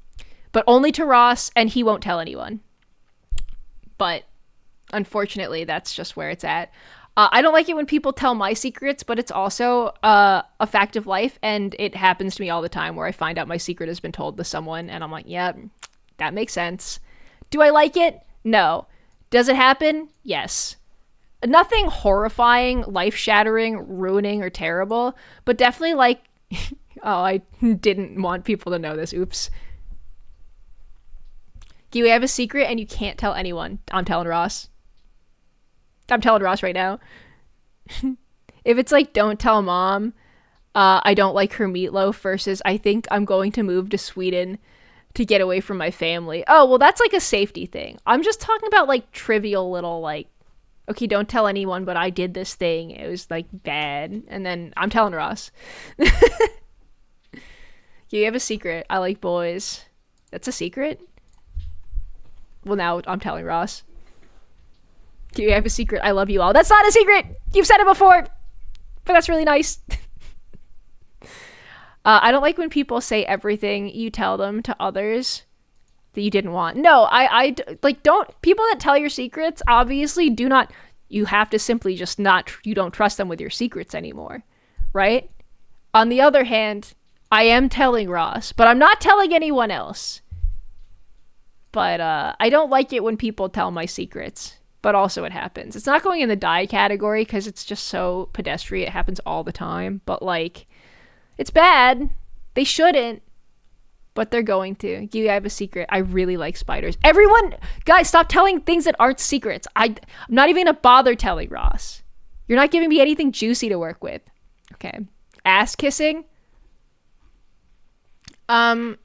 But only to Ross, and he won't tell anyone. But unfortunately, that's just where it's at. I don't like it when people tell my secrets, but it's also a fact of life, and it happens to me all the time where I find out my secret has been told to someone, and I'm like, yeah, that makes sense. Do I like it? No. Does it happen? Yes. Nothing horrifying, life-shattering, ruining, or terrible, but definitely like, oh, I didn't want people to know this. Oops. Giwi, I have a secret, and you can't tell anyone. I'm telling Ross. I'm telling Ross right now. If it's like, don't tell mom, I don't like her meatloaf versus I think I'm going to move to Sweden to get away from my family. Oh, well, that's like a safety thing. I'm just talking about like trivial little like, okay, don't tell anyone, but I did this thing. It was like bad. And then I'm telling Ross. You have a secret. I like boys. That's a secret? Well, now I'm telling Ross. You have a secret. I love you all. That's not a secret. You've said it before, but that's really nice. I don't like when people say everything you tell them to others that you didn't want. No, I like don't people that tell your secrets obviously do not. You have to simply just not. You don't trust them with your secrets anymore, right? On the other hand, I am telling Ross, but I'm not telling anyone else. But I don't like it when people tell my secrets. But also it happens. It's not going in the die category because it's just so pedestrian. It happens all the time. But, like, it's bad. They shouldn't. But they're going to. Giwi, I have a secret. I really like spiders. Everyone, guys, stop telling things that aren't secrets. I'm not even going to bother telling Ross. You're not giving me anything juicy to work with. Okay. Ass kissing? Kind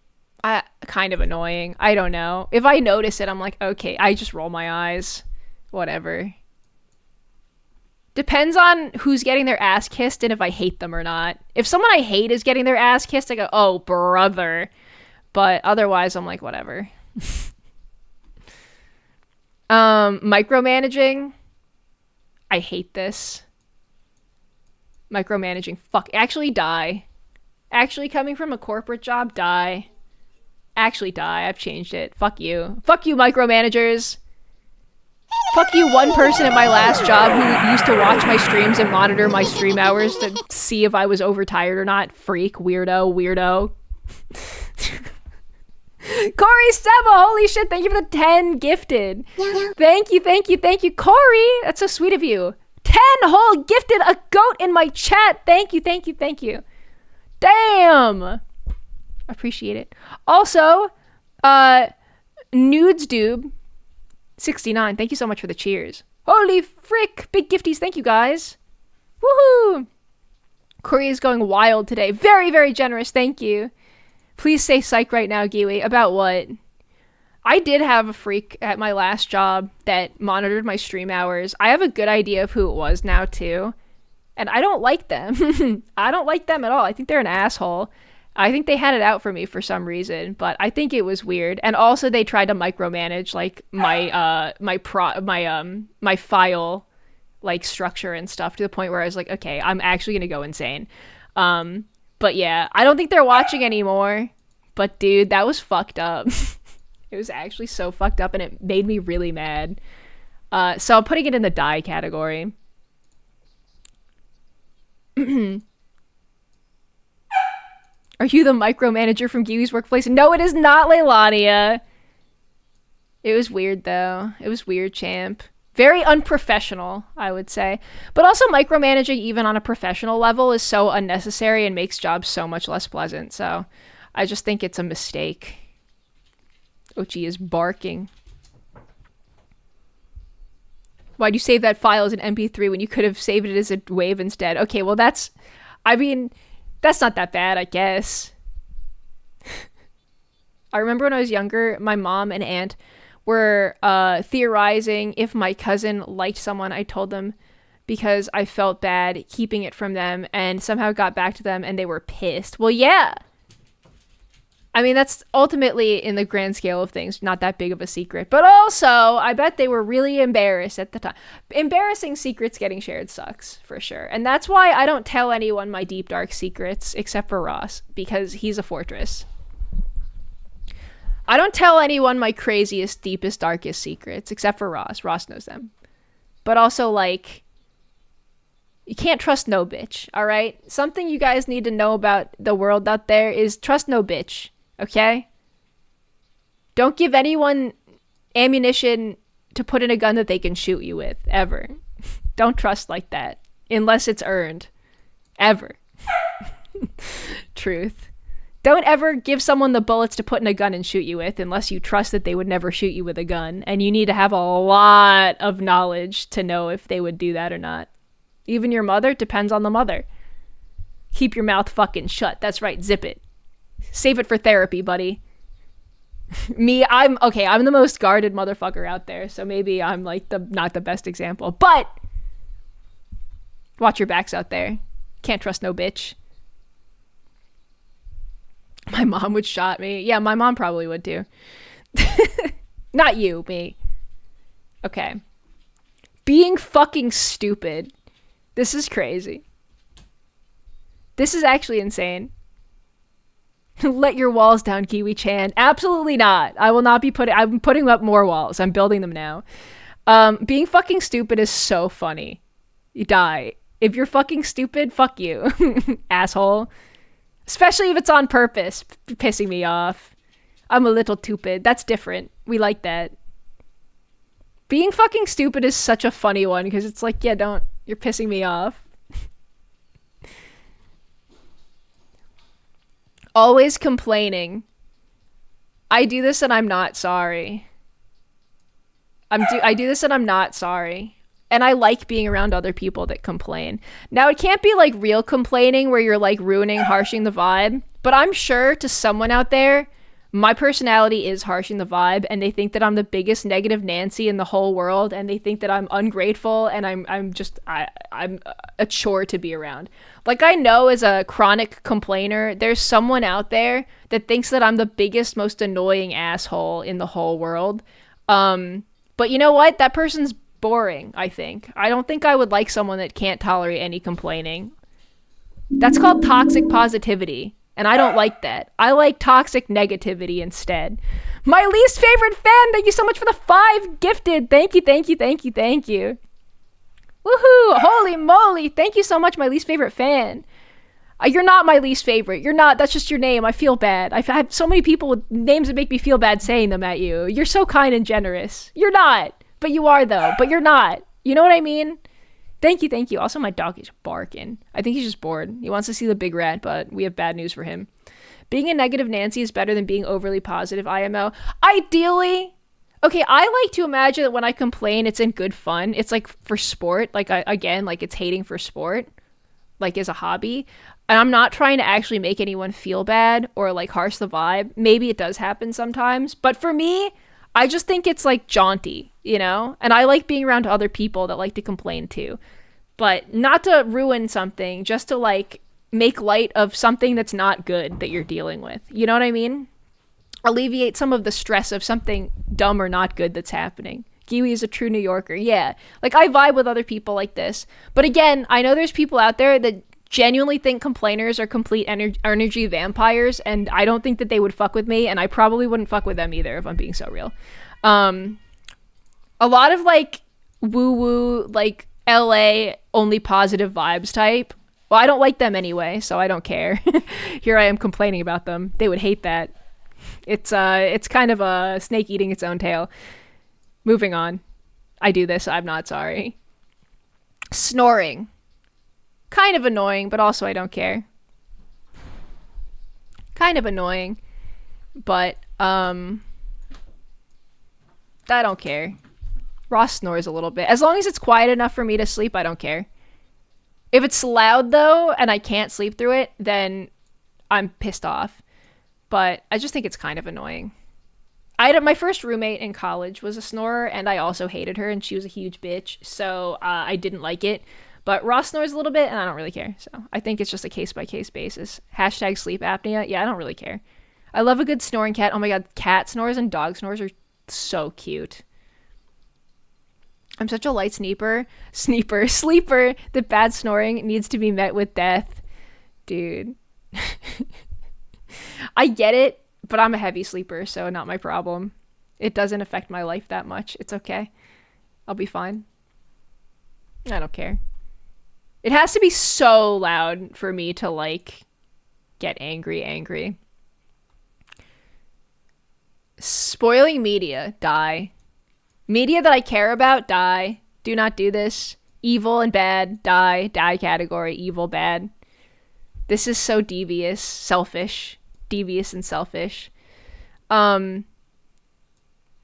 of annoying. I don't know. If I notice it, I'm like, okay. I just roll my eyes. Whatever. Depends on who's getting their ass kissed and if I hate them or not. If someone I hate is getting their ass kissed, I go, oh, brother. But otherwise, I'm like, whatever. Micromanaging. I hate this. Micromanaging. Fuck. Actually, die. Actually, coming from a corporate job, die. Actually, die. I've changed it. Fuck you. Fuck you, micromanagers. Fuck you, one person at my last job who used to watch my streams and monitor my stream hours to see if I was overtired or not. Freak, weirdo. Corey Seba, holy shit, thank you for the 10 gifted. Thank you. Corey, that's so sweet of you. 10 whole gifted, a goat in my chat. Thank you. Damn. Appreciate it. Also, Nudes Dube 69, thank you so much for the cheers. Holy frick, big gifties, thank you guys. Woohoo! Corey is going wild today. Very, very generous, thank you. Please say psych right now, Giwi. About what? I did have a freak at my last job that monitored my stream hours. I have a good idea of who it was now, too. And I don't like them. I don't like them at all. I think they're an asshole. I think they had it out for me for some reason, but I think it was weird. And also they tried to micromanage like my file like structure and stuff to the point where I was like, okay, I'm actually going to go insane. But yeah, I don't think they're watching anymore, but dude, that was fucked up. It was actually so fucked up and it made me really mad. So I'm putting it in the die category. Are you the micromanager from Giwi's workplace? No, it is not, Leilania. It was weird, though. It was weird, champ. Very unprofessional, I would say. But also micromanaging, even on a professional level, is so unnecessary and makes jobs so much less pleasant. So I just think it's a mistake. Ochi is barking. Why'd you save that file as an MP3 when you could have saved it as a WAV instead? Okay, well that's not that bad, I guess. I remember when I was younger, my mom and aunt were theorizing if my cousin liked someone. I told them because I felt bad keeping it from them and somehow got back to them and they were pissed. Well, yeah. I mean, that's ultimately, in the grand scale of things, not that big of a secret. But also, I bet they were really embarrassed at the time. Embarrassing secrets getting shared sucks, for sure. And that's why I don't tell anyone my deep, dark secrets, except for Ross, because he's a fortress. I don't tell anyone my craziest, deepest, darkest secrets, except for Ross. Ross knows them. But also, like, You can't trust no bitch, all right? Something you guys need to know about the world out there is trust no bitch, okay? Don't give anyone ammunition to put in a gun that they can shoot you with, ever. Don't trust like that, unless it's earned. Ever. Truth. Don't ever give someone the bullets to put in a gun and shoot you with unless you trust that they would never shoot you with a gun. And you need to have a lot of knowledge to know if they would do that or not. Even your mother, depends on the mother. Keep your mouth fucking shut. That's right, zip it. Save it for therapy, buddy. I'm the most guarded motherfucker out there, so maybe I'm like not the best example. But watch your backs out there. Can't trust no bitch. My mom would shot me. Yeah, my mom probably would too. Not you, me. Okay. Being fucking stupid. This is crazy. This is actually insane. Let your walls down, Giwi-chan. Absolutely not. I will not be I'm putting up more walls. I'm building them now. Being fucking stupid is so funny. You die. If you're fucking stupid, fuck you. Asshole. Especially if it's on purpose. Pissing me off. I'm a little stupid. That's different. We like that. Being fucking stupid is such a funny one because it's like, yeah, you're pissing me off. Always complaining. I do this and I'm not sorry. I do this and I'm not sorry. And I like being around other people that complain. Now, it can't be like real complaining where you're like harshing the vibe. But I'm sure to someone out there, my personality is harshing the vibe. And they think that I'm the biggest negative Nancy in the whole world. And they think that I'm ungrateful. And I'm a chore to be around. Like, I know as a chronic complainer, there's someone out there that thinks that I'm the biggest, most annoying asshole in the whole world. But you know what? That person's boring, I think. I don't think I would like someone that can't tolerate any complaining. That's called toxic positivity, and I don't like that. I like toxic negativity instead. My least favorite fan, thank you so much for the 5 gifted. Thank you. Woohoo! Holy moly! Thank you so much, my least favorite fan. You're not my least favorite. You're not. That's just your name. I feel bad. I've had so many people with names that make me feel bad saying them at you. You're so kind and generous. You're not. But you are, though. But you're not. You know what I mean? Thank you. Also, my dog is barking. I think he's just bored. He wants to see the big rat, but we have bad news for him. Being a negative Nancy is better than being overly positive IMO. Ideally, okay, I like to imagine that when I complain, it's in good fun. It's like for sport. Like, like it's hating for sport. Like as a hobby. And I'm not trying to actually make anyone feel bad or like harsh the vibe. Maybe it does happen sometimes. But for me, I just think it's like jaunty, you know? And I like being around other people that like to complain too. But not to ruin something, just to like make light of something that's not good that you're dealing with. You know what I mean? Alleviate some of the stress of something dumb or not good that's happening. Giwi is a true New Yorker. Yeah. Like, I vibe with other people like this. But again, I know there's people out there that genuinely think complainers are complete energy vampires, and I don't think that they would fuck with me, and I probably wouldn't fuck with them either, if I'm being so real. A lot of like woo-woo, like LA only positive vibes type, well, I don't like them anyway, so I don't care. Here I am complaining about them. They would hate that. It's kind of a snake eating its own tail. Moving on. I do this, I'm not sorry. Snoring. Kind of annoying, but also I don't care. Kind of annoying, but I don't care. Ross snores a little bit. As long as it's quiet enough for me to sleep, I don't care. If it's loud though, and I can't sleep through it, then I'm pissed off. But I just think it's kind of annoying. My first roommate in college was a snorer, and I also hated her, and she was a huge bitch, so I didn't like it. But Ross snores a little bit, and I don't really care. So I think it's just a case-by-case basis. # sleep apnea. Yeah, I don't really care. I love a good snoring cat. Oh my god, cat snores and dog snores are so cute. I'm such a light sleeper. The bad snoring needs to be met with death. Dude. I get it, but I'm a heavy sleeper, so not my problem. It doesn't affect my life that much. It's okay. I'll be fine. I don't care. It has to be so loud for me to, like, get angry. Spoiling media, die. Media that I care about, die. Do not do this. Evil and bad, die. Die category, evil, bad. This is so devious, selfish. Devious and selfish. If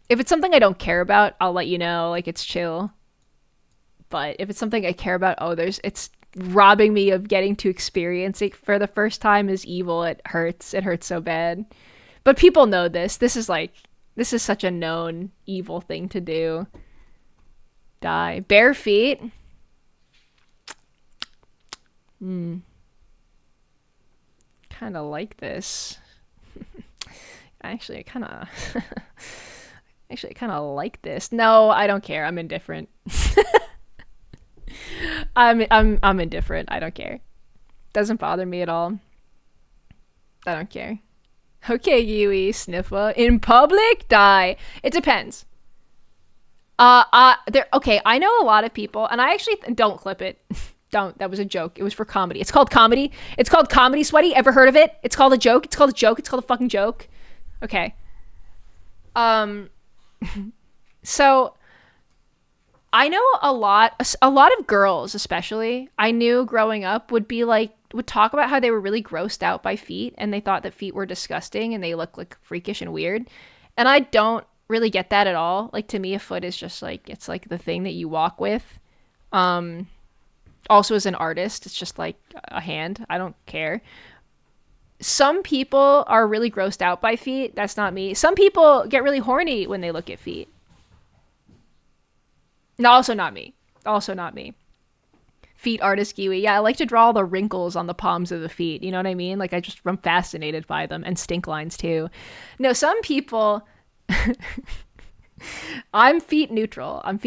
it's something I don't care about, I'll let you know, like, it's chill. But if it's something I care about, it's robbing me of getting to experience it for the first time is evil. It hurts so bad. But people know this. This is such a known evil thing to do. Die. Bare feet. Kind of like this. Actually, I kind of like this. No, I don't care. I'm indifferent. I'm indifferent. I don't care. Doesn't bother me at all. I don't care. Okay, Giwi, sniffer. In public, die. It depends. Okay, I know a lot of people, and I actually don't clip it. Don't. That was a joke. It was for comedy. It's called comedy. It's called comedy, sweaty. Ever heard of it? It's called a joke. It's called a joke. It's called a fucking joke. Okay. So I know a lot of girls, especially, I knew growing up would talk about how they were really grossed out by feet and they thought that feet were disgusting and they look like freakish and weird. And I don't really get that at all. Like, to me, a foot is just like, it's like the thing that you walk with. Also, as an artist, it's just like a hand. I don't care. Some people are really grossed out by feet. That's not me. Some people get really horny when they look at feet. No, also not me. Feet artist Giwi. Yeah, I like to draw all the wrinkles on the palms of the feet. You know what I mean? Like, I'm fascinated by them, and stink lines too. No, some people... I'm feet neutral, and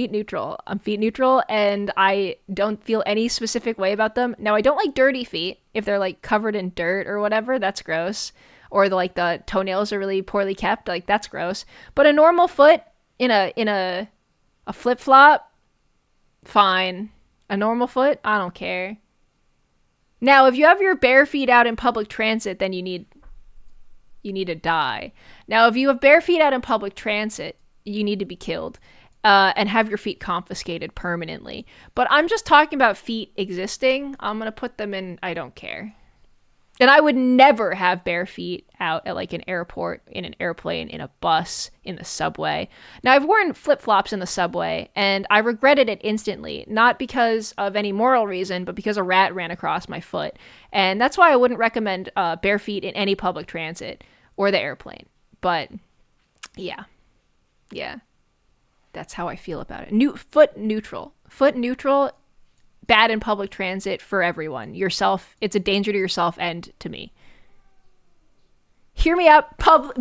I don't feel any specific way about them. Now, I don't like dirty feet. If they're, like, covered in dirt or whatethe, that's gross. Or, the toenails are really poorly kept, like, that's gross. But a normal foot in a flip-flop, fine. A normal foot, I don't care. Now, if you have your bare feet out in public transit, then you need to die. Now, if you have bare feet out in public transit, you need to be killed and have your feet confiscated permanently. But I'm just talking about feet existing. I'm going to put them in, I don't care. And I would never have bare feet out at, like, an airport, in an airplane, in a bus, in the subway. Now, I've worn flip-flops in the subway, and I regretted it instantly. Not because of any moral reason, but because a rat ran across my foot. And that's why I wouldn't recommend bare feet in any public transit or the airplane. But, yeah. That's how I feel about it. Foot neutral. Bad in public transit for everyone. Yourself, it's a danger to yourself and to me. Hear me out.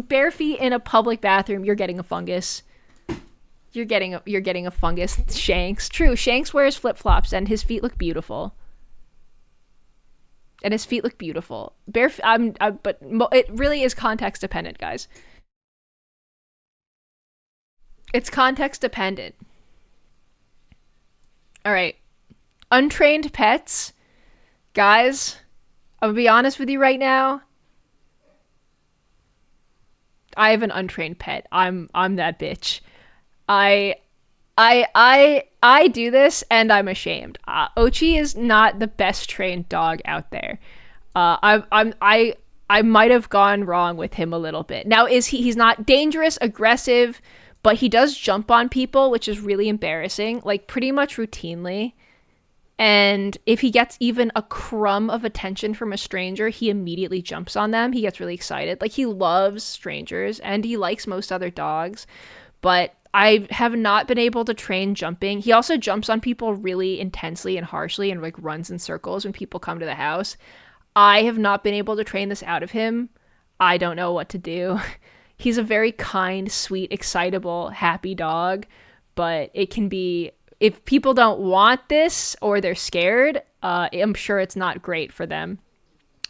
Bare feet in a public bathroom, you're getting a fungus. You're getting a fungus. Shanks. True, Shanks wears flip-flops and his feet look beautiful. But it really is context dependent, guys. It's context dependent. All right. Untrained pets. Guys, I'm gonna be honest with you right now. I have an untrained pet. I'm that bitch. I do this and I'm ashamed. Ochi is not the best trained dog out there. I might have gone wrong with him a little bit. Now, he's not dangerous, aggressive, but he does jump on people, which is really embarrassing, like pretty much routinely. And if he gets even a crumb of attention from a stranger, he immediately jumps on them. He gets really excited. Like, he loves strangers and he likes most other dogs, but I have not been able to train jumping. He also jumps on people really intensely and harshly and, like, runs in circles when people come to the house. I have not been able to train this out of him. I don't know what to do. He's a very kind, sweet, excitable, happy dog, but it can be... If people don't want this or they're scared, I'm sure it's not great for them.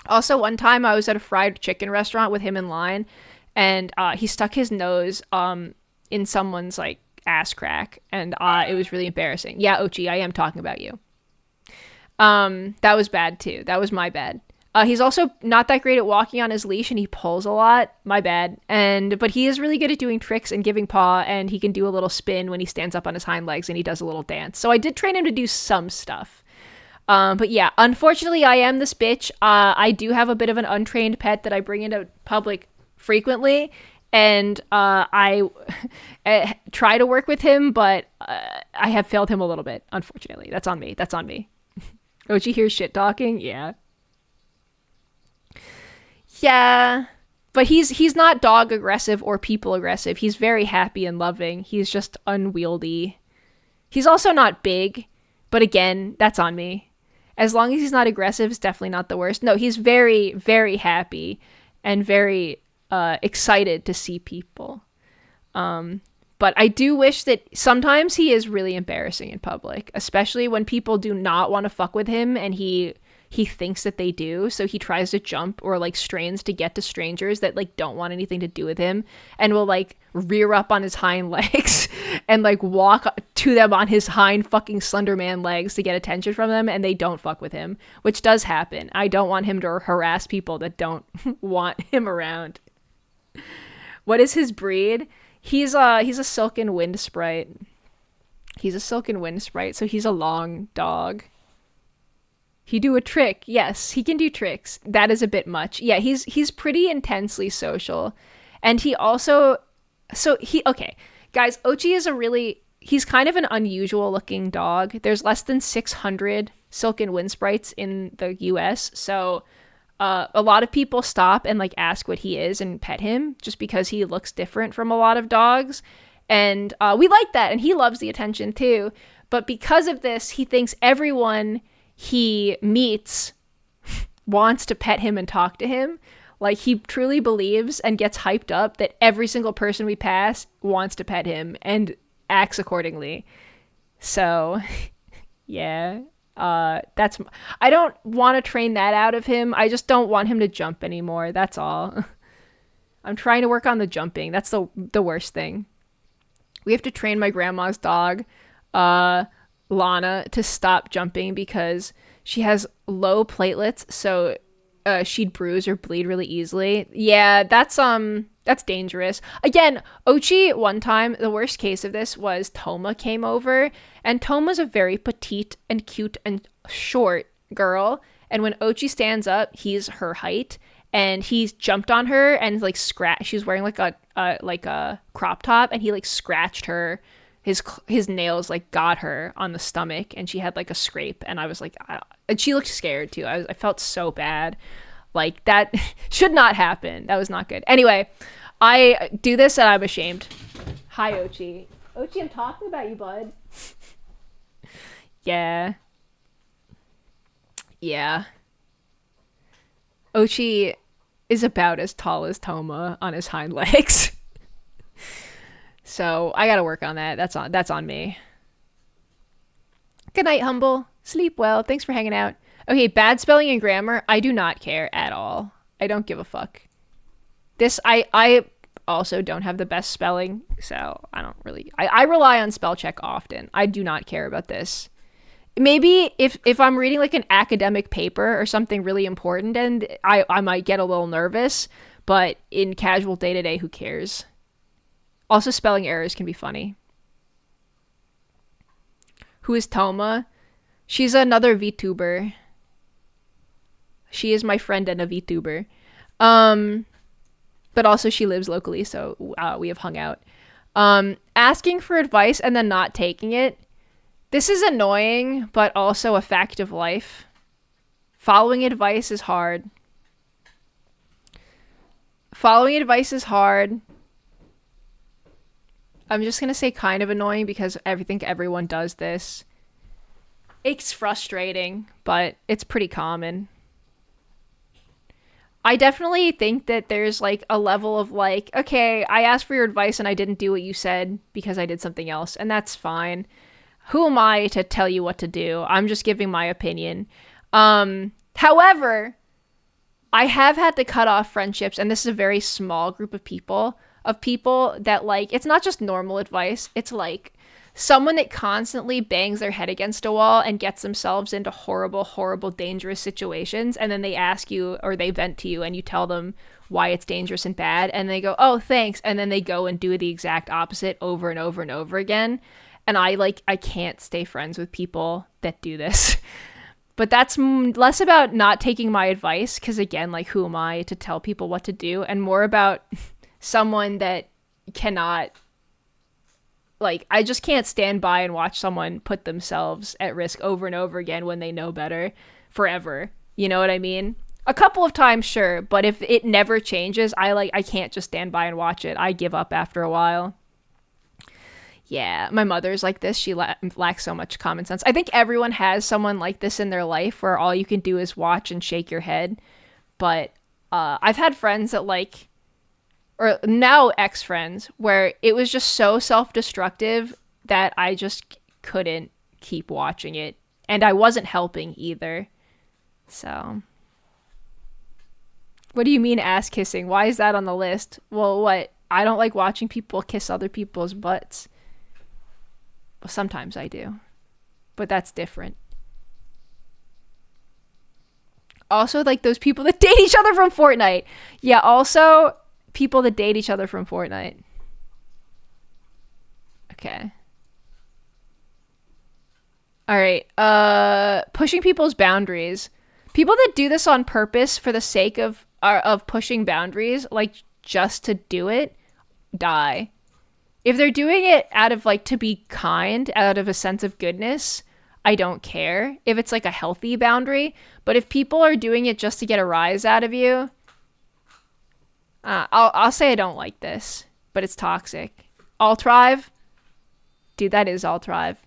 Also, one time I was at a fried chicken restaurant with him in line, and he stuck his nose in someone's, like, ass crack, and it was really embarrassing. Yeah, Ochi, I am talking about you. That was bad too. That was my bad. He's also not that great at walking on his leash, and he pulls a lot. My bad. But he is really good at doing tricks and giving paw, and he can do a little spin when he stands up on his hind legs, and he does a little dance. So I did train him to do some stuff. But yeah, unfortunately, I am this bitch. I do have a bit of an untrained pet that I bring into public frequently, and I try to work with him, but I have failed him a little bit, unfortunately. That's on me. That's on me. Ochi hears shit talking? Yeah. Yeah, but he's not dog aggressive or people aggressive. He's very happy and loving. He's just unwieldy. He's also not big, but again, that's on me. As long as he's not aggressive, it's definitely not the worst. No, he's very, very happy and very excited to see people. But I do wish that sometimes he is really embarrassing in public, especially when people do not want to fuck with him and he thinks that they do, so he tries to jump or like strains to get to strangers that like don't want anything to do with him, and will like rear up on his hind legs and like walk to them on his hind fucking Slenderman legs to get attention from them, and they don't fuck with him, which does happen. I don't want him to harass people that don't want him around. What is his breed? He's a silken wind sprite. He's a silken wind sprite, so he's a long dog. He do a trick. Yes, he can do tricks. That is a bit much. Yeah, he's pretty intensely social. And he also okay, guys, Ochi is he's kind of an unusual looking dog. There's less than 600 silken wind sprites in the US, so a lot of people stop and like ask what he is and pet him just because he looks different from a lot of dogs. And we like that, and he loves the attention too. But because of this, he thinks everyone he meets wants to pet him and talk to him. Like, he truly believes and gets hyped up that every single person we pass wants to pet him and acts accordingly. So yeah, I don't want to train that out of him. I just don't want him to jump anymore. That's all. I'm trying to work on the jumping. That's the worst thing. We have to train my grandma's dog, Lana, to stop jumping because she has low platelets, so she'd bruise or bleed really easily. Yeah, that's dangerous. Again, Ochi, one time, the worst case of this was Toma came over, and Toma's a very petite and cute and short girl, and when Ochi stands up, he's her height, and he's jumped on her and like she was wearing like a crop top, and he like scratched her. His nails like got her on the stomach, and she had like a scrape, and I was like, and she looked scared too. I felt so bad. Like, that should not happen. That was not good. Anyway, I do this and I'm ashamed. Hi, Ochi. Ochi, I'm talking about you, bud. Yeah. Yeah. Ochi is about as tall as Toma on his hind legs. So I gotta work on that. That's on me. Good night, Humble. Sleep well. Thanks for hanging out. Okay, bad spelling and grammar. I do not care at all. I don't give a fuck. I also don't have the best spelling, so I don't really... I rely on spell check often. I do not care about this. Maybe if I'm reading like an academic paper or something really important, and I might get a little nervous, but in casual day-to-day, who cares? Also, spelling errors can be funny. Who is Toma? She's another VTuber. She is my friend and a VTuber. But also she lives locally, so we have hung out. Asking for advice and then not taking it. This is annoying, but also a fact of life. Following advice is hard. Following advice is hard. I'm just going to say kind of annoying because I think everyone does this. It's frustrating, but it's pretty common. I definitely think that there's like a level of like, okay, I asked for your advice and I didn't do what you said because I did something else, and that's fine. Who am I to tell you what to do? I'm just giving my opinion. However, I have had to cut off friendships, and this is a very small group of people that like, it's not just normal advice. It's like someone that constantly bangs their head against a wall and gets themselves into horrible, horrible, dangerous situations, and then they ask you or they vent to you and you tell them why it's dangerous and bad, and they go, oh, thanks, and then they go and do the exact opposite over and over and over again. And I can't stay friends with people that do this. But that's less about not taking my advice, because again, like, who am I to tell people what to do, and more about someone that cannot, like, I just can't stand by and watch someone put themselves at risk over and over again when they know better forever. You know what I mean? A couple of times, sure, but if it never changes, I can't just stand by and watch it. I give up after a while. Yeah, my mother's like this. She lacks so much common sense. I think everyone has someone like this in their life where all you can do is watch and shake your head. But I've had friends that like, or now ex-friends, where it was just so self-destructive that I just couldn't keep watching it. And I wasn't helping either. So, what do you mean ass kissing? Why is that on the list? Well, what? I don't like watching people kiss other people's butts. Well, sometimes I do, but that's different. Also, like those people that date each other from Fortnite. Yeah, also people that date each other from Fortnite. Okay. All right. Pushing people's boundaries. People that do this on purpose for the sake of pushing boundaries, like just to do it, die. If they're doing it out of like to be kind, out of a sense of goodness, I don't care if it's like a healthy boundary. But if people are doing it just to get a rise out of you, I'll say I don't like this, but it's toxic. Alt-Rive? Dude, that is Alt-Rive.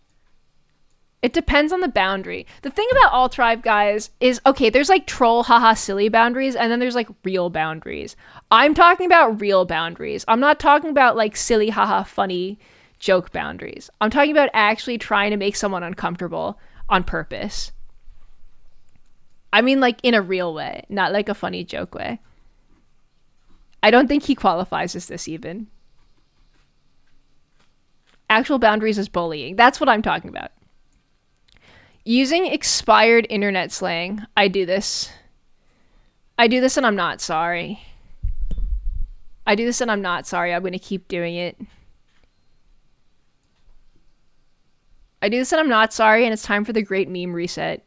It depends on the boundary. The thing about Alt-Rive, guys, is, okay, there's like troll, haha, silly boundaries, and then there's like real boundaries. I'm talking about real boundaries. I'm not talking about like silly, haha, funny joke boundaries. I'm talking about actually trying to make someone uncomfortable on purpose. I mean, like, in a real way, not like a funny joke way. I don't think he qualifies as this even. Actual boundaries is bullying. That's what I'm talking about. Using expired internet slang. I do this and I'm not sorry. I'm going to keep doing it. I do this and I'm not sorry, and it's time for the great meme reset.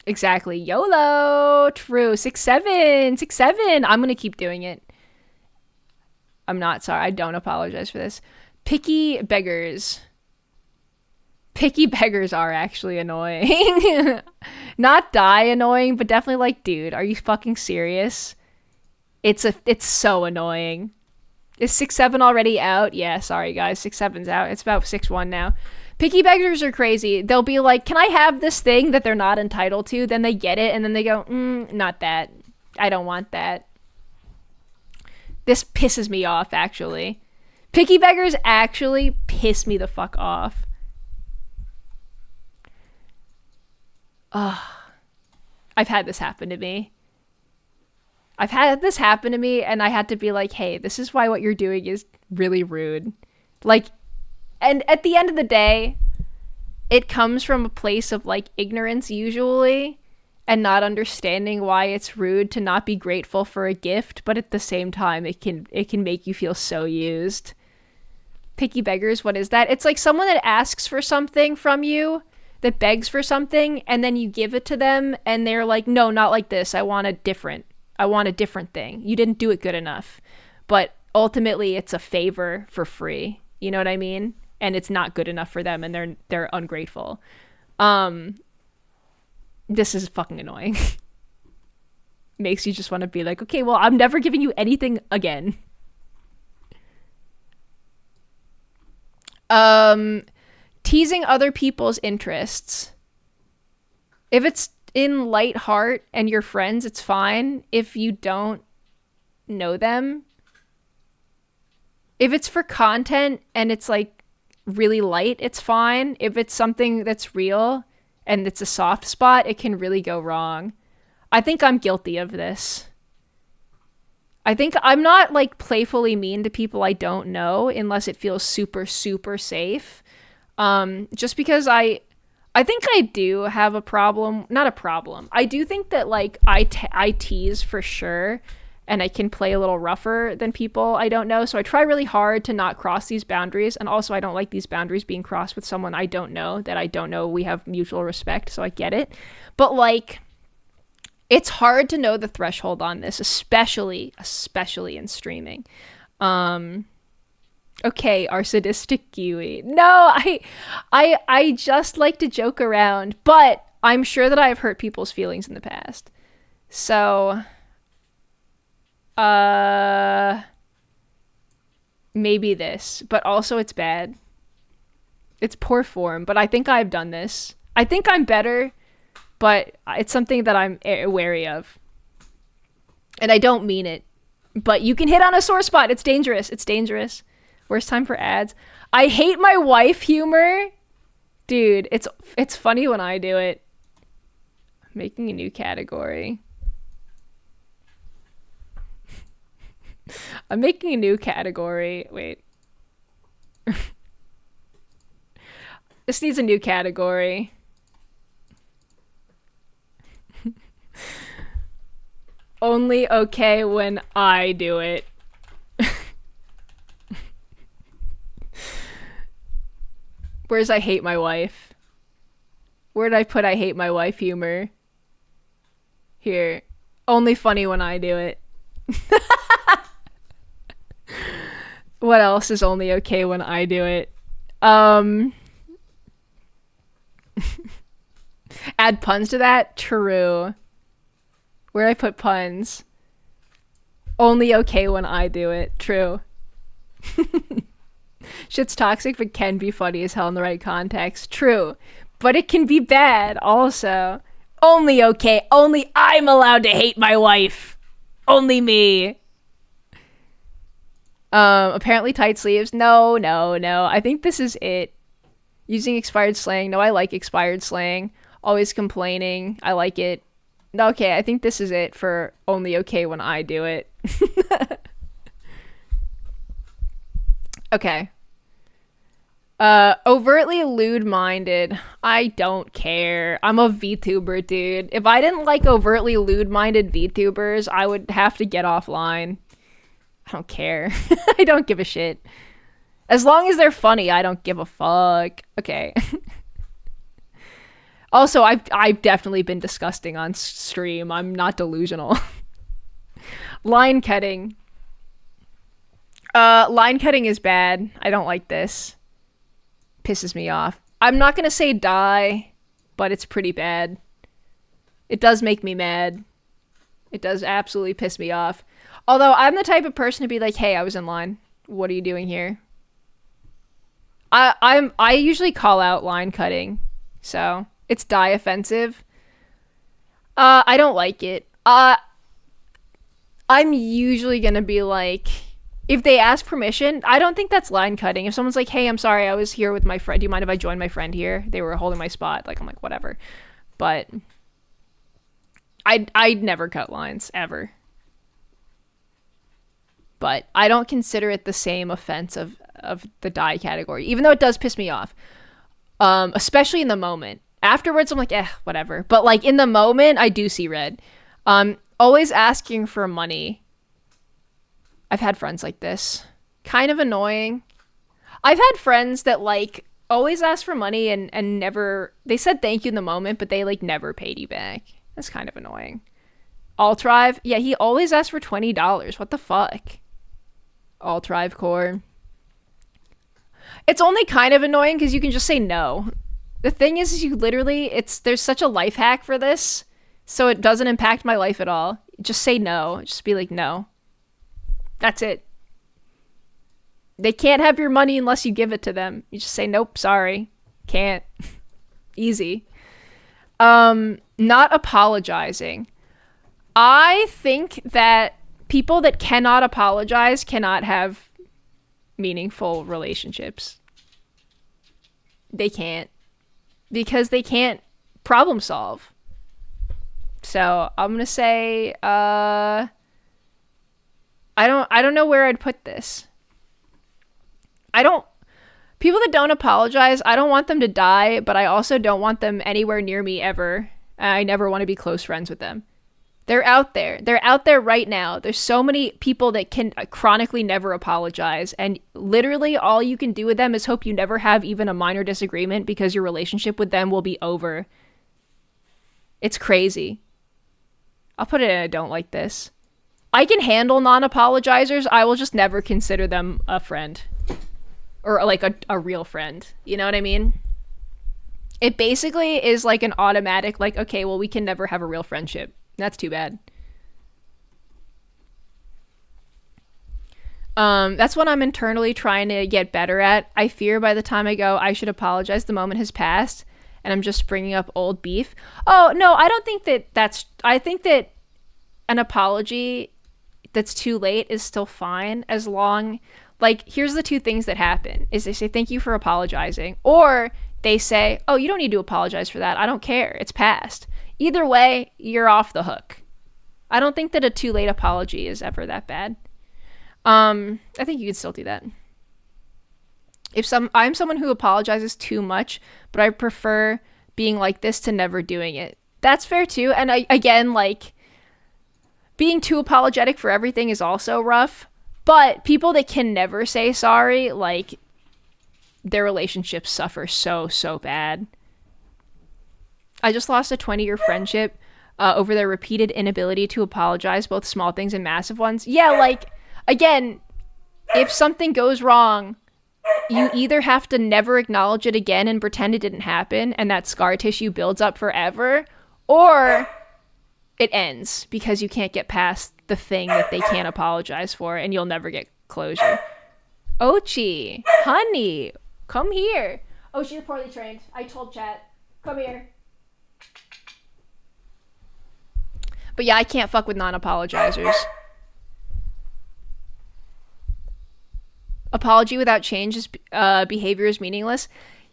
Exactly. YOLO! True. 6-7. I'm going to keep doing it. I'm not sorry. I don't apologize for this. Picky beggars. Picky beggars are actually annoying. Not die annoying, but definitely like, dude, are you fucking serious? It's so annoying. Is 6-7 already out? Yeah, sorry guys, 6-7's out. It's about 6-1 now. Picky beggars are crazy. They'll be like, can I have this thing that they're not entitled to? Then they get it, and then they go, not that. I don't want that. This pisses me off, actually. Picky beggars actually piss me the fuck off. I've had this happen to me. And I had to be like, hey, this is why what you're doing is really rude. Like, and at the end of the day, it comes from a place of like ignorance usually, and not understanding why it's rude to not be grateful for a gift, but at the same time it can make you feel so used. Picky beggars, what is that? It's like someone that asks for something from you, that begs for something, and then you give it to them and they're like, no, not like this. I want a different thing. You didn't do it good enough. But ultimately it's a favor for free. You know what I mean? And it's not good enough for them, and they're ungrateful. This is fucking annoying. Makes you just want to be like, okay, well, I'm never giving you anything again. Teasing other people's interests. If it's in light heart and you're friends, it's fine. If you don't know them, if it's for content and it's like really light, it's fine. If it's something that's real and it's a soft spot, it can really go wrong. I think I'm guilty of this. I think I'm not like playfully mean to people I don't know unless it feels super, super safe. Just because I think I do have a problem, not a problem. I do think that like I tease for sure, and I can play a little rougher than people I don't know. So I try really hard to not cross these boundaries, and also I don't like these boundaries being crossed with someone I don't know that I don't know we have mutual respect, so I get it. But like it's hard to know the threshold on this, especially in streaming. Okay, our sadistic Giwi. No, I just like to joke around, but I'm sure that I've hurt people's feelings in the past. So, maybe this, but also it's bad. It's poor form, but I think I've done this. I think I'm better, but it's something that I'm wary of. And I don't mean it, but you can hit on a sore spot. It's dangerous. It's dangerous. Worst time for ads. I hate my wife humor. Dude, it's funny when I do it. I'm making a new category. I'm making a new category. Wait. This needs a new category. Only okay when I do it. Where's I hate my wife? Where did I put I hate my wife humor? Here. Only funny when I do it. What else is only okay when I do it? Add puns to that? True. Where I put puns? Only okay when I do it. True. Shit's toxic but can be funny as hell in the right context. True. But it can be bad also. Only okay. Only I'm allowed to hate my wife. Only me. Apparently tight sleeves. No. I think this is it. Using expired slang. No, I like expired slang. Always complaining. I like it. Okay, I think this is it for only okay when I do it. Okay. Overtly lewd-minded. I don't care. I'm a VTuber, dude. If I didn't like overtly lewd-minded VTubers, I would have to get offline. I don't care. I don't give a shit. As long as they're funny, I don't give a fuck. Okay. Also, I've definitely been disgusting on stream. I'm not delusional. Line cutting. Line cutting is bad. I don't like this. Pisses me off. I'm not gonna say die, but it's pretty bad. It does make me mad. It does absolutely piss me off. Although I'm the type of person to be like, hey, I was in line. What are you doing here? I usually call out line cutting. So it's die offensive. I don't like it. I'm usually gonna be like, if they ask permission, I don't think that's line cutting. If someone's like, hey, I'm sorry, I was here with my friend. Do you mind if I join my friend here? They were holding my spot. Like, I'm like, whatever. But I'd never cut lines, ever. But I don't consider it the same offense of the die category, even though it does piss me off. Especially in the moment. Afterwards, I'm like, whatever. But like in the moment, I do see red. Always asking for money. I've had friends like this. Kind of annoying. I've had friends that like always ask for money and never, they said thank you in the moment, but they like never paid you back. That's kind of annoying. Altrive, yeah, he always asks for $20. What the fuck? Altrive core. It's only kind of annoying because you can just say no. The thing is you literally, there's such a life hack for this, so it doesn't impact my life at all. Just say no. Just be like, no. That's it. They can't have your money unless you give it to them. You just say, nope, sorry. Can't. Easy. Not apologizing. I think that people that cannot apologize cannot have meaningful relationships. They can't. Because they can't problem solve. So I'm going to say, I don't know where I'd put this. I don't People that don't apologize, I don't want them to die, but I also don't want them anywhere near me ever. I never want to be close friends with them. They're out there. They're out there right now. There's so many people that can chronically never apologize, and literally all you can do with them is hope you never have even a minor disagreement because your relationship with them will be over. It's crazy. I'll put it in a don't like this. I can handle non-apologizers. I will just never consider them a friend. Or like a real friend. You know what I mean? It basically is like an automatic, like, okay, well, we can never have a real friendship. That's too bad. That's what I'm internally trying to get better at. I fear by the time I go, I should apologize, the moment has passed, and I'm just bringing up old beef. Oh, no, I don't think I think that an apology that's too late is still fine as long... Like, here's the two things that happen, is they say, thank you for apologizing. Or they say, oh, you don't need to apologize for that. I don't care. It's past. Either way, you're off the hook. I don't think that a too late apology is ever that bad. I think you could still do that. I'm someone who apologizes too much, but I prefer being like this to never doing it. That's fair too. And again, like, being too apologetic for everything is also rough. But people that can never say sorry, like, their relationships suffer so, so bad. I just lost a 20-year friendship over their repeated inability to apologize, both small things and massive ones. Yeah, like, again, if something goes wrong, you either have to never acknowledge it again and pretend it didn't happen, and that scar tissue builds up forever, or it ends because you can't get past the thing that they can't apologize for, and you'll never get closure. Ochi, honey, come here. Oh, she's poorly trained. I told chat. Come here. But yeah, I can't fuck with non-apologizers. Apology without change is behavior is meaningless.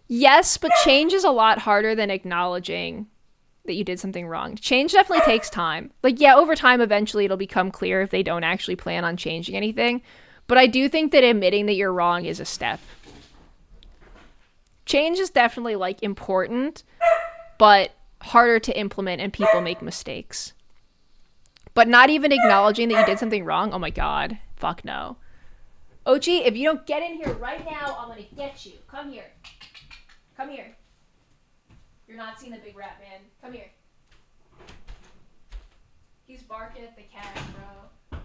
Yes, but change is a lot harder than acknowledging that you did something wrong. Change definitely takes time. Like, yeah, over time, eventually it'll become clear if they don't actually plan on changing anything. But I do think that admitting that you're wrong is a step. Change is definitely, like, important, but harder to implement, and people make mistakes. But not even acknowledging that you did something wrong? Oh my god. Fuck no. Ochi, if you don't get in here right now, I'm gonna get you. Come here. Come here. You're not seeing the big rat man. Come here. He's barking at the cat, bro.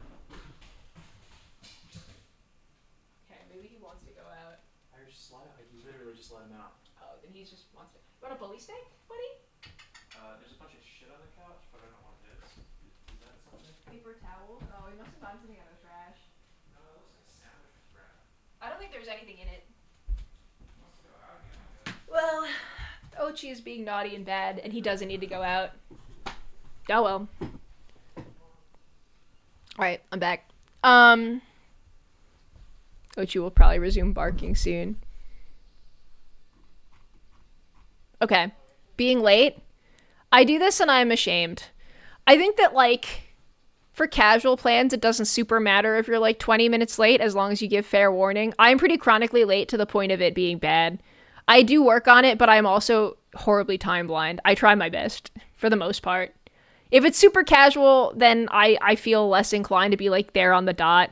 Okay, maybe he wants to go out. I literally just let him out. Oh, then he just wants to... You want a bully stick, buddy? There's a bunch of shit on the couch, but I don't know what it is. Is that something? Paper towel? Oh, he must have found something out of the trash. No, it looks like a sandwich wrap. I don't think there's anything in it. Let's go out again, I guess. Well, Ochi is being naughty and bad, and he doesn't need to go out. Oh well. Alright, I'm back. Ochi will probably resume barking soon. Okay. Being late. I do this and I'm ashamed. I think that, like, for casual plans, it doesn't super matter if you're, like, 20 minutes late, as long as you give fair warning. I'm pretty chronically late to the point of it being bad. I do work on it, but I'm also horribly time blind. I try my best, for the most part. If it's super casual, then I feel less inclined to be, like, there on the dot,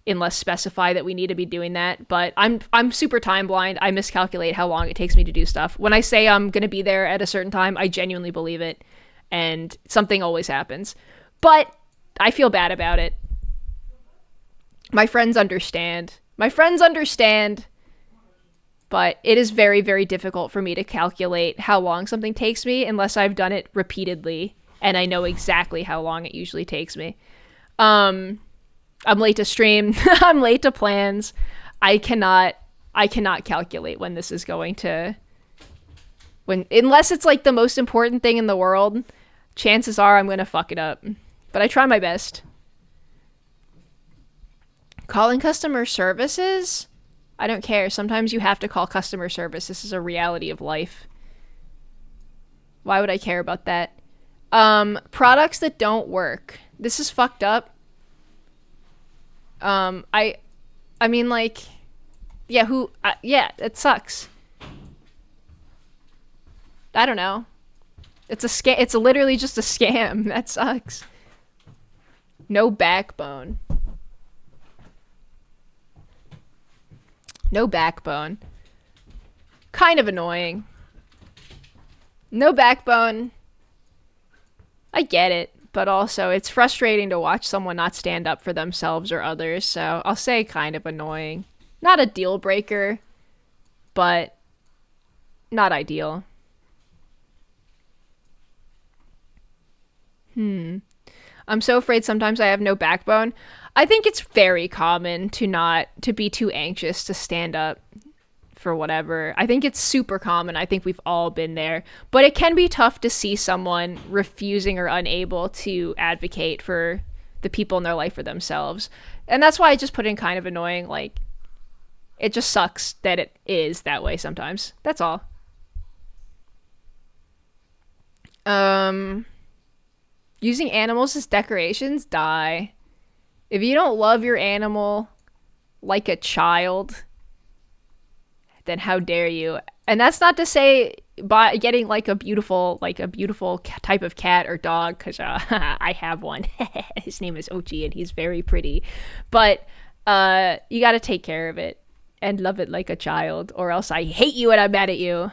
unless specify that we need to be doing that. But I'm super time blind. I miscalculate how long it takes me to do stuff. When I say I'm going to be there at a certain time, I genuinely believe it, and something always happens. But I feel bad about it. My friends understand. But it is very, very difficult for me to calculate how long something takes me unless I've done it repeatedly and I know exactly how long it usually takes me. I'm late to stream. I'm late to plans. I cannot calculate when this is going to... Unless it's, like, the most important thing in the world, chances are I'm going to fuck it up. But I try my best. Calling customer services? I don't care. Sometimes you have to call customer service. This is a reality of life. Why would I care about that? Products that don't work. This is fucked up. I mean, like, yeah, yeah, it sucks. I don't know. It's a scam. It's literally just a scam. That sucks. No backbone. No backbone. Kind of annoying. No backbone. I get it, but also it's frustrating to watch someone not stand up for themselves or others, so I'll say kind of annoying. Not a deal breaker, but not ideal. I'm so afraid sometimes I have no backbone. I think it's very common to be too anxious to stand up for whatever. I think it's super common. I think we've all been there. But it can be tough to see someone refusing or unable to advocate for the people in their life for themselves. And that's why I just put in kind of annoying. Like, it just sucks that it is that way sometimes. That's all. Using animals as decorations, die. If you don't love your animal like a child, then how dare you? And that's not to say by getting like a beautiful type of cat or dog, because I have one. His name is Ochi and he's very pretty. But you got to take care of it and love it like a child, or else I hate you and I'm mad at you.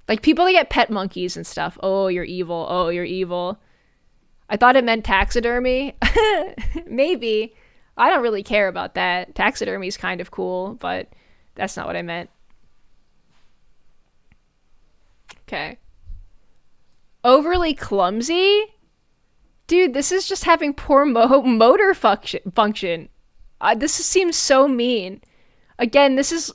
Like people that get pet monkeys and stuff. Oh, you're evil. Oh, you're evil. I thought it meant taxidermy. Maybe. I don't really care about that. Taxidermy is kind of cool, but that's not what I meant. Okay. Overly clumsy? Dude, this is just having poor motor function. This seems so mean. Again, this is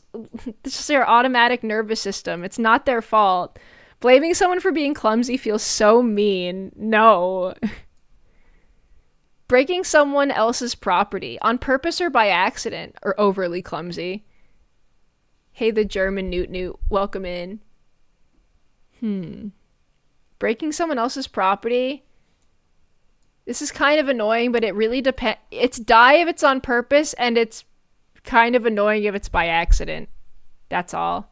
their automatic nervous system. It's not their fault. Blaming someone for being clumsy feels so mean. No. Breaking someone else's property on purpose or by accident or overly clumsy. Hey, the German Newt Newt, welcome in. Breaking someone else's property. This is kind of annoying, but it really depends. It's die if it's on purpose, and it's kind of annoying if it's by accident. That's all.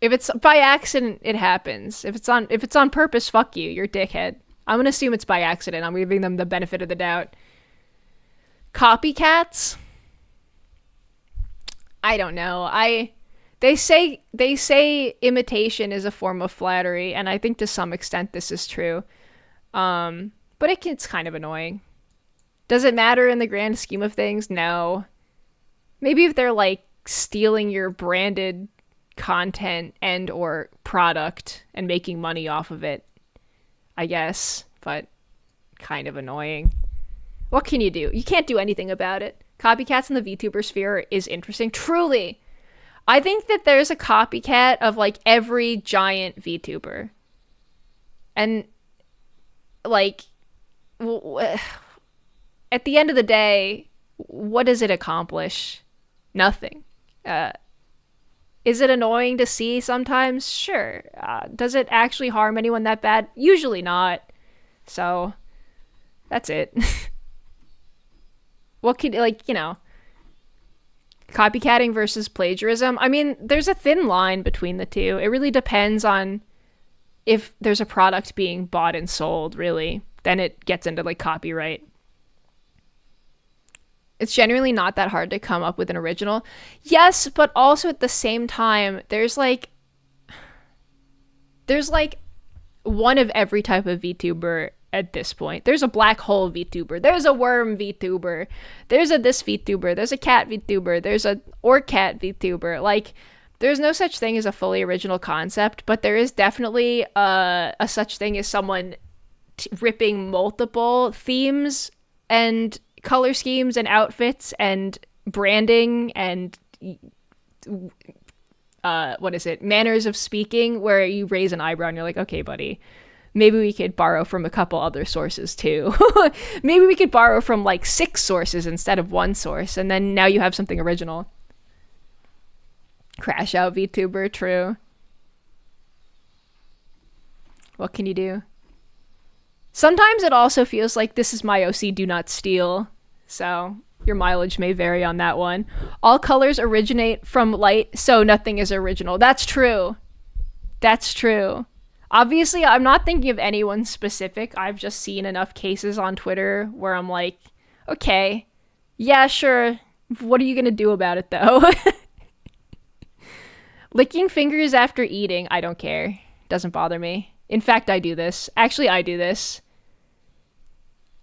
If it's by accident, it happens. If it's on purpose, fuck you. You're a dickhead. I'm gonna assume it's by accident. I'm giving them the benefit of the doubt. Copycats? I don't know. They say imitation is a form of flattery, and I think to some extent this is true. But it's kind of annoying. Does it matter in the grand scheme of things? No. Maybe if they're like stealing your branded content and or product and making money off of it, I guess, but kind of annoying. What can you do? You can't do anything about it. Copycats in the VTuber sphere is interesting. Truly. I think that there's a copycat of like every giant VTuber. And like at the end of the day, what does it accomplish? Nothing. Is it annoying to see sometimes? Sure. Does it actually harm anyone that bad? Usually not. So, that's it. What could, like, you know, copycatting versus plagiarism? I mean, there's a thin line between the two. It really depends on if there's a product being bought and sold, really. Then it gets into, like, copyright. It's genuinely not that hard to come up with an original. Yes, but also at the same time, there's like one of every type of VTuber at this point. There's a black hole VTuber. There's a worm VTuber. There's a this VTuber. There's a cat VTuber. There's a orc cat VTuber. Like, there's no such thing as a fully original concept, but there is definitely a such thing as someone ripping multiple themes and color schemes and outfits and branding and manners of speaking, where you raise an eyebrow and you're like, okay, buddy, maybe we could borrow from a couple other sources too. Maybe we could borrow from like 6 sources instead of 1 source, and then now you have something original. Crash out VTuber, true. What can you do? Sometimes it also feels like this is my OC, do not steal. So your mileage may vary on that one. All colors originate from light, so nothing is original. That's true. That's true. Obviously, I'm not thinking of anyone specific. I've just seen enough cases on Twitter where I'm like, okay, yeah, sure. What are you going to do about it, though? Licking fingers after eating, I don't care. Doesn't bother me. In fact, I do this. Actually, I do this.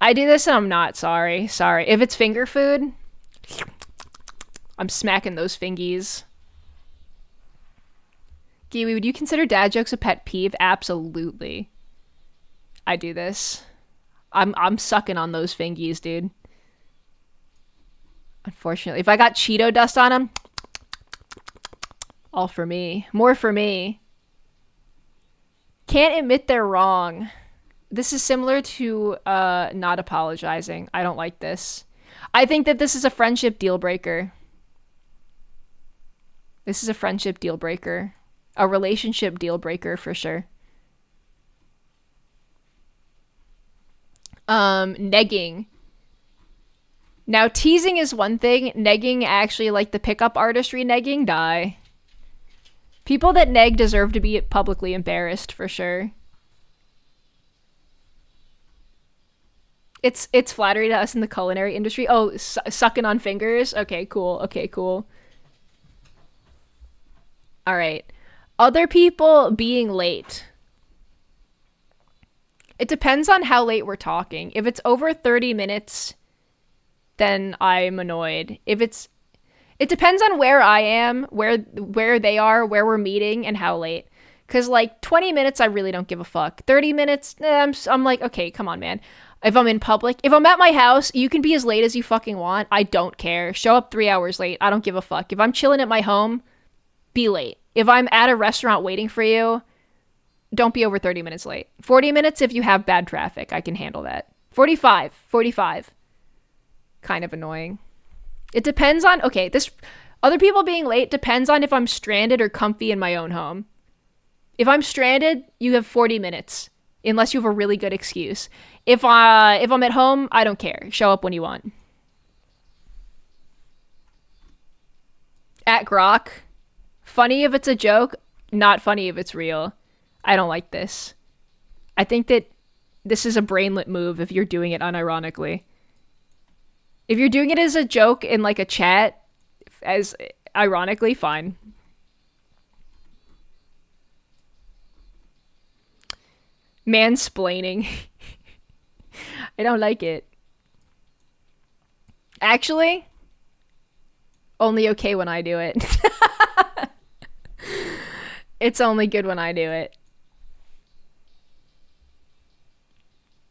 I do this and I'm not sorry. Sorry. If it's finger food, I'm smacking those fingies. Giwi, would you consider dad jokes a pet peeve? Absolutely. I do this. I'm sucking on those fingies, dude. Unfortunately. If I got Cheeto dust on them, all for me. More for me. Can't admit they're wrong. This is similar to not apologizing. I don't like this. I think that this is a friendship deal breaker. This is a friendship deal breaker. A relationship deal breaker for sure. Negging. Now, teasing is one thing. Negging, actually, like the pickup artistry negging, die. People that neg deserve to be publicly embarrassed for sure. It's flattery to us in the culinary industry. Oh, sucking on fingers? Okay, cool. Okay, cool. All right. Other people being late. It depends on how late we're talking. If it's over 30 minutes, then I'm annoyed. It depends on where I am, where they are, where we're meeting, and how late. Because, like, 20 minutes, I really don't give a fuck. 30 minutes, I'm like, okay, come on, man. If I'm in public, if I'm at my house, you can be as late as you fucking want. I don't care. Show up 3 hours late. I don't give a fuck. If I'm chilling at my home, be late. If I'm at a restaurant waiting for you, don't be over 30 minutes late. 40 minutes if you have bad traffic. I can handle that. 45. Kind of annoying. It depends on, okay, this other people being late depends on if I'm stranded or comfy in my own home. If I'm stranded, you have 40 minutes, unless you have a really good excuse. If I'm at home, I don't care. Show up when you want. At Grok, funny if it's a joke, not funny if it's real. I don't like this. I think that this is a brainlet move if you're doing it unironically. If you're doing it as a joke in like a chat, as ironically, fine. Mansplaining. I don't like it. Actually, only okay when I do it. It's only good when I do it.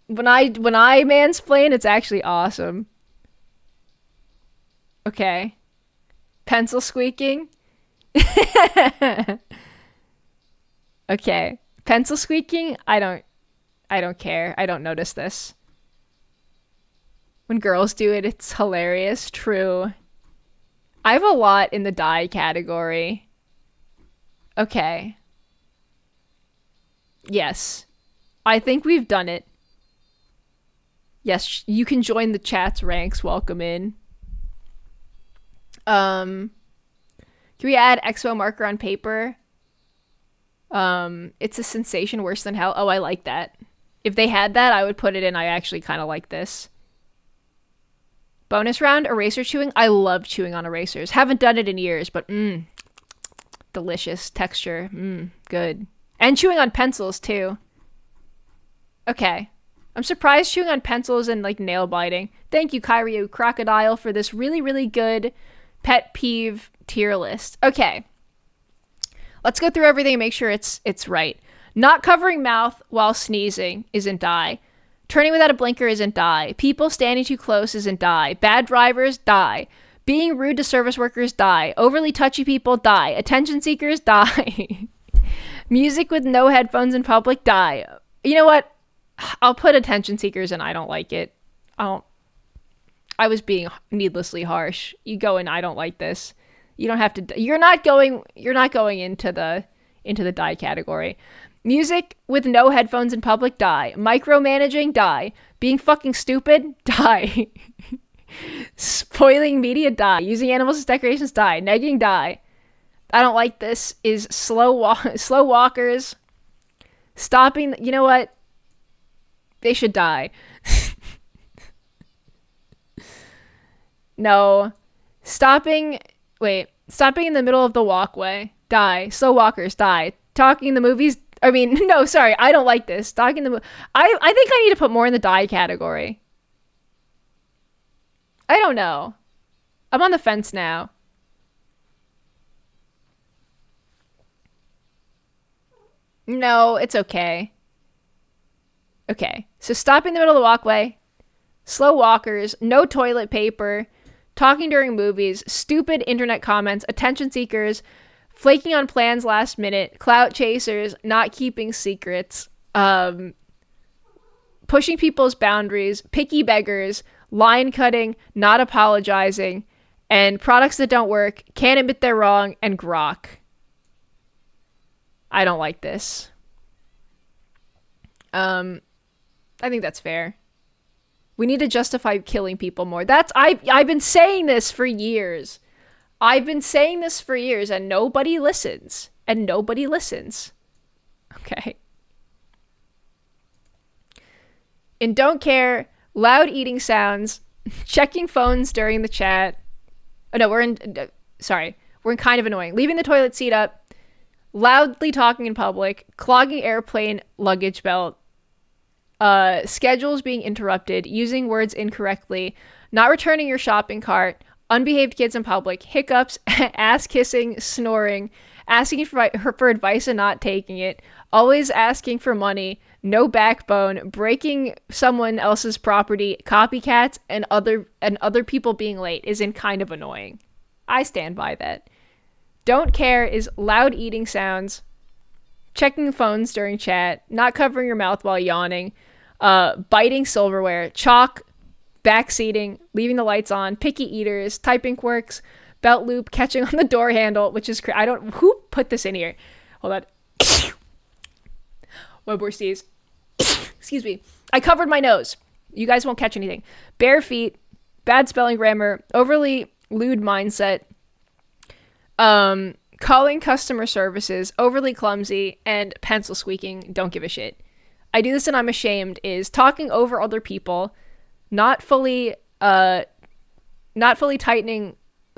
When I mansplain, it's actually awesome. Okay. Pencil squeaking? Okay. Pencil squeaking? I don't care. I don't notice this. When girls do it, it's hilarious. True. I have a lot in the die category. Okay. Yes. I think we've done it. Yes, you can join the chat's ranks. Welcome in. Can we add expo marker on paper? It's a sensation worse than hell. Oh, I like that. If they had that, I would put it in. I actually kind of like this. Bonus round, eraser chewing. I love chewing on erasers. Haven't done it in years, but delicious texture. Good. And chewing on pencils too. Okay. I'm surprised chewing on pencils and like nail biting. Thank you, KairyuCrocodile, for this really, really good pet peeve tier list. Okay. Let's go through everything and make sure it's right. Not covering mouth while sneezing isn't die. Turning without a blinker isn't die. People standing too close isn't die. Bad drivers, die. Being rude to service workers, die. Overly touchy people, die. Attention seekers, die. Music with no headphones in public, die. You know what? I'll put attention seekers in. I don't like it. I was being needlessly harsh. You go in, I don't like this. You don't have to. You're not going into the die category. Music with no headphones in public, die. Micromanaging, die. Being fucking stupid, die. Spoiling media, die. Using animals as decorations, die. Negging, die. I don't like this. Is slow walkers. Stopping, you know what? They should die. No. Stopping in the middle of the walkway, die. Slow walkers, die. Talking in the movies, no, sorry, I don't like this. Talking in the I think I need to put more in the die category. I don't know. I'm on the fence now. No, it's okay. Okay, so stopping in the middle of the walkway, slow walkers, no toilet paper, talking during movies, stupid internet comments, attention seekers, flaking on plans last minute, clout chasers, not keeping secrets, pushing people's boundaries, picky beggars, line cutting, not apologizing, and products that don't work, can't admit they're wrong, and grok. I don't like this. I think that's fair. We need to justify killing people more. I've been saying this for years. And nobody listens. Okay. And don't care, loud eating sounds, checking phones during the chat. Oh no, we're in kind of annoying. Leaving the toilet seat up, loudly talking in public, clogging airplane luggage belt, schedules being interrupted, using words incorrectly, not returning your shopping cart, unbehaved kids in public, hiccups, ass kissing, snoring, asking for advice and not taking it, always asking for money, no backbone, breaking someone else's property, copycats, and other people being late is kind of annoying. I stand by that. Don't care is loud eating sounds, checking phones during chat, not covering your mouth while yawning, biting silverware, chalk, backseating, leaving the lights on, picky eaters, typing quirks, belt loop, catching on the door handle, which is who put this in here? Hold on. Webworth excuse me. I covered my nose. You guys won't catch anything. Bare feet, bad spelling grammar, overly lewd mindset, calling customer services, overly clumsy, and pencil squeaking, don't give a shit. I do this and I'm ashamed is talking over other people, not fully tightening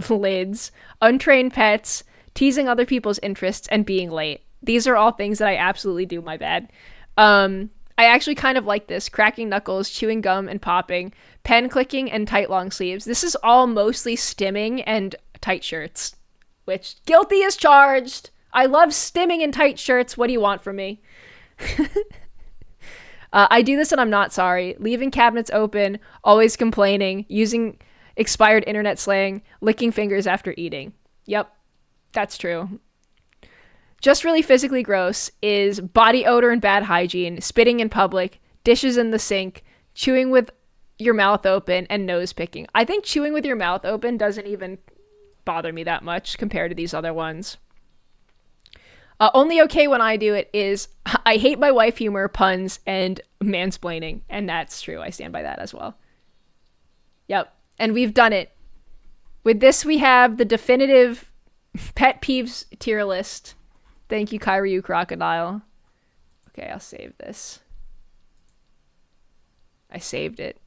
lids, untrained pets, teasing other people's interests, and being late. These are all things that I absolutely do, my bad. I actually kind of like this. Cracking knuckles, chewing gum and popping, pen clicking, and tight long sleeves. This is all mostly stimming and tight shirts, which guilty as charged. I love stimming and tight shirts. What do you want from me? I do this and I'm not sorry. Leaving cabinets open, always complaining, using expired internet slang, licking fingers after eating. Yep, that's true. Just really physically gross is body odor and bad hygiene, spitting in public, dishes in the sink, chewing with your mouth open, and nose picking. I think chewing with your mouth open doesn't even bother me that much compared to these other ones. Only okay when I do it is I hate my wife humor, puns, and mansplaining. And that's true. I stand by that as well. Yep. And we've done it. With this, we have the definitive pet peeves tier list. Thank you, KairyuCrocodile. Okay, I'll save this. I saved it.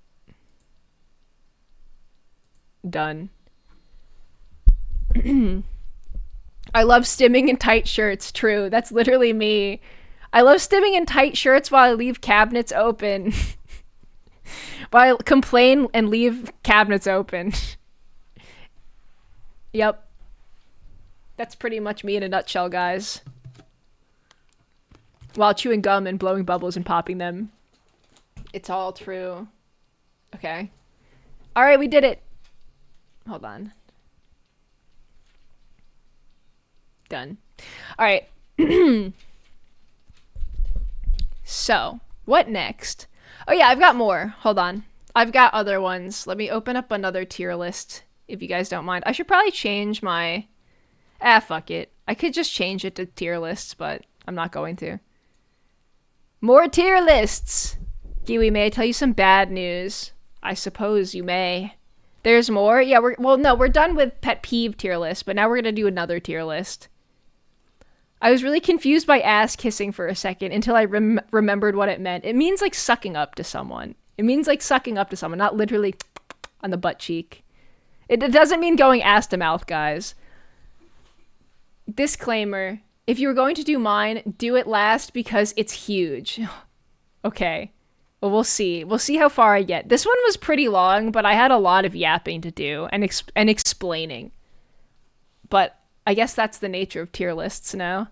Done. I love stimming in tight shirts. True. That's literally me. I love stimming in tight shirts while I leave cabinets open. While I complain and leave cabinets open. Yep. That's pretty much me in a nutshell, guys. While chewing gum and blowing bubbles and popping them. It's all true. Okay. Alright, we did it. Hold on. Done. All right. So, what next? Oh yeah, I've got more. Hold on. I've got other ones. Let me open up another tier list, if you guys don't mind. I should probably change my... fuck it. I could just change it to tier lists, but I'm not going to. More tier lists. Giwi, may I tell you some bad news? I suppose you may. There's more? Yeah, we're done with pet peeve tier list, but now we're going to do another tier list. I was really confused by ass kissing for a second until I remembered what it meant. It means like sucking up to someone. It means like sucking up to someone, not literally on the butt cheek. It doesn't mean going ass to mouth, guys. Disclaimer, if you were going to do mine, do it last because it's huge. Okay. Well, we'll see. We'll see how far I get. This one was pretty long, but I had a lot of yapping to do and explaining. But I guess that's the nature of tier lists now.